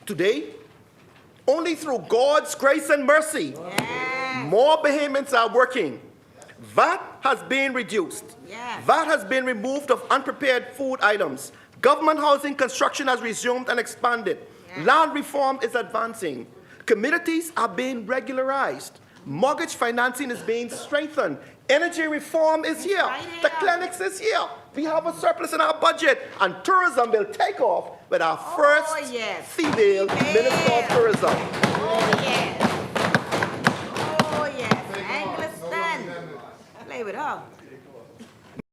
Today, only through God's grace and mercy, more Bahamians are working. VAT has been reduced. VAT has been removed of unprepared food items. Government housing construction has resumed and expanded. Land reform is advancing. Communities are being regularized. Mortgage financing is being strengthened. Energy reform is here. The clinics is here. We have a surplus in our budget, and tourism will take off with our first female Minister of Tourism. Oh, yes. Oh, yes. Engliston. Play with her.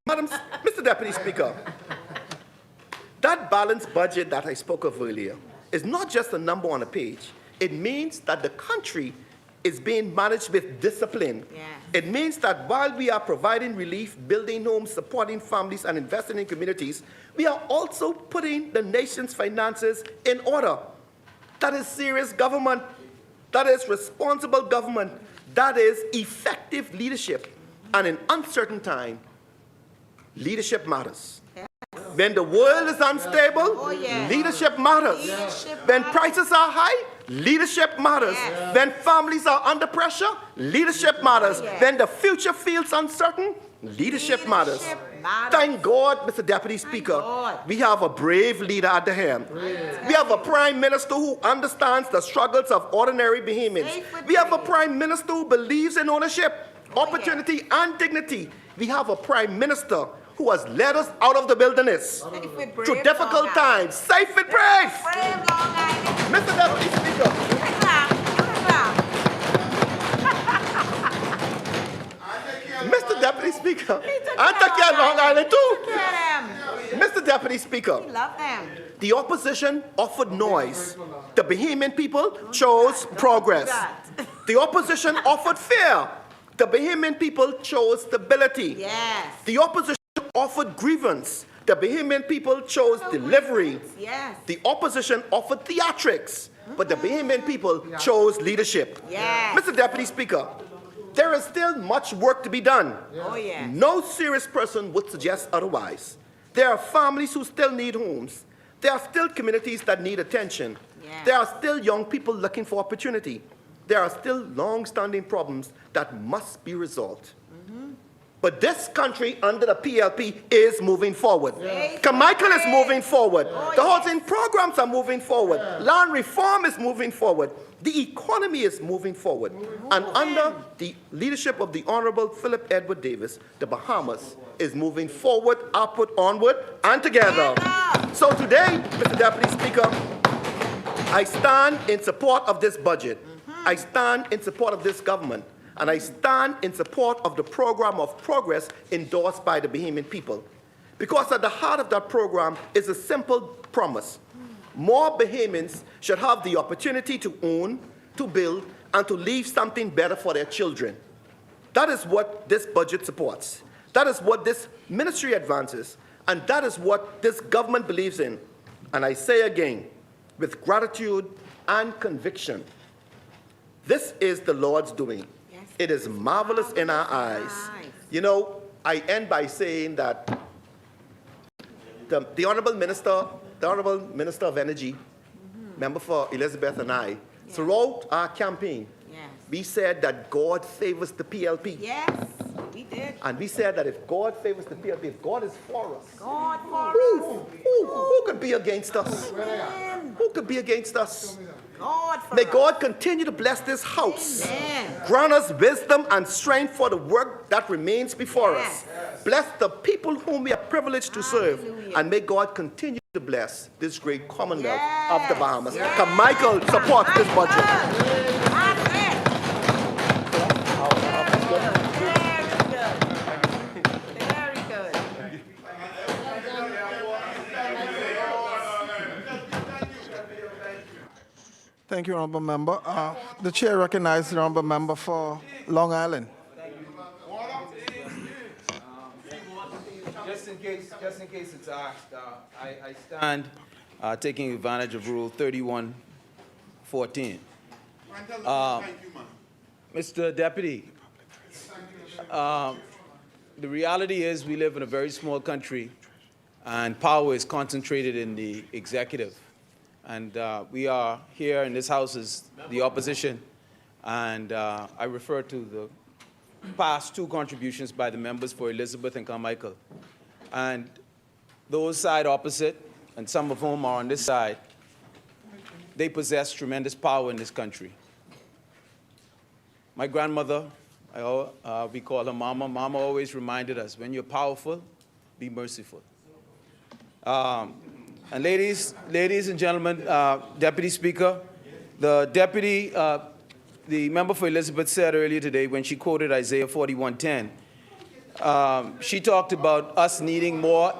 Mr. Deputy Speaker, that balanced budget that I spoke of earlier is not just a number on a page. It means that the country is being managed with discipline. Yes. It means that while we are providing relief, building homes, supporting families, and investing in communities, we are also putting the nation's finances in order. That is serious government. That is responsible government. That is effective leadership. And in uncertain time, leadership matters. When the world is unstable, leadership matters. When prices are high, leadership matters. When families are under pressure, leadership matters. When the future feels uncertain, leadership matters. Thank God, Mr. Deputy Speaker, we have a brave leader at the helm. We have a Prime Minister who understands the struggles of ordinary Bahamians. We have a Prime Minister who believes in ownership, opportunity, and dignity. We have a Prime Minister who has led us out of the wilderness through difficult times. Safe with brave! Mr. Deputy Speaker. Mr. Deputy Speaker. I take care of Long Island too. Mr. Deputy Speaker. The opposition offered noise. The Bahamian people chose progress. The opposition offered fear. The Bahamian people chose stability. Yes. The opposition offered grievance. The Bahamian people chose delivery. Yes. The opposition offered theatrics, but the Bahamian people chose leadership. Yes. Mr. Deputy Speaker, there is still much work to be done. Oh, yes. No serious person would suggest otherwise. There are families who still need homes. There are still communities that need attention. Yes. There are still young people looking for opportunity. There are still long-standing problems that must be resolved. But this country under the PLP is moving forward. Carmichael is moving forward. The housing programs are moving forward. Land reform is moving forward. The economy is moving forward. And under the leadership of the Honorable Philip Edward Davis, the Bahamas is moving forward, upward, onward, and together. So today, Mr. Deputy Speaker, I stand in support of this budget. I stand in support of this government. And I stand in support of the program of progress endorsed by the Bahamian people. Because at the heart of that program is a simple promise. More Bahamians should have the opportunity to own, to build, and to leave something better for their children. That is what this budget supports. That is what this ministry advances. And that is what this government believes in. And I say again, with gratitude and conviction, this is the Lord's doing. It is marvelous in our eyes. You know, I end by saying that the Honorable Minister of Energy, member for Elizabeth and I, throughout our campaign, we said that God favors the PLP. Yes, we did. And we said that if God favors the PLP, if God is for us, God for us. who could be against us? Who could be against us? God for May us. God continue to bless this house. Amen. Grant us wisdom and strength for the work that remains before us. Bless the people whom we are privileged to serve. And may God continue to bless this great Commonwealth of the Bahamas. Carmichael supports this budget. That's it. Very good. Thank you, Honourable Member. The Chair recognizes the Honourable Member for Long Island. Just in case it's asked, I stand taking advantage of Rule 3114. Mr. Deputy, the reality is we live in a very small country, and power is concentrated in the executive. And we are here in this House as the opposition, and I refer to the past two contributions by the members for Elizabeth and Carmichael. And those side opposite, and some of whom are on this side, they possess tremendous power in this country. My grandmother, we call her Mama. Mama always reminded us, when you're powerful, be merciful. And ladies and gentlemen, Deputy Speaker, the member for Elizabeth said earlier today when she quoted Isaiah 41:10, she talked about us needing more.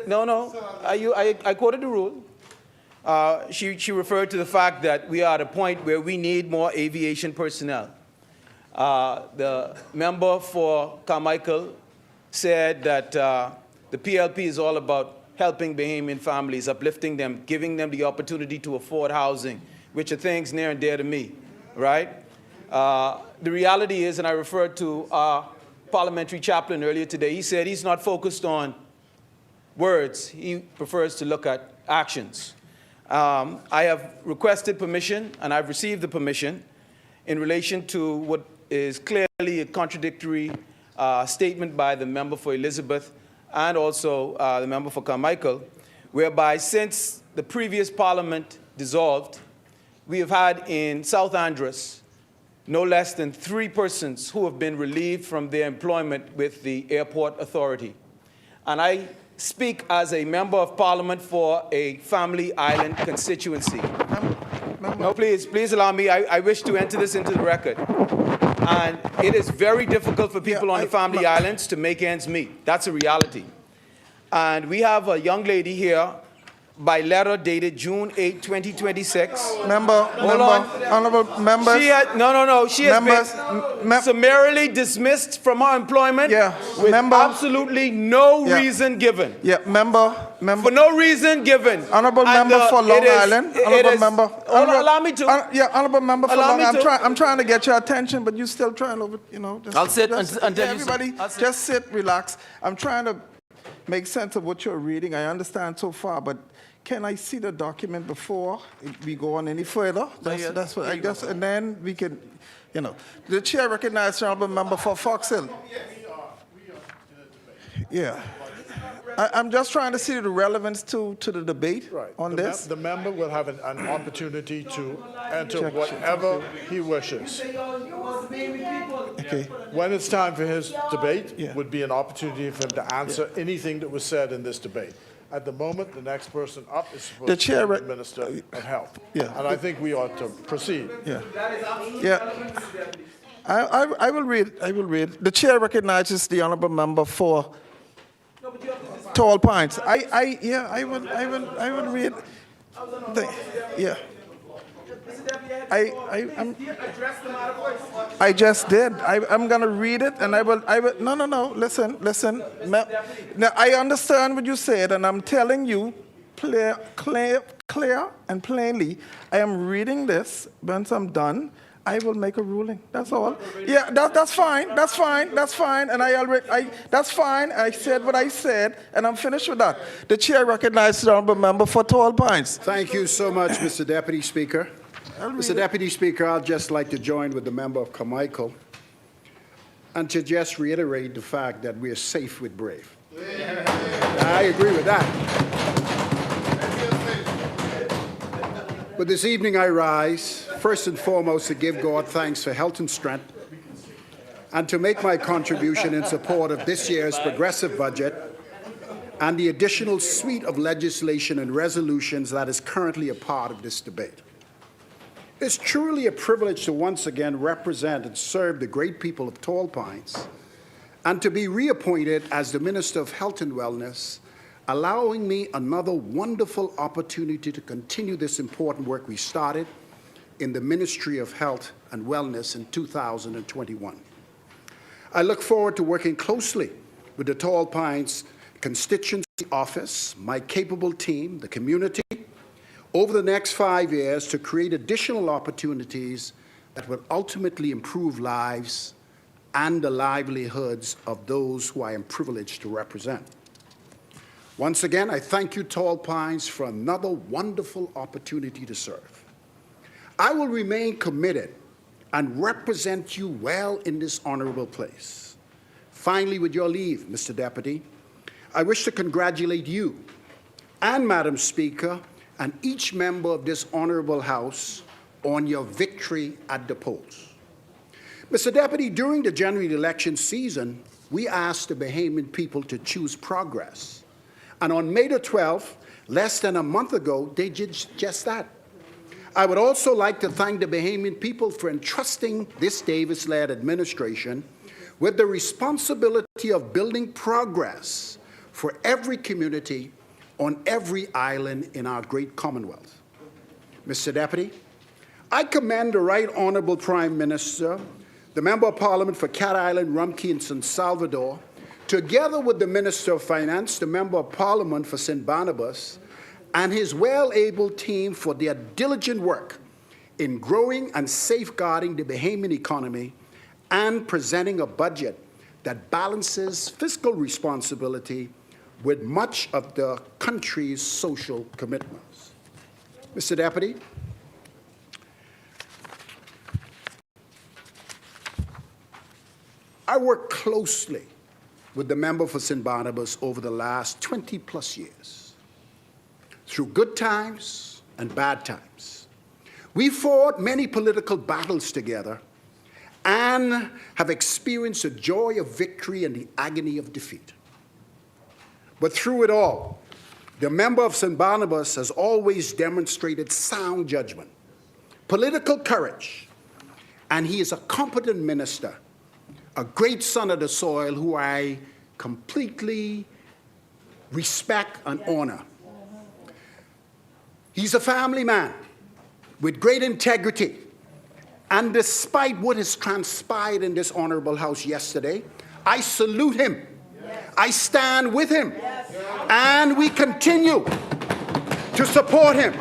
No, I quoted the rule. She referred to the fact that we are at a point where we need more aviation personnel. The member for Carmichael said that the PLP is all about helping Bahamian families, uplifting them, giving them the opportunity to afford housing, which are things near and dear to me, right? The reality is, and I referred to our parliamentary chaplain earlier today, he said he's not focused on words. He prefers to look at actions. I have requested permission, and I've received the permission, in relation to what is clearly a contradictory statement by the member for Elizabeth and also the member for Carmichael, whereby since the previous parliament dissolved, we have had in South Andros no less than 3 persons who have been relieved from their employment with the airport authority. And I speak as a member of parliament for a family island constituency. No, please allow me. I wish to enter this into the record. And it is very difficult for people on the family islands to make ends meet. That's a reality. And we have a young lady here by letter dated June 8, 2026. Honorable members. She has been summarily dismissed from her employment with absolutely no reason given. For no reason given. Honorable member for Long Island. Allow me to. Honorable member for Long Island. I'm trying to get your attention, but you're still trying to, I'll sit until everybody, just sit, relax. I'm trying to make sense of what you're reading. I understand so far, but can I see the document before we go on any further? That's what I guess, and then we can, The chair recognizes the honorable member for Fox Hill. Yeah. I'm just trying to see the relevance to the debate on this. The member will have an opportunity to enter whatever he wishes. Okay. When it's time for his debate, would be an opportunity for him to answer anything that was said in this debate. At the moment, the next person up is supposed to be the Minister of Health. And I think we ought to proceed. I will read. The chair recognizes the honorable member for Tall Pines. I will read. I just did. I'm going to read it, and I will. No. Listen. Now, I understand what you said, and I'm telling you, clear and plainly, I am reading this. Once I'm done, I will make a ruling. That's all. Yeah, that's fine. That's fine. And that's fine. I said what I said, and I'm finished with that. The chair recognizes the honorable member for Tall Pines. Thank you so much, Mr. Deputy Speaker. Mr. Deputy Speaker, I'd just like to join with the member of Carmichael and to just reiterate the fact that we are safe with Brave. I agree with that. But this evening I rise, first and foremost, to give God thanks for health and strength and to make my contribution in support of this year's progressive budget and the additional suite of legislation and resolutions that is currently a part of this debate. It's truly a privilege to once again represent and serve the great people of Tall Pines and to be reappointed as the Minister of Health and Wellness, allowing me another wonderful opportunity to continue this important work we started in the Ministry of Health and Wellness in 2021. I look forward to working closely with the Tall Pines constituency office, my capable team, the community, over the next 5 years to create additional opportunities that will ultimately improve lives and the livelihoods of those who I am privileged to represent. Once again, I thank you, Tall Pines, for another wonderful opportunity to serve. I will remain committed and represent you well in this honorable place. Finally, with your leave, Mr. Deputy, I wish to congratulate you and Madam Speaker and each member of this honorable House on your victory at the polls. Mr. Deputy, during the general election season, we asked the Bahamian people to choose progress. And on May the 12th, less than a month ago, they did just that. I would also like to thank the Bahamian people for entrusting this Davis-led administration with the responsibility of building progress for every community on every island in our great Commonwealth. Mr. Deputy, I commend the Right Honorable Prime Minister, the Member of Parliament for Cat Island, Rumkey, and San Salvador, together with the Minister of Finance, the Member of Parliament for St. Barnabas, and his well-able team for their diligent work in growing and safeguarding the Bahamian economy and presenting a budget that balances fiscal responsibility with much of the country's social commitments. Mr. Deputy, I worked closely with the member for St. Barnabas over the last 20-plus years, through good times and bad times. We fought many political battles together and have experienced the joy of victory and the agony of defeat. But through it all, the member of St. Barnabas has always demonstrated sound judgment, political courage, and he is a competent minister, a great son of the soil who I completely respect and honor. He's a family man with great integrity. And despite what has transpired in this honorable house yesterday, I salute him. Yes. I stand with him. Yes. And we continue to support him.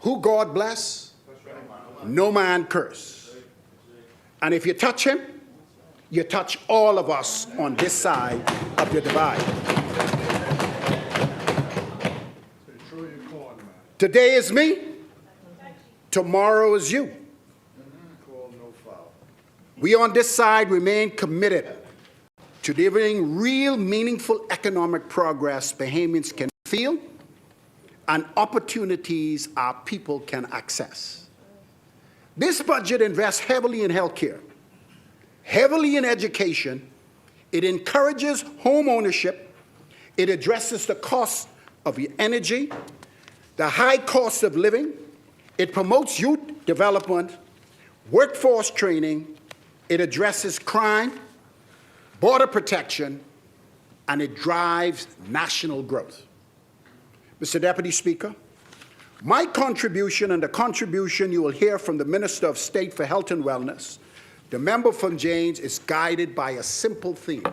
Who God bless, no man curse. And if you touch him, you touch all of us on this side of the divide. Today is me, tomorrow is you. We on this side remain committed to delivering real, meaningful economic progress Bahamians can feel and opportunities our people can access. This budget invests heavily in healthcare, heavily in education. It encourages home ownership. It addresses the cost of energy, the high cost of living. It promotes youth development, workforce training. It addresses crime, border protection, and it drives national growth. Mr. Deputy Speaker, my contribution and the contribution you will hear from the Minister of State for Health and Wellness, the member from James, is guided by a simple theme.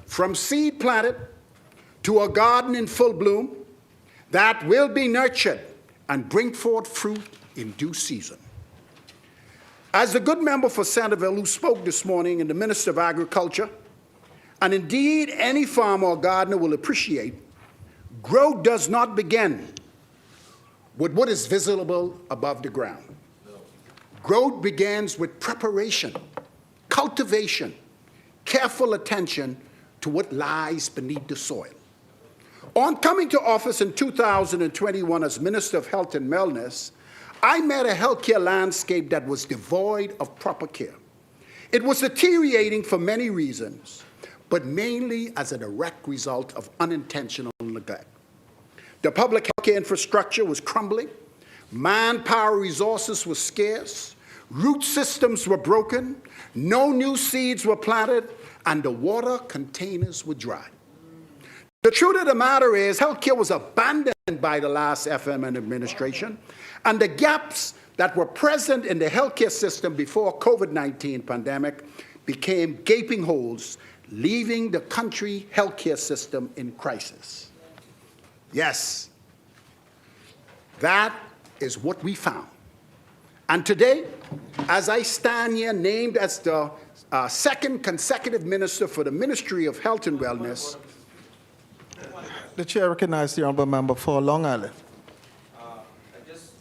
From seed planted to a garden in full bloom that will be nurtured and bring forth fruit in due season. As the good member for Centerville who spoke this morning and the Minister of Agriculture, and indeed any farmer or gardener will appreciate, growth does not begin with what is visible above the ground. Growth begins with preparation, cultivation, careful attention to what lies beneath the soil. On coming to office in 2021 as Minister of Health and Wellness, I met a healthcare landscape that was devoid of proper care. It was deteriorating for many reasons, but mainly as a direct result of unintentional neglect. The public healthcare infrastructure was crumbling, manpower resources were scarce, root systems were broken, no new seeds were planted, and the water containers were dry. The truth of the matter is, healthcare was abandoned by the last FM administration, and the gaps that were present in the healthcare system before COVID-19 pandemic became gaping holes, leaving the country healthcare system in crisis. Yes, that is what we found. And today, as I stand here named as the second consecutive minister for the Ministry of Health and Wellness, the chair recognizes the honourable member for Long Island. I just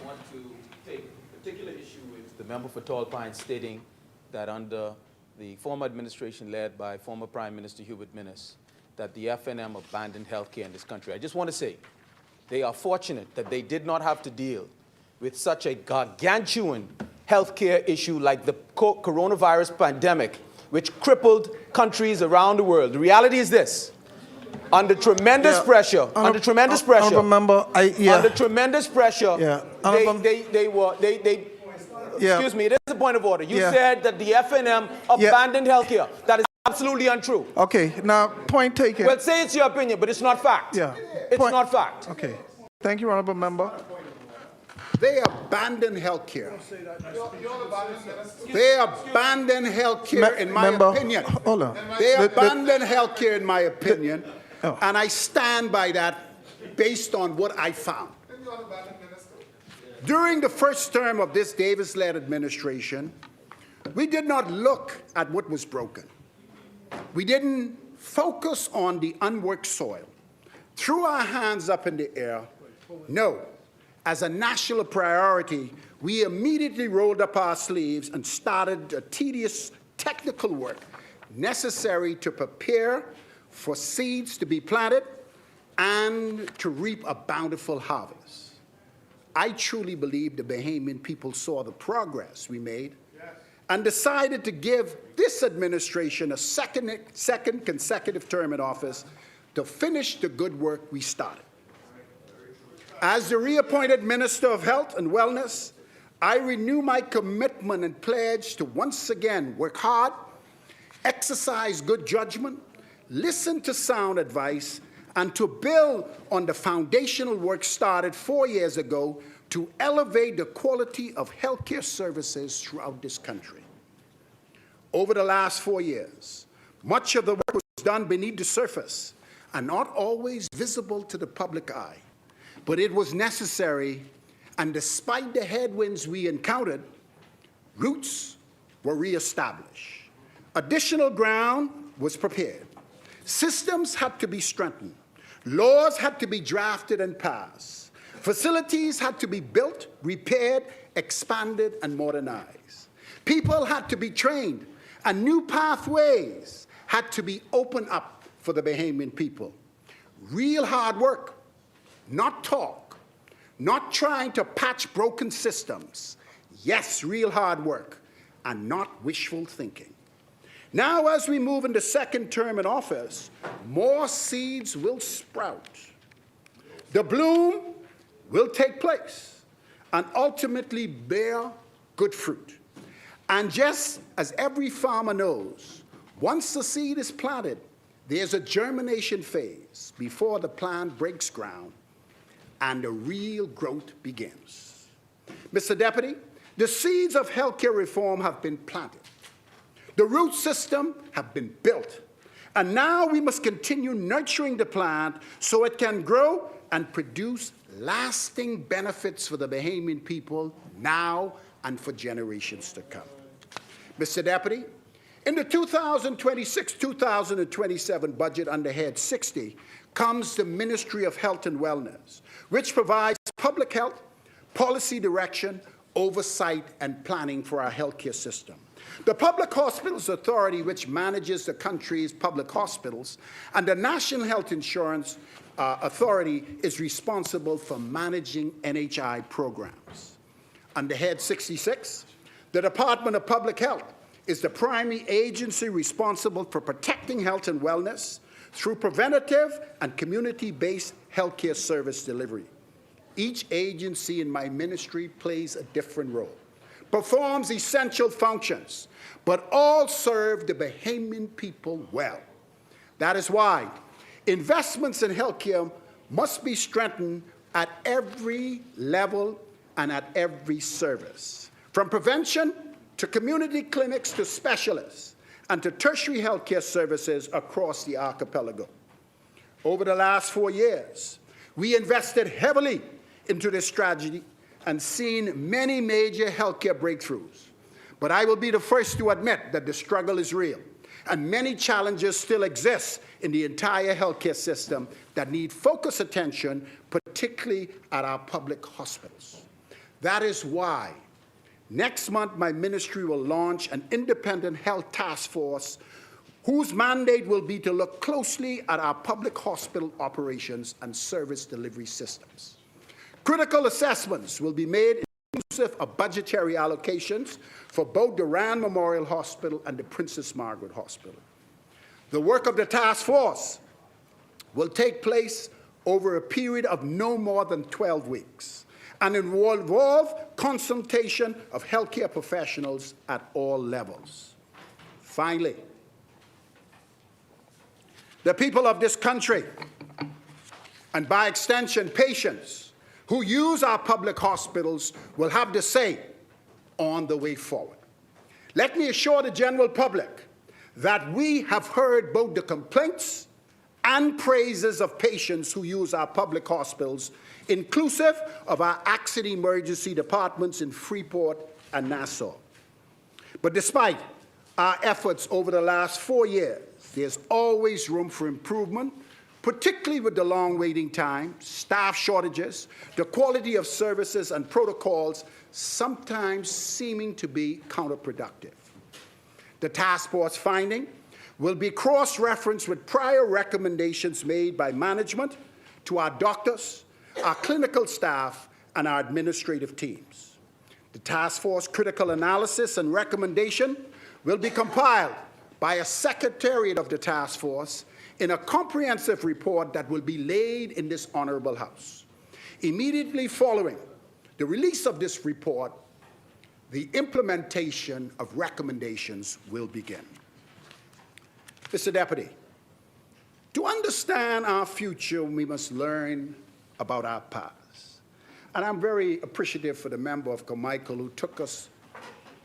want to take particular issue with the member for Tall Pines stating that under the former administration led by former Prime Minister Hubert Minnis, that the FNM abandoned healthcare in this country. I just want to say they are fortunate that they did not have to deal with such a gargantuan healthcare issue like the coronavirus pandemic, which crippled countries around the world. The reality is this. Under tremendous pressure, under tremendous pressure, excuse me, it is a point of order. You said that the FNM abandoned healthcare. That is absolutely untrue. Okay, now, point taken. Well, say it's your opinion, but it's not fact. Yeah. It's not fact. Okay. Thank you, Honorable Member. They abandoned healthcare. They abandoned healthcare, in my opinion. Hold on. They abandoned healthcare, in my opinion, and I stand by that based on what I found. During the first term of this Davis-led administration, we did not look at what was broken. We didn't focus on the unworked soil. Threw our hands up in the air. No. As a national priority, we immediately rolled up our sleeves and started the tedious technical work necessary to prepare for seeds to be planted and to reap a bountiful harvest. I truly believe the Bahamian people saw the progress we made and decided to give this administration a second consecutive term in office to finish the good work we started. As the reappointed Minister of Health and Wellness, I renew my commitment and pledge to once again work hard, exercise good judgment, listen to sound advice, and to build on the foundational work started 4 years ago to elevate the quality of healthcare services throughout this country. Over the last 4 years, much of the work was done beneath the surface and not always visible to the public eye. But it was necessary, and despite the headwinds we encountered, roots were reestablished. Additional ground was prepared. Systems had to be strengthened. Laws had to be drafted and passed. Facilities had to be built, repaired, expanded, and modernized. People had to be trained, and new pathways had to be opened up for the Bahamian people. Real hard work. Not talk, not trying to patch broken systems. Yes, real hard work, and not wishful thinking. Now, as we move into second term in office, more seeds will sprout. The bloom will take place and ultimately bear good fruit. And just as every farmer knows, once the seed is planted, there's a germination phase before the plant breaks ground and the real growth begins. Mr. Deputy, the seeds of healthcare reform have been planted. The root system have been built. And now we must continue nurturing the plant so it can grow and produce lasting benefits for the Bahamian people now and for generations to come. Mr. Deputy, in the 2026-2027 budget under Head 60 comes the Ministry of Health and Wellness, which provides public health, policy direction, oversight, and planning for our healthcare system. The Public Hospitals Authority, which manages the country's public hospitals, and the National Health Insurance Authority is responsible for managing NHI programs. Under Head 66, the Department of Public Health is the primary agency responsible for protecting health and wellness through preventative and community-based healthcare service delivery. Each agency in my ministry plays a different role, performs essential functions, but all serve the Bahamian people well. That is why investments in healthcare must be strengthened at every level and at every service, from prevention to community clinics to specialists, and to tertiary healthcare services across the archipelago. Over the last 4 years, we invested heavily into this strategy and seen many major healthcare breakthroughs. But I will be the first to admit that the struggle is real, and many challenges still exist in the entire healthcare system that need focused attention, particularly at our public hospitals. That is why next month, my ministry will launch an independent health task force whose mandate will be to look closely at our public hospital operations and service delivery systems. Critical assessments will be made inclusive of budgetary allocations for both the Rand Memorial Hospital and the Princess Margaret Hospital. The work of the task force will take place over a period of no more than 12 weeks and it will involve consultation of healthcare professionals at all levels. Finally, the people of this country, and by extension patients who use our public hospitals, will have the say on the way forward. Let me assure the general public that we have heard both the complaints and praises of patients who use our public hospitals, inclusive of our accident emergency departments in Freeport and Nassau. But despite our efforts over the last 4 years, there's always room for improvement, particularly with the long waiting time, staff shortages, the quality of services and protocols sometimes seeming to be counterproductive. The task force finding will be cross-referenced with prior recommendations made by management to our doctors, our clinical staff, and our administrative teams. The task force critical analysis and recommendation will be compiled by a secretariat of the task force in a comprehensive report that will be laid in this honorable House. Immediately following the release of this report, the implementation of recommendations will begin. Mr. Deputy, to understand our future, we must learn about our past. And I'm very appreciative for the member of Carmichael who took us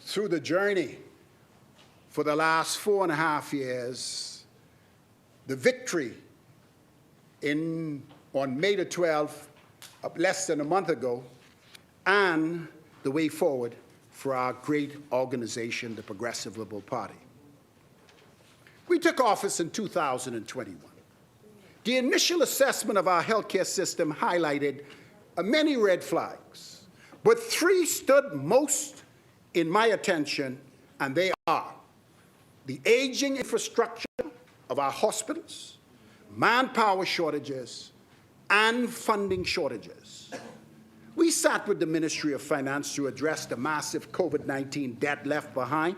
through the journey for the last 4.5 years, the victory on May the 12th, less than a month ago, and the way forward for our great organization, the Progressive Liberal Party. We took office in 2021. The initial assessment of our healthcare system highlighted many red flags, but 3 stood most in my attention, and they are the aging infrastructure of our hospitals, manpower shortages, and funding shortages. We sat with the Ministry of Finance to address the massive COVID-19 debt left behind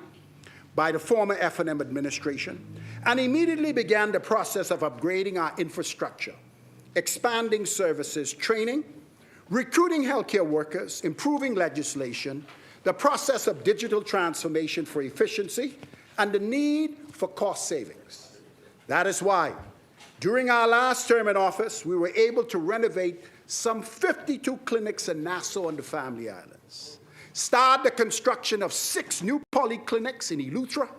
by the former F&M administration, and immediately began the process of upgrading our infrastructure, expanding services, training, recruiting healthcare workers, improving legislation, the process of digital transformation for efficiency, and the need for cost savings. That is why, during our last term in office, we were able to renovate some 52 clinics in Nassau and the Family Islands, start the construction of 6 new polyclinics in Eleuthera,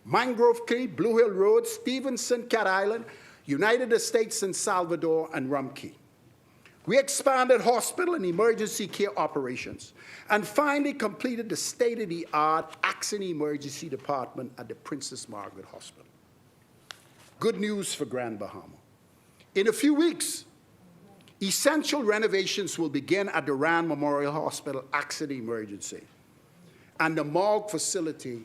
Mangrove Key, Blue Hill Road, Stevenson, Cat Island, United Estates and Salvador, and Rum Key. We expanded hospital and emergency care operations and finally completed the state-of-the-art accident emergency department at the Princess Margaret Hospital. Good news for Grand Bahama. In a few weeks, essential renovations will begin at the Rand Memorial Hospital accident emergency, and the morgue facility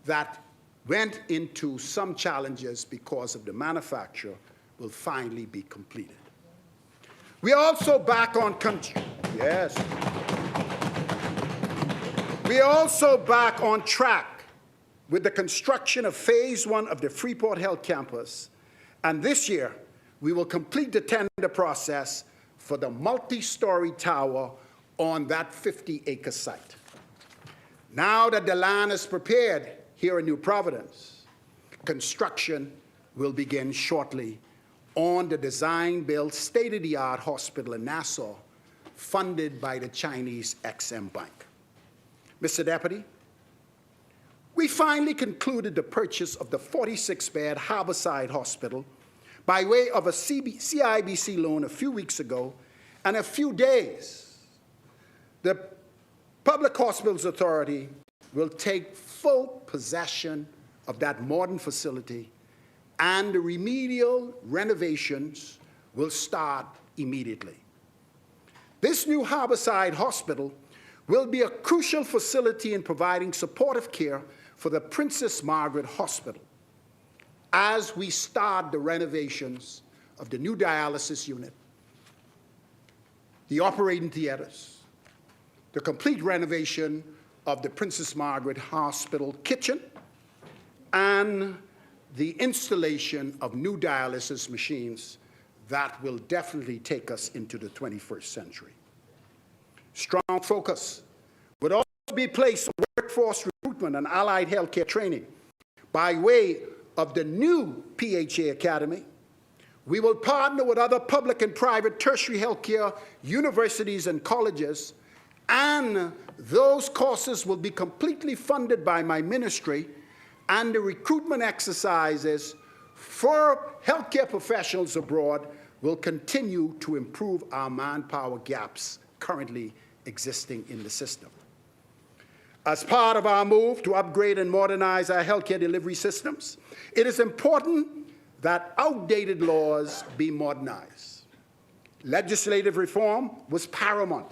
that went into some challenges because of the manufacture will finally be completed. We are also back on We are also back on track with the construction of phase 1 of the Freeport Health Campus, and this year we will complete the tender process for the multi-story tower on that 50-acre site. Now that the land is prepared here in New Providence, construction will begin shortly on the design-built state-of-the-art hospital in Nassau, funded by the Chinese Exim Bank. Mr. Deputy, we finally concluded the purchase of the 46-bed Harborside Hospital by way of a CIBC loan a few weeks ago, and a few days, the Public Hospitals Authority will take full possession of that modern facility, and the remedial renovations will start immediately. This new Harborside Hospital will be a crucial facility in providing supportive care for the Princess Margaret Hospital as we start the renovations of the new dialysis unit, the operating theaters, the complete renovation of the Princess Margaret Hospital kitchen, and the installation of new dialysis machines that will definitely take us into the 21st century. Strong focus would also be placed on workforce recruitment and allied healthcare training by way of the new PHA Academy. We will partner with other public and private tertiary healthcare universities and colleges, and those courses will be completely funded by my ministry, and the recruitment exercises for healthcare professionals abroad will continue to improve our manpower gaps currently existing in the system. As part of our move to upgrade and modernize our healthcare delivery systems, it is important that outdated laws be modernized. Legislative reform was paramount,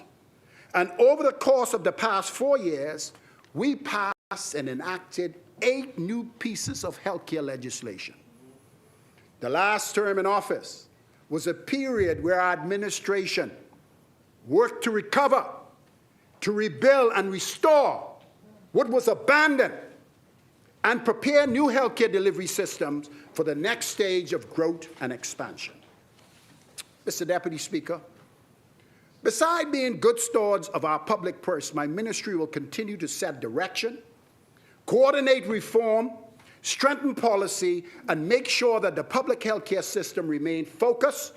and over the course of the past 4 years, we passed and enacted 8 new pieces of healthcare legislation. The last term in office was a period where our administration worked to recover, to rebuild and restore what was abandoned, and prepare new healthcare delivery systems for the next stage of growth and expansion. Mr. Deputy Speaker, beside being good stewards of our public purse, my ministry will continue to set direction, coordinate reform, strengthen policy, and make sure that the public healthcare system remains focused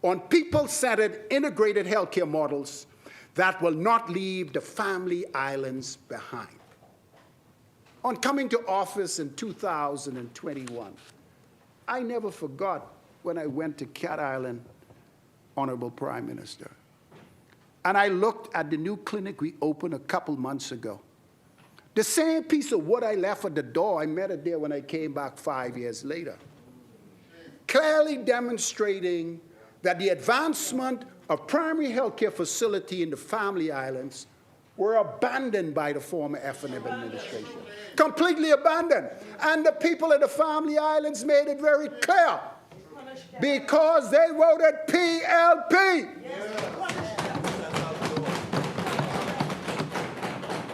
on people-centered integrated healthcare models that will not leave the family islands behind. On coming to office in 2021, I never forgot when I went to Cat Island, Honorable Prime Minister, and I looked at the new clinic we opened a couple months ago. The same piece of wood I left at the door, I met it there when I came back 5 years later, clearly demonstrating that the advancement of primary healthcare facility in the family islands were abandoned by the former F&M administration. Completely abandoned. And the people of the family islands made it very clear because they voted PLP.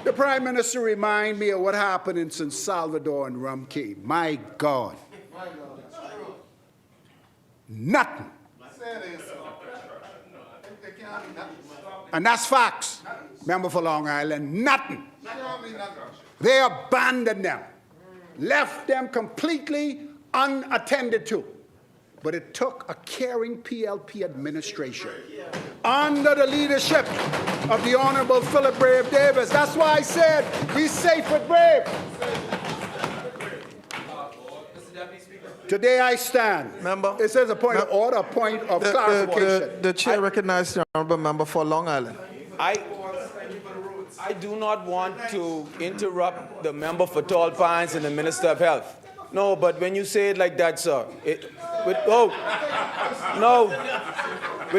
The Prime Minister reminded me of what happened in San Salvador and Rum Cay. My God. Nothing. And that's facts. Member for Long Island, nothing. They abandoned them, left them completely unattended to. But it took a caring PLP administration under the leadership of the Honorable Philip Brave Davis. That's why I said, be safe with Brave. Today I stand. Member, it says a point of order, a point of clarification. The chair recognizes the honorable member for Long Island. I do not want to interrupt the member for Tall Pines and the Minister of Health. No, but when you say it like that, sir, with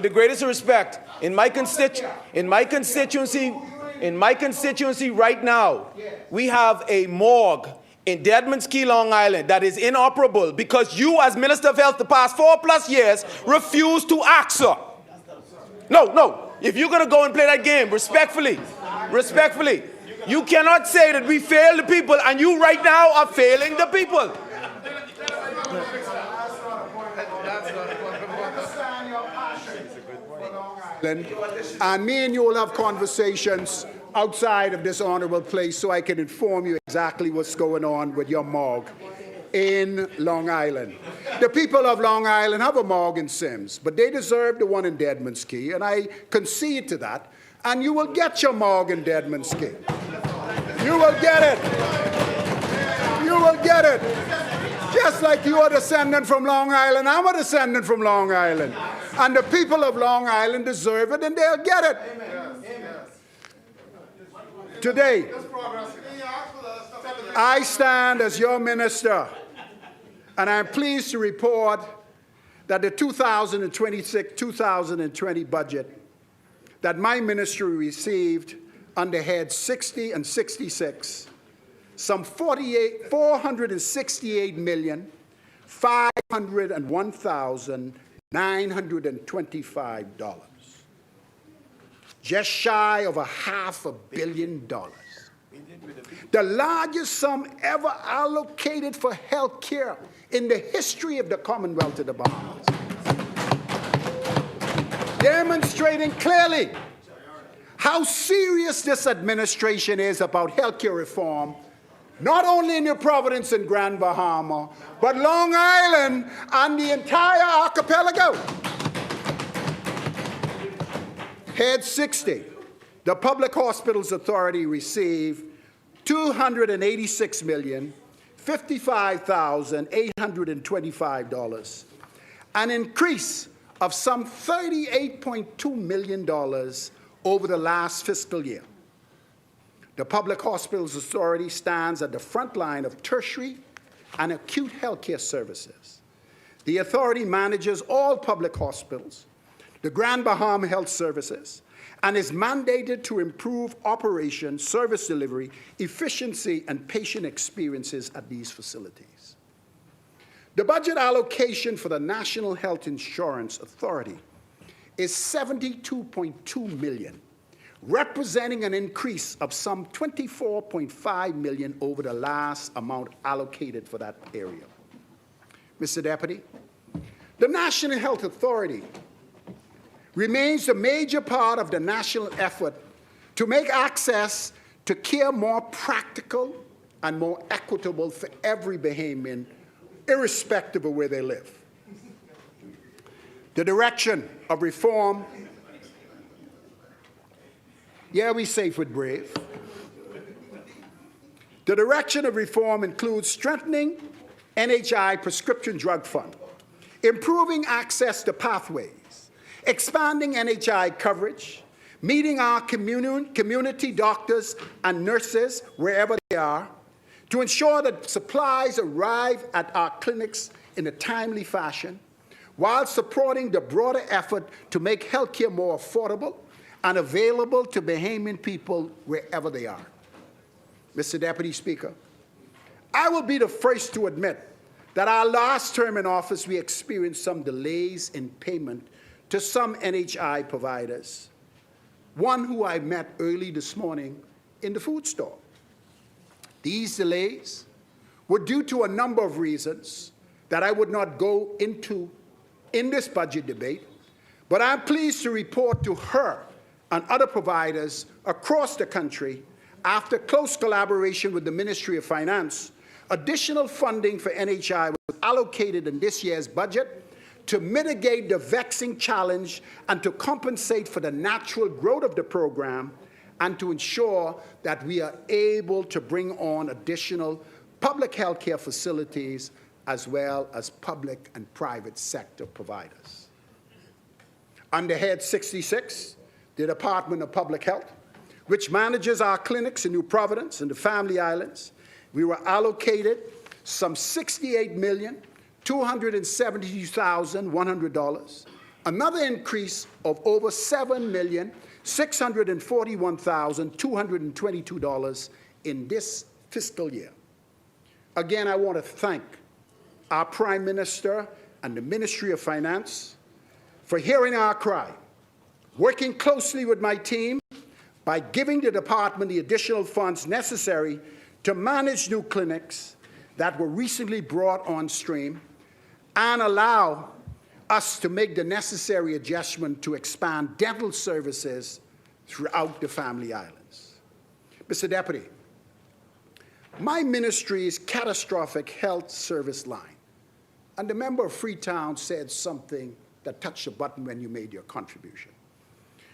the greatest respect, in my constituency right now, we have a morgue in Deadman's Key, Long Island, that is inoperable because you, as Minister of Health, the past 4+ years, refused to act, sir. No. If you're going to go and play that game, respectfully, you cannot say that we failed the people and you right now are failing the people. And me and you will have conversations outside of this honorable place so I can inform you exactly what's going on with your morgue in Long Island. The people of Long Island have a morgue in Sims, but they deserve the one in Deadman's Key, and I concede to that. And you will get your morgue in Deadman's Key. You will get it. You will get it. Just like you are a descendant from Long Island, I'm a descendant from Long Island. And the people of Long Island deserve it, and they'll get it. Today, I stand as your minister, and I'm pleased to report that the 2026-2020 budget that my ministry received under heads 60 and 66, some $468,501,925. just shy of $500 million. The largest sum ever allocated for health care in the history of the Commonwealth of the Bahamas. Demonstrating clearly how serious this administration is about health care reform, not only in New Providence and Grand Bahama, but Long Island and the entire archipelago. Head 60, the Public Hospitals Authority received $286,055,825, an increase of some $38.2 million over the last fiscal year. The Public Hospitals Authority stands at the front line of tertiary and acute health care services. The authority manages all public hospitals, the Grand Bahama Health Services, and is mandated to improve operation, service delivery, efficiency, and patient experiences at these facilities. The budget allocation for the National Health Insurance Authority is $72.2 million, representing an increase of some $24.5 million over the last amount allocated for that area. Mr. Deputy, the National Health Authority remains a major part of the national effort to make access to care more practical and more equitable for every Bahamian, irrespective of where they live. The direction of reform, yeah, we safe with brave. The direction of reform includes strengthening NHI prescription drug fund, improving access to pathways, expanding NHI coverage, meeting our community doctors and nurses wherever they are, to ensure that supplies arrive at our clinics in a timely fashion, while supporting the broader effort to make healthcare more affordable and available to Bahamian people wherever they are. Mr. Deputy Speaker, I will be the first to admit that our last term in office we experienced some delays in payment to some NHI providers, one who I met early this morning in the food store. These delays were due to a number of reasons that I would not go into in this budget debate, but I'm pleased to report to her and other providers across the country, after close collaboration with the Ministry of Finance, additional funding for NHI was allocated in this year's budget to mitigate the vexing challenge and to compensate for the natural growth of the program and to ensure that we are able to bring on additional public health care facilities as well as public and private sector providers. Under Head 66, the Department of Public Health, which manages our clinics in New Providence and the Family Islands, we were allocated some $68,272,100, another increase of over $7,641,222 in this fiscal year. Again, I want to thank our Prime Minister and the Ministry of Finance for hearing our cry, working closely with my team by giving the department the additional funds necessary to manage new clinics that were recently brought on stream and allow us to make the necessary adjustment to expand dental services throughout the Family Islands. Mr. Deputy, my ministry's catastrophic health service line, and the member of Freetown said something that touched a button when you made your contribution.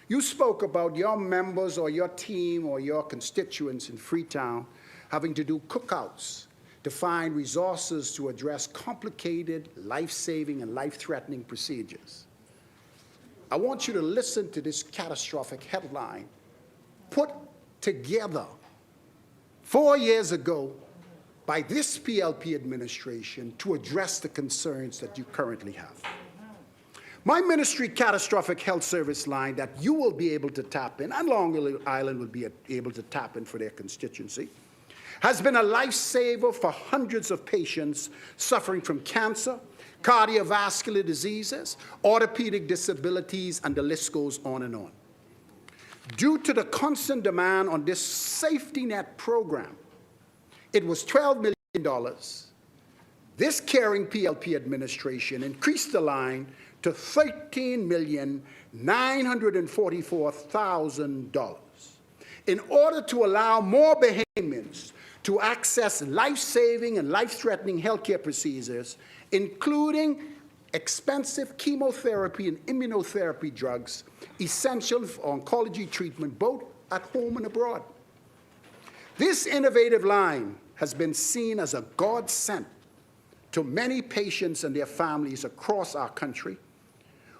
You spoke about your members or your team or your constituents in Freetown having to do cookouts to find resources to address complicated, life-saving, and life-threatening procedures. I want you to listen to this catastrophic headline put together 4 years ago by this PLP administration to address the concerns that you currently have. My ministry catastrophic health service line that you will be able to tap in, and Long Island will be able to tap in for their constituency, has been a lifesaver for hundreds of patients suffering from cancer, cardiovascular diseases, orthopedic disabilities, and the list goes on and on. Due to the constant demand on this safety net program, it was $12 million. This caring PLP administration increased the line to $13,944,000 in order to allow more Bahamians to access life-saving and life-threatening healthcare procedures, including expensive chemotherapy and immunotherapy drugs essential for oncology treatment both at home and abroad. This innovative line has been seen as a godsend to many patients and their families across our country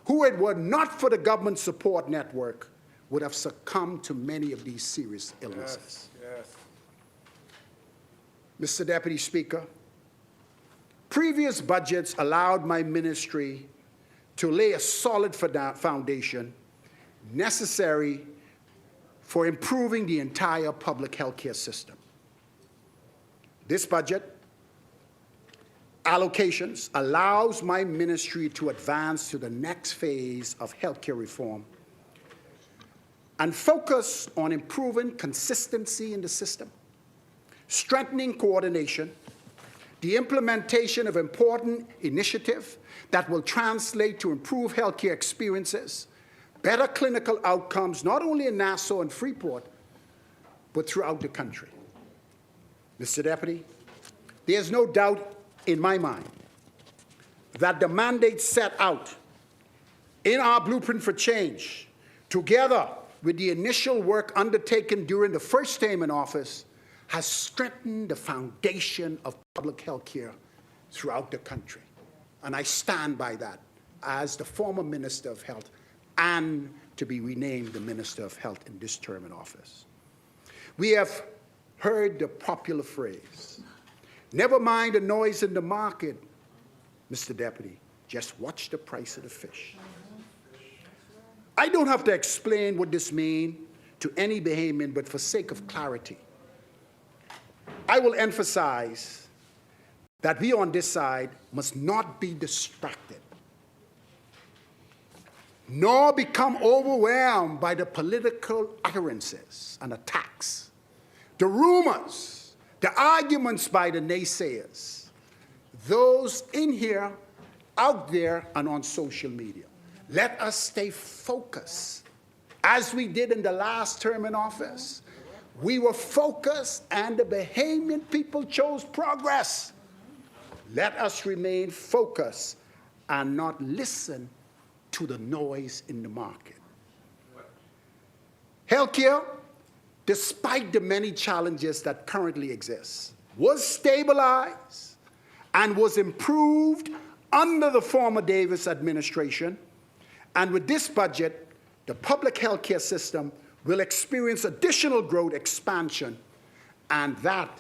who, it were not for the government support network, would have succumbed to many of these serious illnesses. Yes. Mr. Deputy Speaker, previous budgets allowed my ministry to lay a solid foundation necessary for improving the entire public healthcare system. This budget allocations allows my ministry to advance to the next phase of healthcare reform and focus on improving consistency in the system, strengthening coordination, the implementation of important initiatives that will translate to improved healthcare experiences, better clinical outcomes, not only in Nassau and Freeport, but throughout the country. Mr. Deputy, there's no doubt in my mind that the mandate set out in our blueprint for change, together with the initial work undertaken during the first term in office, has strengthened the foundation of public health care throughout the country. And I stand by that as the former Minister of Health and to be renamed the Minister of Health in this term in office. We have heard the popular phrase, never mind the noise in the market, Mr. Deputy, just watch the price of the fish. I don't have to explain what this means to any Bahamian, but for sake of clarity, I will emphasize that we on this side must not be distracted, nor become overwhelmed by the political utterances and attacks, the rumors, the arguments by the naysayers, those in here, out there, and on social media. Let us stay focused, as we did in the last term in office. We were focused, and the Bahamian people chose progress. Let us remain focused and not listen to the noise in the market. Healthcare, despite the many challenges that currently exist, was stabilized and was improved under the former Davis administration. And with this budget, the public healthcare system will experience additional growth expansion, and that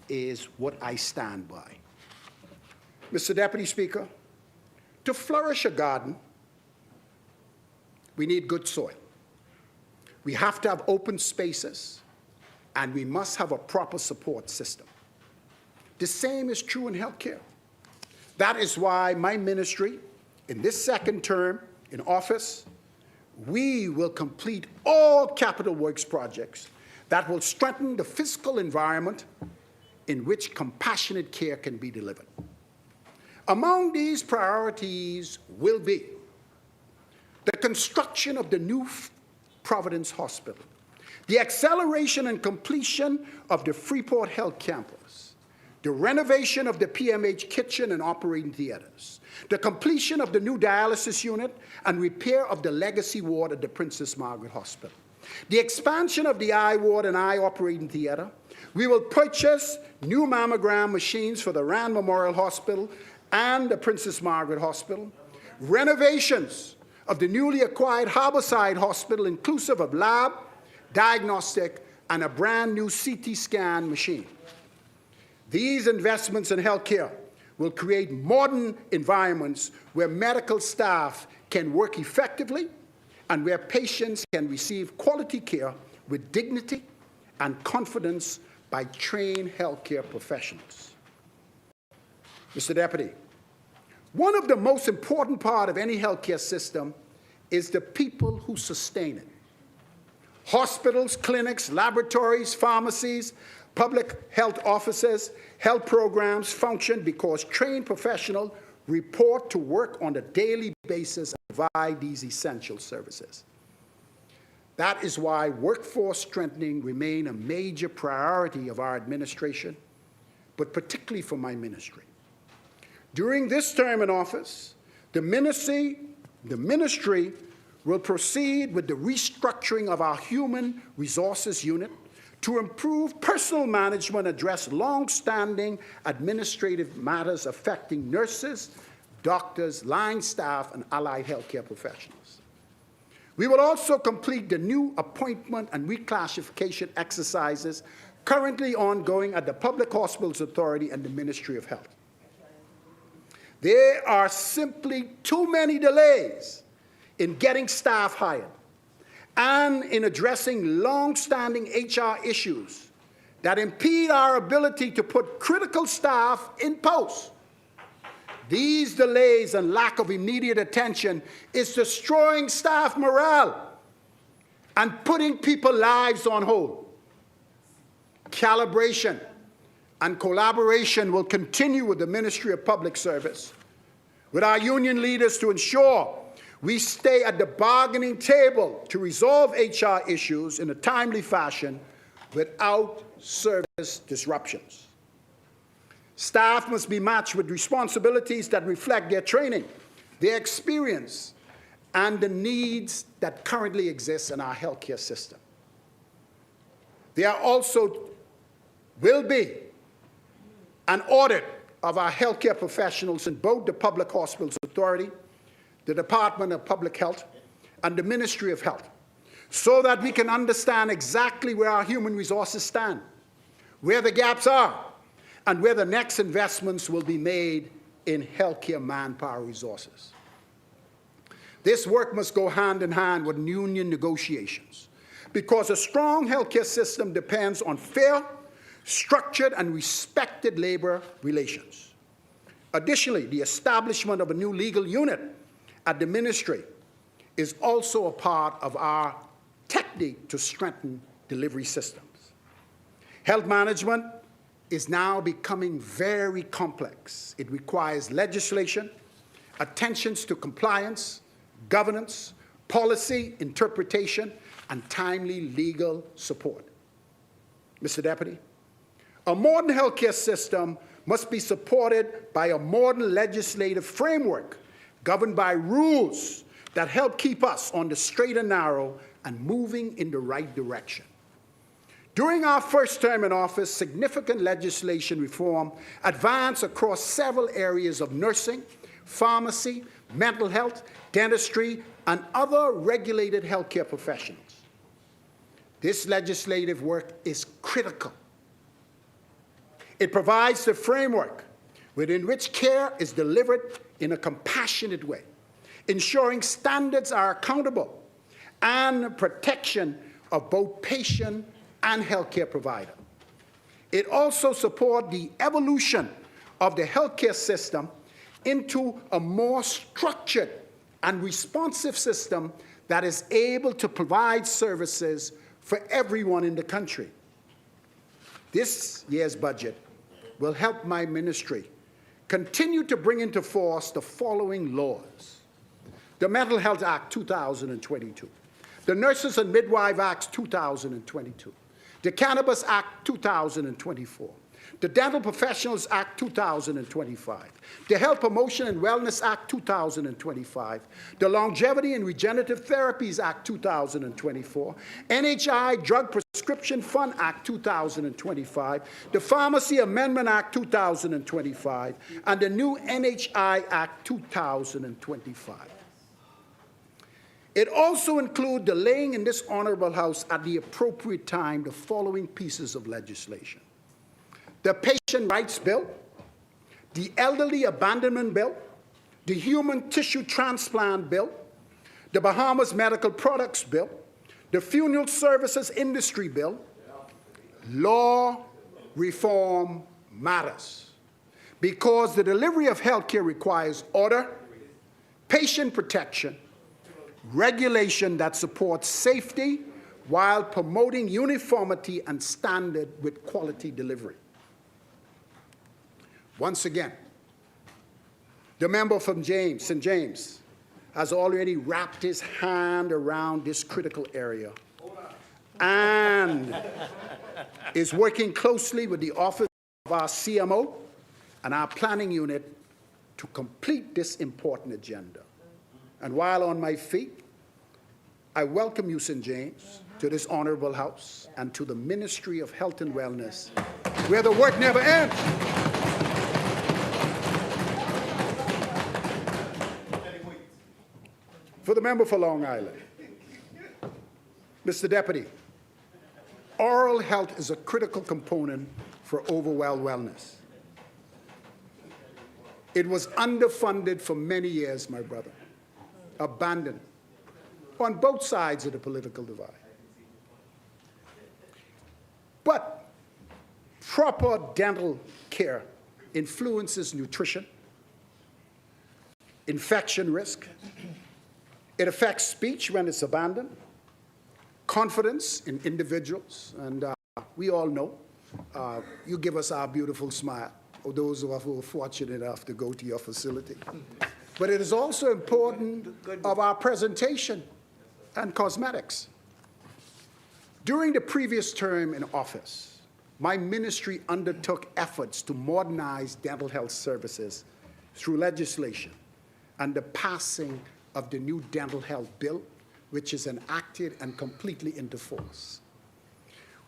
is what I stand by. Mr. Deputy Speaker, to flourish a garden, we need good soil. We have to have open spaces, and we must have a proper support system. The same is true in healthcare. That is why my ministry, in this second term in office, we will complete all capital works projects that will strengthen the fiscal environment in which compassionate care can be delivered. Among these priorities will be the construction of the new Providence Hospital, the acceleration and completion of the Freeport Health Campus, the renovation of the PMH kitchen and operating theaters, the completion of the new dialysis unit, and repair of the legacy ward at the Princess Margaret Hospital, the expansion of the eye ward and eye operating theater. We will purchase new mammogram machines for the Rand Memorial Hospital and the Princess Margaret Hospital, renovations of the newly acquired Harborside Hospital, inclusive of lab, diagnostic, and a brand new CT scan machine. These investments in healthcare will create modern environments where medical staff can work effectively and where patients can receive quality care with dignity and confidence by trained healthcare professionals. Mr. Deputy, one of the most important parts of any healthcare system is the people who sustain it. Hospitals, clinics, laboratories, pharmacies, public health offices, health programs function because trained professionals report to work on a daily basis and provide these essential services. That is why workforce strengthening remains a major priority of our administration, but particularly for my ministry. During this term in office, the ministry will proceed with the restructuring of our Human Resources Unit to improve personal management, address long-standing administrative matters affecting nurses, doctors, line staff, and allied healthcare professionals. We will also complete the new appointment and reclassification exercises currently ongoing at the Public Hospitals Authority and the Ministry of Health. There are simply too many delays in getting staff hired and in addressing long-standing HR issues that impede our ability to put critical staff in post. These delays and lack of immediate attention is destroying staff morale and putting people's lives on hold. Calibration and collaboration will continue with the Ministry of Public Service, with our union leaders to ensure we stay at the bargaining table to resolve HR issues in a timely fashion without service disruptions. Staff must be matched with responsibilities that reflect their training, their experience, and the needs that currently exist in our healthcare system. There also will be an audit of our healthcare professionals in both the Public Hospitals Authority, the Department of Public Health, and the Ministry of Health, so that we can understand exactly where our human resources stand, where the gaps are, and where the next investments will be made in healthcare manpower resources. This work must go hand in hand with union negotiations, because a strong healthcare system depends on fair, structured, and respected labor relations. Additionally, the establishment of a new legal unit at the ministry is also a part of our technique to strengthen delivery systems. Health management is now becoming very complex. It requires legislation, attentions to compliance, governance, policy interpretation, and timely legal support. Mr. Deputy, a modern healthcare system must be supported by a modern legislative framework governed by rules that help keep us on the straight and narrow and moving in the right direction. During our first term in office, significant legislation reform advanced across several areas of nursing, pharmacy, mental health, dentistry, and other regulated healthcare professionals. This legislative work is critical. It provides the framework within which care is delivered in a compassionate way, ensuring standards are accountable and protection of both patient and healthcare provider. It also supports the evolution of the healthcare system into a more structured and responsive system that is able to provide services for everyone in the country. This year's budget will help my ministry continue to bring into force the following laws: the Mental Health Act 2022, the Nurses and Midwives Act 2022, the Cannabis Act 2024, the Dental Professionals Act 2025, the Health Promotion and Wellness Act 2025, the Longevity and Regenerative Therapies Act 2024, NHI Drug Prescription Fund Act 2025, the Pharmacy Amendment Act 2025, and the new NHI Act 2025. It also includes the laying in this honorable House at the appropriate time the following pieces of legislation: the Patient Rights Bill, the Elderly Abandonment Bill, the Human Tissue Transplant Bill, the Bahamas Medical Products Bill, the Funeral Services Industry Bill. Law reform matters because the delivery of health care requires order, patient protection, regulation that supports safety, while promoting uniformity and standard with quality delivery. Once again, the member from St. James has already wrapped his hand around this critical area and is working closely with the office of our CMO and our planning unit to complete this important agenda. And while on my feet, I welcome you, St. James, to this honorable house and to the Ministry of Health and Wellness, where the work never ends. For the member for Long Island, Mr. Deputy, oral health is a critical component for overall wellness. It was underfunded for many years, my brother, abandoned on both sides of the political divide. But proper dental care influences nutrition, infection risk. It affects speech when it's abandoned, confidence in individuals, and we all know you give us our beautiful smile, or those of us who are fortunate enough to go to your facility. But it is also important of our presentation and cosmetics. During the previous term in office, my ministry undertook efforts to modernize dental health services through legislation and the passing of the new dental health bill, which is enacted and completely into force.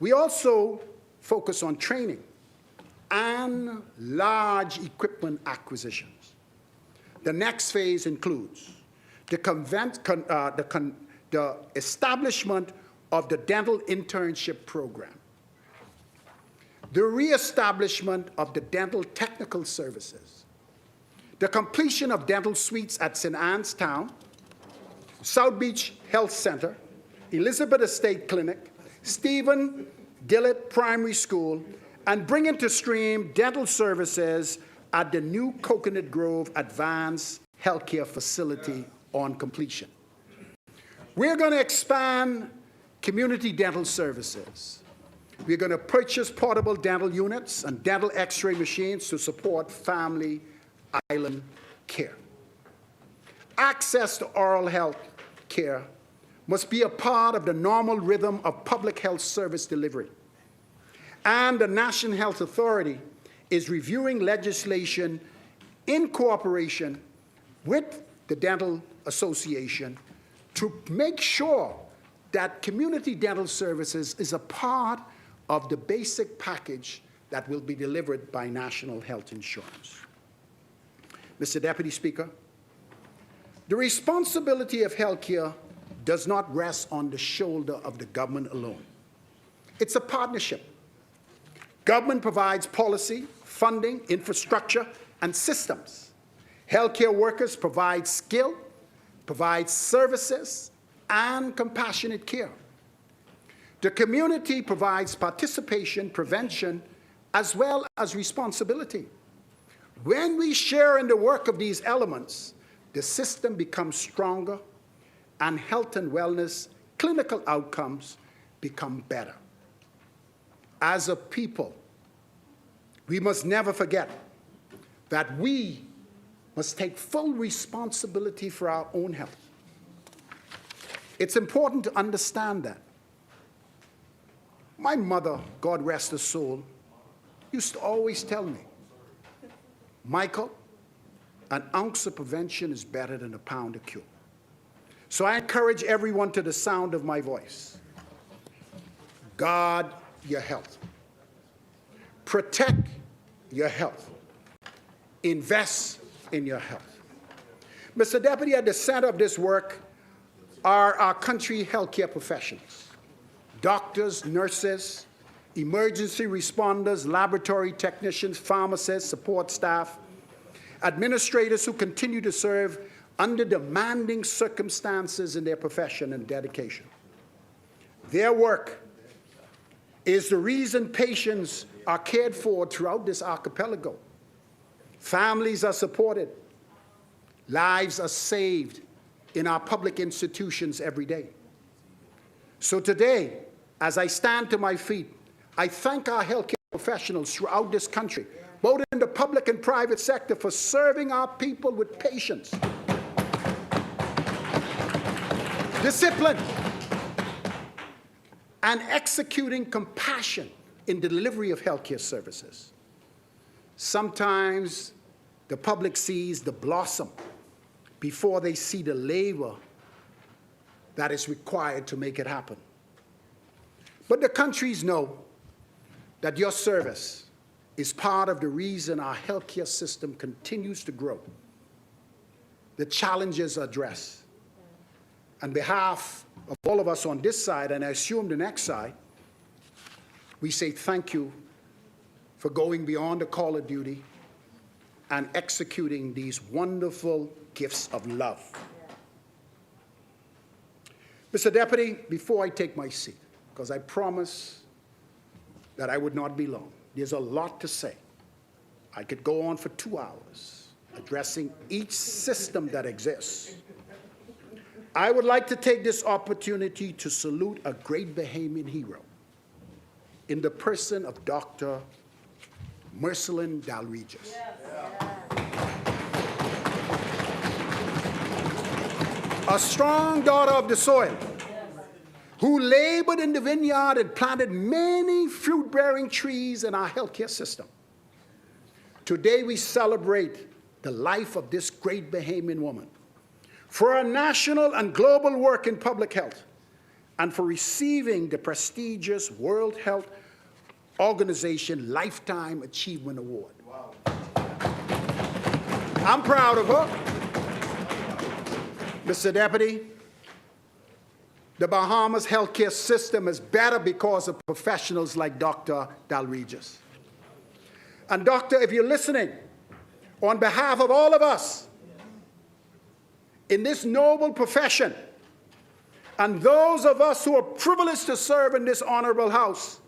We also focus on training and large equipment acquisitions. The next phase includes the establishment of the dental internship program, the reestablishment of the dental technical services, the completion of dental suites at St. Anne's Town, South Beach Health Center, Elizabeth Estate Clinic, Stephen Gillett Primary School, and bringing to stream dental services at the new Coconut Grove Advanced Healthcare Facility on completion. We're going to expand community dental services. We're going to purchase portable dental units and dental x-ray machines to support family island care. Access to oral health care must be a part of the normal rhythm of public health service delivery. And the National Health Authority is reviewing legislation in cooperation with the Dental Association to make sure that community dental services is a part of the basic package that will be delivered by National Health Insurance. Mr. Deputy Speaker, the responsibility of healthcare does not rest on the shoulder of the government alone. It's a partnership. Government provides policy, funding, infrastructure, and systems. Healthcare workers provide skill, provide services, and compassionate care. The community provides participation, prevention, as well as responsibility. When we share in the work of these elements, the system becomes stronger, and health and wellness clinical outcomes become better. As a people, we must never forget that we must take full responsibility for our own health. It's important to understand that. My mother, God rest her soul, used to always tell me, Michael, an ounce of prevention is better than a pound of cure. So I encourage everyone to the sound of my voice. Guard your health. Protect your health. Invest in your health. Mr. Deputy, at the center of this work are our country healthcare professionals, doctors, nurses, emergency responders, laboratory technicians, pharmacists, support staff, administrators who continue to serve under demanding circumstances in their profession and dedication. Their work is the reason patients are cared for throughout this archipelago. Families are supported. Lives are saved in our public institutions every day. So today, as I stand to my feet, I thank our healthcare professionals throughout this country, both in the public and private sector, for serving our people with patience, discipline, and executing compassion in the delivery of healthcare services. Sometimes the public sees the blossom before they see the labor that is required to make it happen. But the countries know that your service is part of the reason our healthcare system continues to grow. The challenges are addressed. On behalf of all of us on this side, and I assume the next side, we say thank you for going beyond the call of duty and executing these wonderful gifts of love. Mr. Deputy, before I take my seat, because I promised that I would not be long, there's a lot to say. I could go on for 2 hours addressing each system that exists. I would like to take this opportunity to salute a great Bahamian hero in the person of Dr. Mercelin Dalregis. A strong daughter of the soil who labored in the vineyard and planted many fruit-bearing trees in our healthcare system. Today we celebrate the life of this great Bahamian woman for her national and global work in public health and for receiving the prestigious World Health Organization Lifetime Achievement Award. Wow. I'm proud of her. Mr. Deputy, the Bahamas healthcare system is better because of professionals like Dr. Dalregis. And doctor, if you're listening, on behalf of all of us in this noble profession, and those of us who are privileged to serve in this honorable house,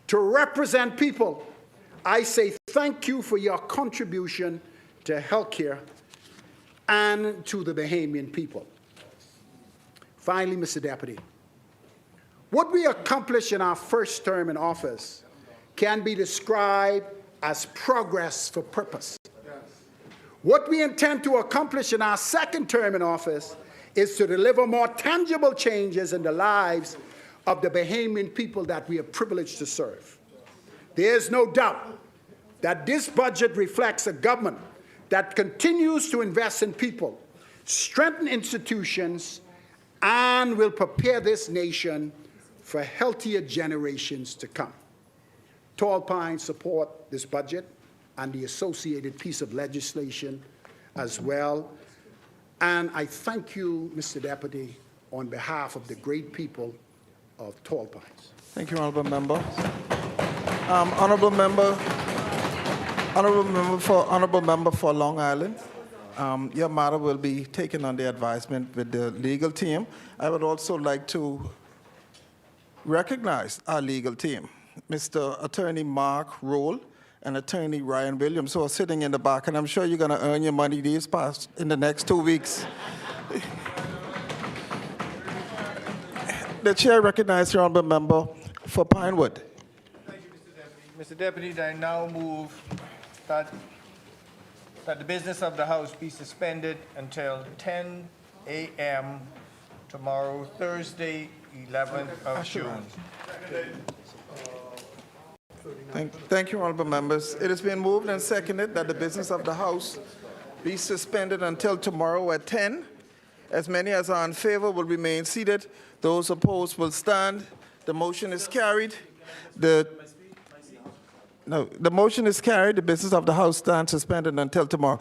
to represent people, I say thank you for your contribution to healthcare and to the Bahamian people. Finally, Mr. Deputy, what we accomplished in our first term in office can be described as progress for purpose. What we intend to accomplish in our second term in office is to deliver more tangible changes in the lives of the Bahamian people that we are privileged to serve. There is no doubt that this budget reflects a government that continues to invest in people, strengthen institutions, and will prepare this nation for healthier generations to come. Tall Pines support this budget and the associated piece of legislation as well. And I thank you, Mr. Deputy, on behalf of the great people of Tall Pines. Thank you, Honourable Member. Honourable Member for Long Island. Your matter will be taken under advisement with the legal team. I would also like to recognize our legal team, Mr. Attorney Mark Roll and Attorney Ryan Williams, who are sitting in the back, and I'm sure you're going to earn your money these past in the next 2 weeks. The chair recognizes the honourable member for Pinewood. Thank you, Mr. Deputy. Mr. Deputy, I now move that the business of the House be suspended until 10 a.m. tomorrow, Thursday, 11th of June. Thank you, honourable members. It has been moved and seconded that the business of the House be suspended until tomorrow at 10. As many as are in favor will remain seated. Those opposed will stand. The motion is carried. The motion is carried. The business of the House stands suspended until tomorrow.